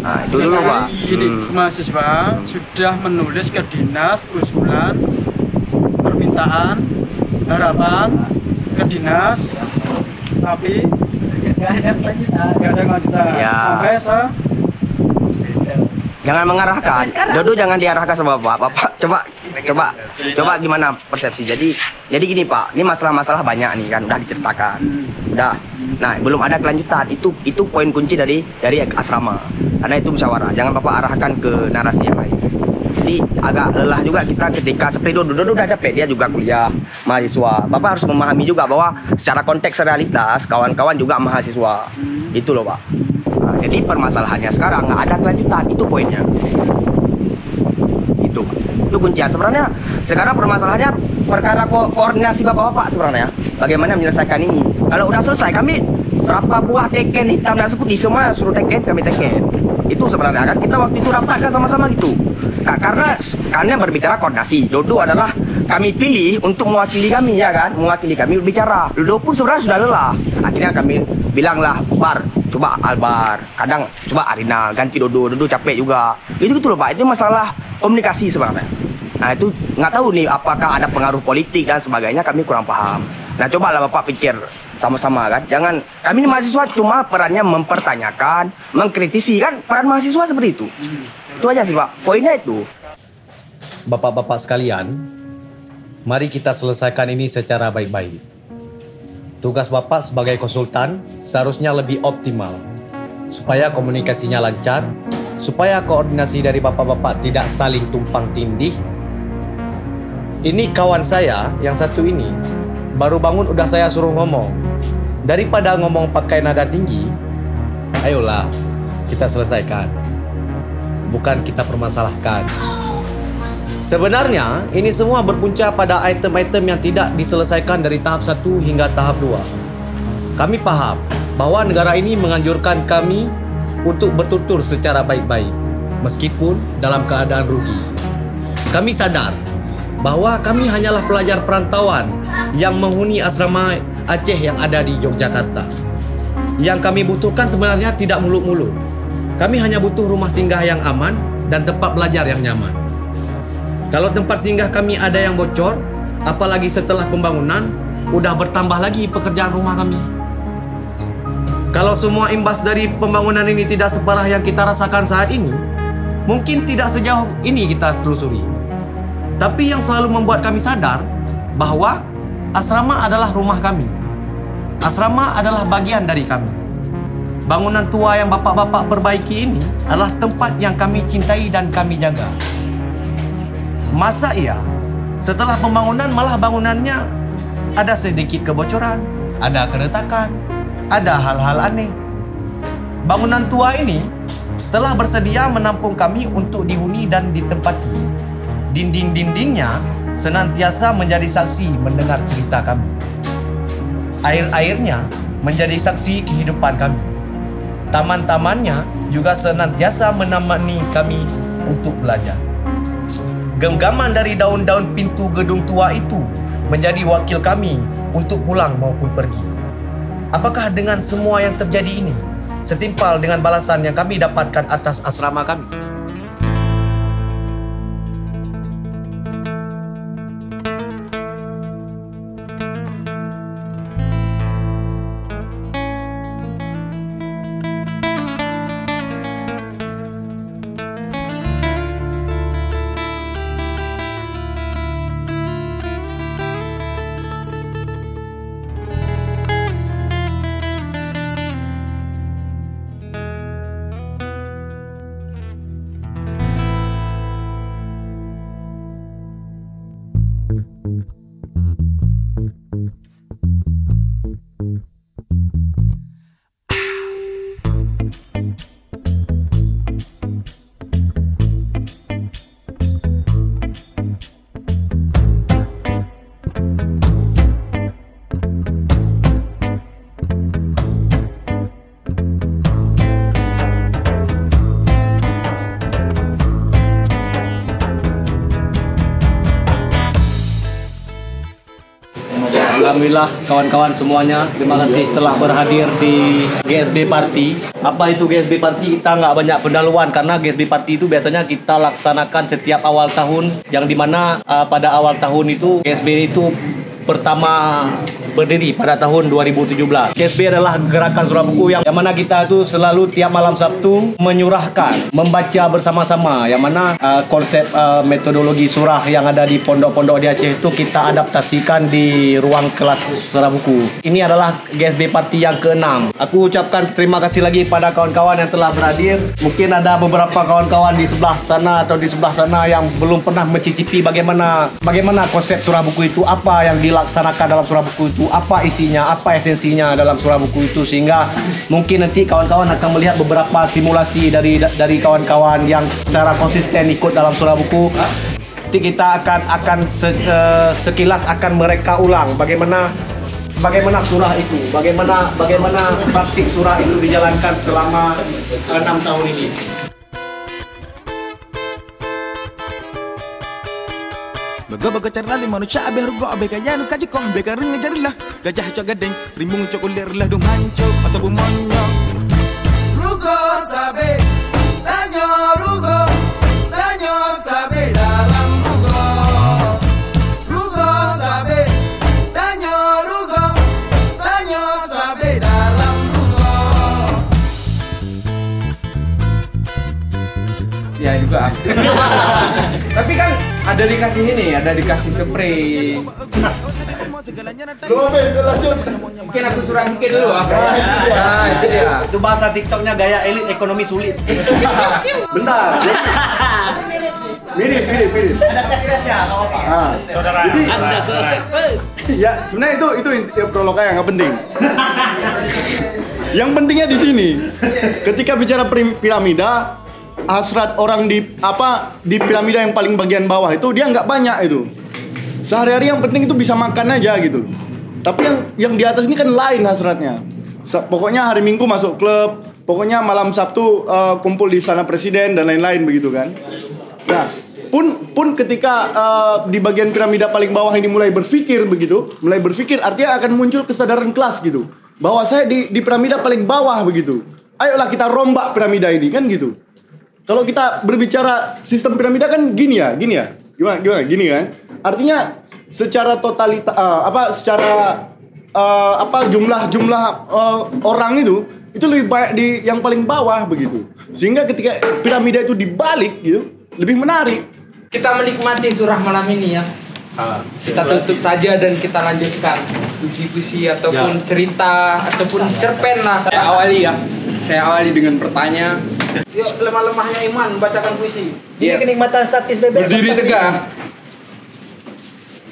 Nah, itu dulu Pak. Gini, mahasiswa sudah menulis ke dinas usulan, permintaan, harapan ke dinas, tapi nggak ada kelanjutan. Ya. Sampai Jangan mengarahkan. Dodo jangan diarahkan sama Bapak. Coba gimana persepsi. Jadi gini Pak, ini masalah-masalah banyak nih kan udah diceritakan. Udah. Nah, belum ada kelanjutan. Itu poin kunci dari asrama. Karena itu musyawarah. Jangan Bapak arahkan ke narasi yang lain. Jadi agak lelah juga kita ketika seperti Dodo udah capek, dia juga kuliah mahasiswa. Bapak harus memahami juga bahwa secara konteks realitas kawan-kawan juga mahasiswa. Itu loh Pak. Nah, jadi permasalahannya sekarang nggak ada kelanjutan. Itu poinnya. Itu kuncinya. Sebenarnya sekarang permasalahannya perkara koordinasi bapak-bapak sebenarnya. Bagaimana menyelesaikan ini? Kalau udah selesai kami berapa buah teken hitam dan putih semua suruh teken, kami teken. Itu sebenarnya kan kita waktu itu rapatkan sama-sama gitu. Karena berbicara koordinasi. Dodo adalah kami pilih untuk mewakili kami ya kan, mewakili kami berbicara. Dodo pun sebenarnya sudah lelah. Akhirnya kami bilanglah Bar, coba Albar, kadang coba Arina, ganti Dodo capek juga. Itu gitu loh Pak, itu masalah komunikasi sebenarnya. Nah itu nggak tahu nih apakah ada pengaruh politik dan sebagainya, kami kurang paham. Nah, cobalah Bapak pikir sama-sama kan. Jangan, kami ini mahasiswa cuma perannya mempertanyakan, mengkritisi kan, peran mahasiswa seperti itu. Itu aja sih Pak, poinnya itu. Bapak-bapak sekalian, mari kita selesaikan ini secara baik-baik. Tugas Bapak sebagai konsultan seharusnya lebih optimal, supaya komunikasinya lancar, supaya koordinasi dari bapak-bapak tidak saling tumpang tindih. Ini kawan saya yang satu ini, baru bangun udah saya suruh ngomong. Daripada ngomong pakai nada tinggi, ayolah kita selesaikan. Bukan kita permasalahkan. Sebenarnya, ini semua berpunca pada item-item yang tidak diselesaikan dari tahap 1 hingga tahap 2. Kami paham bahwa negara ini menganjurkan kami untuk bertutur secara baik-baik, meskipun dalam keadaan rugi. Kami sadar bahwa kami hanyalah pelajar perantauan yang menghuni asrama Aceh yang ada di Yogyakarta. Yang kami butuhkan sebenarnya tidak muluk-muluk. Kami hanya butuh rumah singgah yang aman dan tempat belajar yang nyaman. Kalau tempat singgah kami ada yang bocor, apalagi setelah pembangunan, udah bertambah lagi pekerjaan rumah kami. Kalau semua imbas dari pembangunan ini tidak separah yang kita rasakan saat ini, mungkin tidak sejauh ini kita telusuri. Tapi yang selalu membuat kami sadar bahwa asrama adalah rumah kami. Asrama adalah bagian dari kami. Bangunan tua yang bapak-bapak perbaiki ini adalah tempat yang kami cintai dan kami jaga. Masa iya, setelah pembangunan malah bangunannya ada sedikit kebocoran, ada keretakan, ada hal-hal aneh. Bangunan tua ini telah bersedia menampung kami untuk dihuni dan ditempati. Dinding-dindingnya senantiasa menjadi saksi mendengar cerita kami. Air-airnya menjadi saksi kehidupan kami. Taman-tamannya juga senantiasa menemani kami untuk belajar. Genggaman dari daun-daun pintu gedung tua itu menjadi wakil kami untuk pulang maupun pergi. Apakah dengan semua yang terjadi ini setimpal dengan balasan yang kami dapatkan atas asrama kami? Alhamdulillah kawan-kawan semuanya, terima kasih telah berhadir di GSB Party. Apa itu GSB Party? Kita nggak banyak pendahuluan karena GSB Party itu biasanya kita laksanakan setiap awal tahun, yang dimana pada awal tahun itu GSB itu pertama berdiri pada tahun 2017. GSB adalah gerakan surah buku yang mana kita itu selalu tiap malam Sabtu menyurahkan, membaca bersama-sama, yang mana konsep metodologi surah yang ada di pondok-pondok di Aceh itu kita adaptasikan di ruang kelas surah buku. Ini adalah GSB Party yang ke-6. Aku ucapkan terima kasih lagi pada kawan-kawan yang telah berhadir. Mungkin ada beberapa kawan-kawan di sebelah sana atau di sebelah sana yang belum pernah mencicipi bagaimana konsep surah buku itu, apa yang dilaksanakan dalam surah buku itu, apa isinya, apa esensinya dalam surah buku itu, sehingga mungkin nanti kawan-kawan akan melihat beberapa simulasi dari kawan-kawan yang secara konsisten ikut dalam surah buku. Nanti kita akan sekilas akan mereka ulang bagaimana surah itu, bagaimana praktik surah itu dijalankan selama 6 tahun ini. Baga-baga carlali manusia abe harga abe kaya nu kaji kong abe karing ngejarilah gajah cok gadeng rimbung cok ulir lah dum hancok atau bumonyo rugo sabe tanyo sabe dalam rugo sabe tanyo Ada dikasih ini, ada dikasih spray. Mungkin aku suruh angkat dulu apa? Nah, itu dia. Itu bahasa TikToknya gaya elit ekonomi sulit. Bentar. Mirip. Ada checklistnya, nggak apa-apa. Saudara. Jadi, Anda selesai. Ya, sebenarnya itu prolognya yang nggak penting. Yang pentingnya di sini, ketika bicara piramida, hasrat orang di piramida yang paling bagian bawah itu dia nggak banyak itu. Sehari-hari yang penting itu bisa makan aja gitu. Tapi yang di atas ini kan lain hasratnya. Pokoknya hari Minggu masuk klub, pokoknya malam Sabtu kumpul di sana presiden dan lain-lain begitu kan. Nah, pun ketika di bagian piramida paling bawah ini mulai berpikir artinya akan muncul kesadaran kelas gitu. Bahwa saya di piramida paling bawah begitu. Ayolah kita rombak piramida ini kan gitu. Kalau kita berbicara sistem piramida kan gini ya. Gimana gini kan? Artinya secara totalita jumlah orang itu lebih banyak di yang paling bawah begitu. Sehingga ketika piramida itu dibalik gitu, lebih menarik. Kita menikmati surah malam ini ya. Kita tutup saja dan kita lanjutkan puisi-puisi ataupun cerita ataupun cerpen lah. Saya awali dengan bertanya. Yuk, selemah-lemahnya iman bacakan puisi. Yes. Ini kenikmatan statis bebek. Berdiri tegak.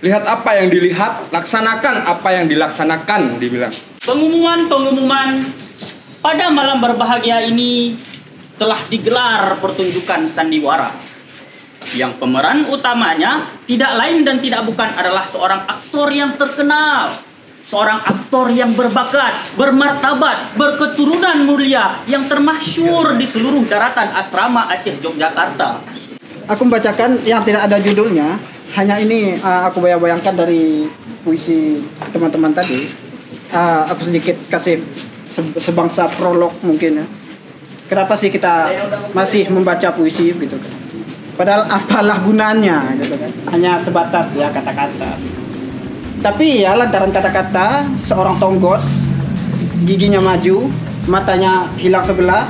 Lihat apa yang dilihat, laksanakan apa yang dilaksanakan, dibilang. Pengumuman pada malam berbahagia ini telah digelar pertunjukan sandiwara. Yang pemeran utamanya tidak lain dan tidak bukan adalah seorang aktor yang terkenal. Seorang aktor yang berbakat, bermartabat, berketurunan mulia yang termasyhur di seluruh daratan asrama Aceh Yogyakarta. Aku membacakan yang tidak ada judulnya. Hanya ini aku bayangkan dari puisi teman-teman tadi. Aku sedikit kasih sebangsa prolog mungkin ya. Kenapa sih kita masih membaca puisi gitu kan? Padahal apalah gunanya gitu kan? Hanya sebatas ya kata-kata. Tapi ya lantaran kata-kata seorang tonggos, giginya maju, matanya hilang sebelah,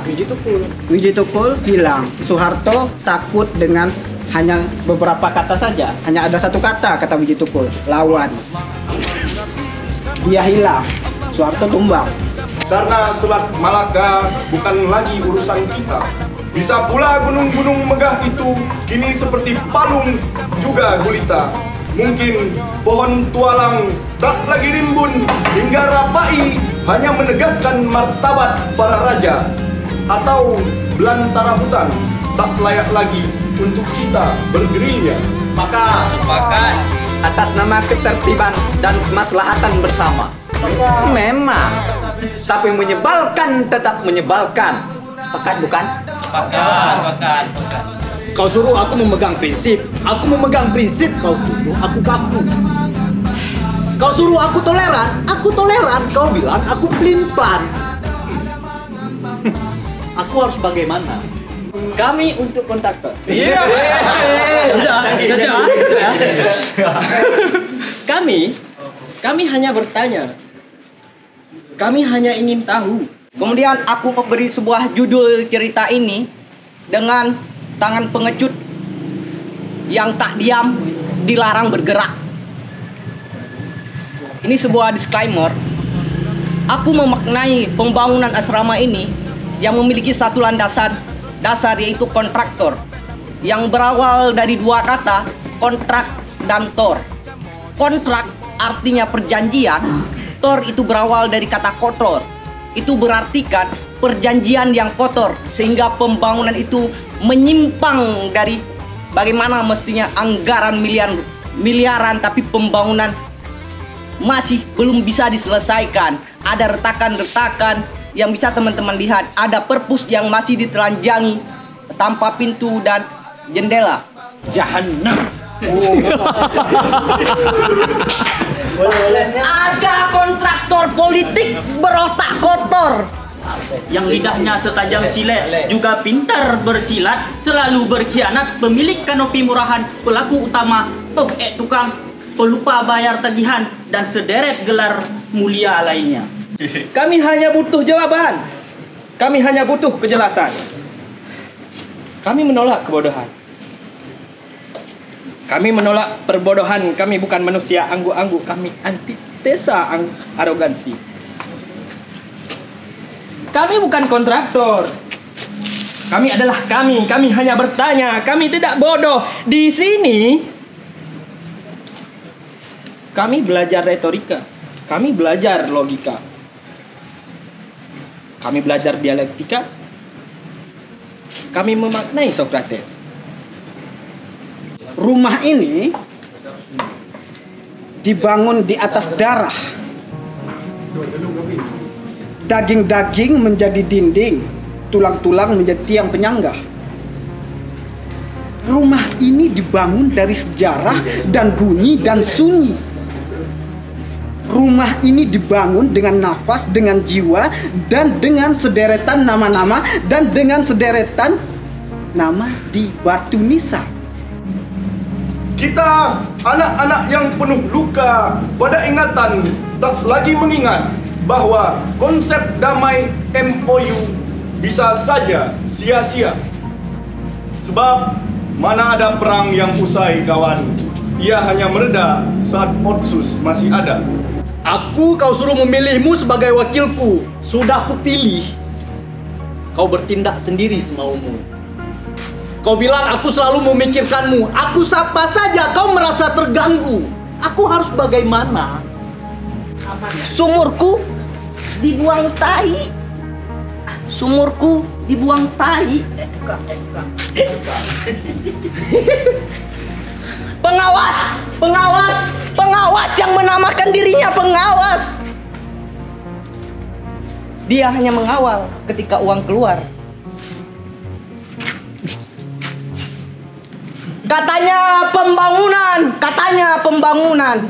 Wiji Tukul hilang. Soeharto takut dengan hanya beberapa kata saja, hanya ada satu kata Wiji Tukul, lawan. Dia hilang, Soeharto tumbang. Karena Selat Malaka bukan lagi urusan kita. Bisa pula gunung-gunung megah itu kini seperti palung juga gulita. Mungkin pohon tualang tak lagi rimbun hingga rapai hanya menegaskan martabat para raja. Atau belantara hutan tak layak lagi untuk kita bergerilya. Maka sepakat atas nama ketertiban dan kemaslahatan bersama. Memang, tapi menyebalkan tetap menyebalkan. Sepakat bukan? Sepakat. Kau suruh aku memegang prinsip, kau suruh aku kaku. Kau suruh aku toleran, kau bilang aku pelin-pelan. Aku harus bagaimana? Kami untuk kontraktor. Iya. Kami hanya bertanya. Kami hanya ingin tahu. Kemudian aku memberi sebuah judul cerita ini dengan tangan pengecut yang tak diam, dilarang bergerak. Ini sebuah disclaimer. Aku memaknai pembangunan asrama ini yang memiliki satu landasan dasar yaitu kontraktor, yang berawal dari dua kata, kontrak dan tor. Kontrak artinya perjanjian, tor itu berawal dari kata kotor. Itu berartikan perjanjian yang kotor, sehingga pembangunan itu menyimpang dari bagaimana mestinya anggaran miliaran, tapi pembangunan masih belum bisa diselesaikan. Ada retakan-retakan yang bisa teman-teman lihat. Ada perpus yang masih ditelanjangi tanpa pintu dan jendela. Jahannam. Ada kontraktor politik berotak kotor yang lidahnya setajam silet, juga pintar bersilat, selalu berkhianat, pemilik kanopi murahan, pelaku utama, tukang, pelupa bayar tagihan, dan sederet gelar mulia lainnya. Kami hanya butuh jawaban. Kami hanya butuh kejelasan. Kami menolak kebodohan. Kami menolak perbodohan. Kami bukan manusia angguk-angguk. Kami antitesa arogansi. Kami bukan kontraktor. Kami adalah kami. Kami hanya bertanya. Kami tidak bodoh. Di sini kami belajar retorika. Kami belajar logika. Kami belajar dialektika. Kami memaknai Sokrates. Rumah ini dibangun di atas darah. Daging-daging menjadi dinding, tulang-tulang menjadi tiang penyangga. Rumah ini dibangun dari sejarah dan bunyi dan sunyi. Rumah ini dibangun dengan nafas, dengan jiwa, dan dengan sederetan nama-nama, dan dengan sederetan nama di batu nisan. Kita anak-anak yang penuh luka pada ingatan tak lagi mengingat bahwa konsep damai MOU bisa saja sia-sia. Sebab mana ada perang yang usai kawan, ia hanya mereda saat Otsus masih ada. Aku kau suruh memilihmu sebagai wakilku. Sudah kupilih. Kau bertindak sendiri semaumu. Kau bilang aku selalu memikirkanmu. Aku sapa saja kau merasa terganggu. Aku harus bagaimana? Sumurku dibuang tai. Sumurku dibuang tai. Pengawas, pengawas, pengawas yang menamakan dirinya pengawas. Dia hanya mengawal ketika uang keluar. Katanya pembangunan, katanya pembangunan.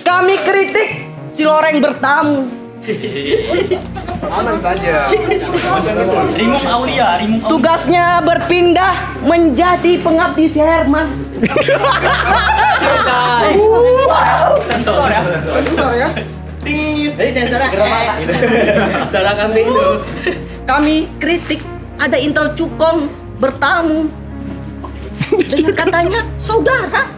Kami kritik, si Loreng bertamu. Aman saja. Rimung Aulia, Rimung Aulia. Tugasnya berpindah menjadi pengabdi si Herman. Sensor ya. Sensor ya. Jadi sensor suara kambing itu. Kami kritik ada Intel Cukong bertamu dengan katanya saudara.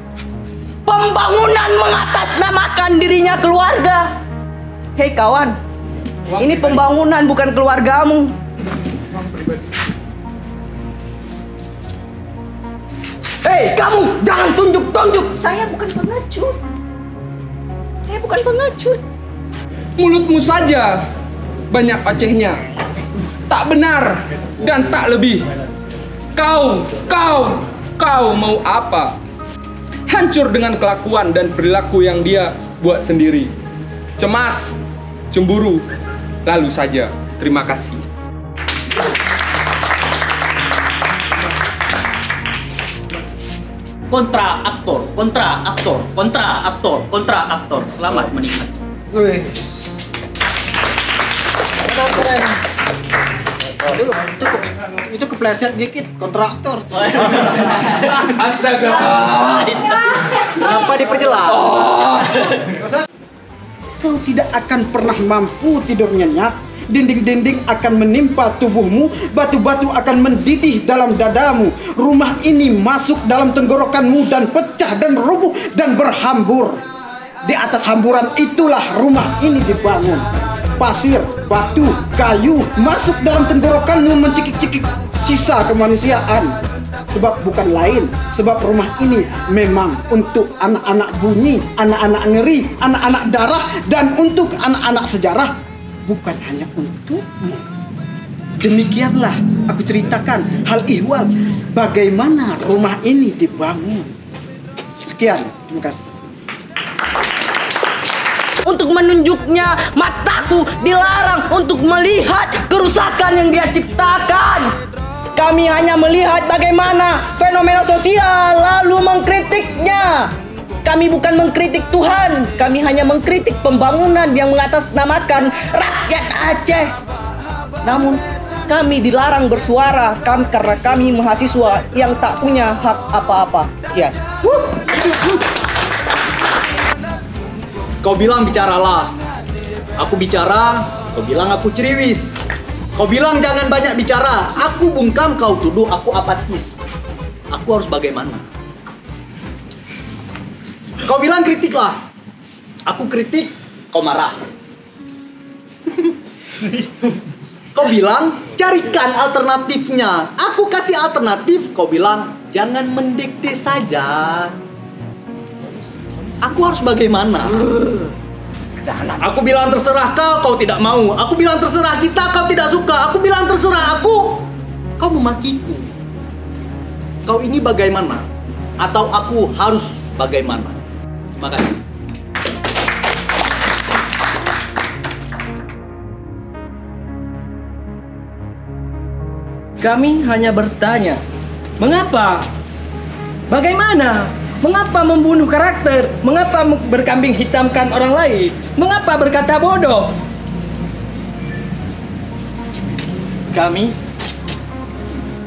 Pembangunan mengatasnamakan dirinya keluarga. Hei kawan, ini pembangunan bukan keluargamu. Hei kamu, jangan tunjuk-tunjuk. Saya bukan pengecut. Saya bukan pengecut. Mulutmu saja banyak ocehnya. Tak benar dan tak lebih. Kau mau apa? Hancur dengan kelakuan dan perilaku yang dia buat sendiri. Cemas, cemburu, lalu saja. Terima kasih. Kontra aktor, kontra aktor, kontra aktor, kontra aktor. Selamat menikmati. Wih. Keren. Itu kepleset dikit kontraktor. Astaga. Kenapa diperjelas? Kau tidak akan pernah mampu tidur nyenyak. Dinding-dinding akan menimpa tubuhmu, batu-batu akan mendidih dalam dadamu. Rumah ini masuk dalam tenggorokanmu dan pecah dan rubuh dan berhambur. Di atas hamburan itulah rumah ini dibangun. Pasir, batu, kayu masuk dalam tenggorokanmu mencekik-cekik sisa kemanusiaan. Sebab bukan lain, sebab rumah ini memang untuk anak-anak bunyi, anak-anak ngeri, anak-anak darah, dan untuk anak-anak sejarah. Bukan hanya untukmu. Demikianlah aku ceritakan hal ihwal bagaimana rumah ini dibangun. Sekian, terima kasih. Untuk menunjuknya, mataku dilarang untuk melihat kerusakan yang dia ciptakan. Kami hanya melihat bagaimana fenomena sosial lalu mengkritiknya. Kami bukan mengkritik Tuhan, kami hanya mengkritik pembangunan yang mengatasnamakan rakyat Aceh. Namun kami dilarang bersuara karena kami mahasiswa yang tak punya hak apa-apa. Ya. Kau bilang bicaralah. Aku bicara, kau bilang aku ceriwis. Kau bilang jangan banyak bicara. Aku bungkam, kau tuduh aku apatis. Aku harus bagaimana? Kau bilang kritiklah. Aku kritik, kau marah. Kau bilang carikan alternatifnya. Aku kasih alternatif, kau bilang jangan mendikte saja. Aku harus bagaimana? Aku bilang terserah kau tidak mau. Aku bilang terserah kita, kau tidak suka. Aku bilang terserah aku, kau memakiku. Kau ini bagaimana? Atau aku harus bagaimana? Terima kasih. Kami hanya bertanya, mengapa? Bagaimana? Mengapa membunuh karakter? Mengapa berkambing hitamkan orang lain? Mengapa berkata bodoh? Kami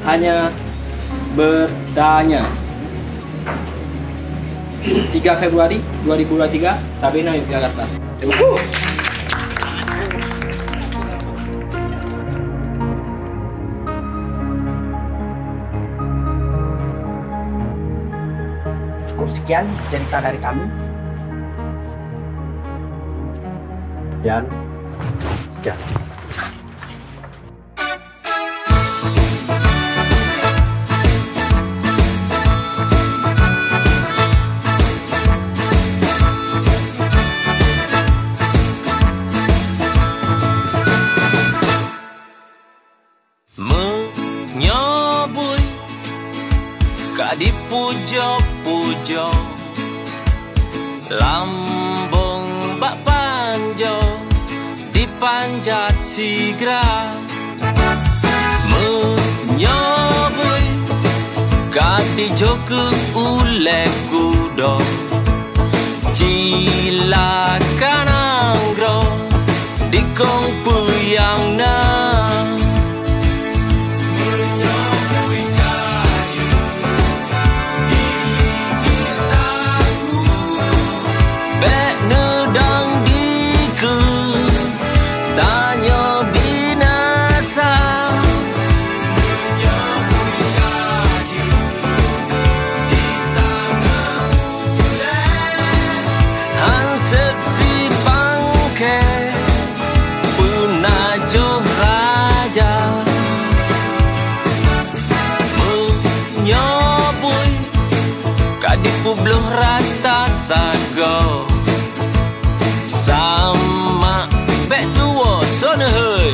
hanya bertanya. 3 Februari 2023, Sabina, Yogyakarta. Sekian cerita dari kami. Sekian. Menyobui kak dipuja-puja, lambung bak panjo dipanjat sigra. Menyobui kak dijoku ule kudo, cilakan anggro dikong puyang na. Belum rata sago sama bek tua sona hei.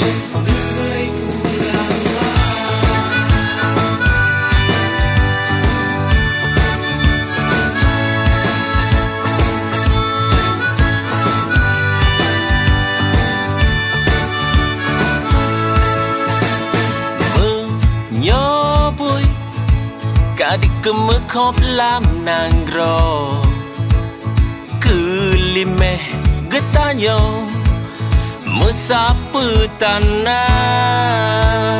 Menyobui kadik kemekop lam nanggro, kelimeh getanyo mesapa tanah.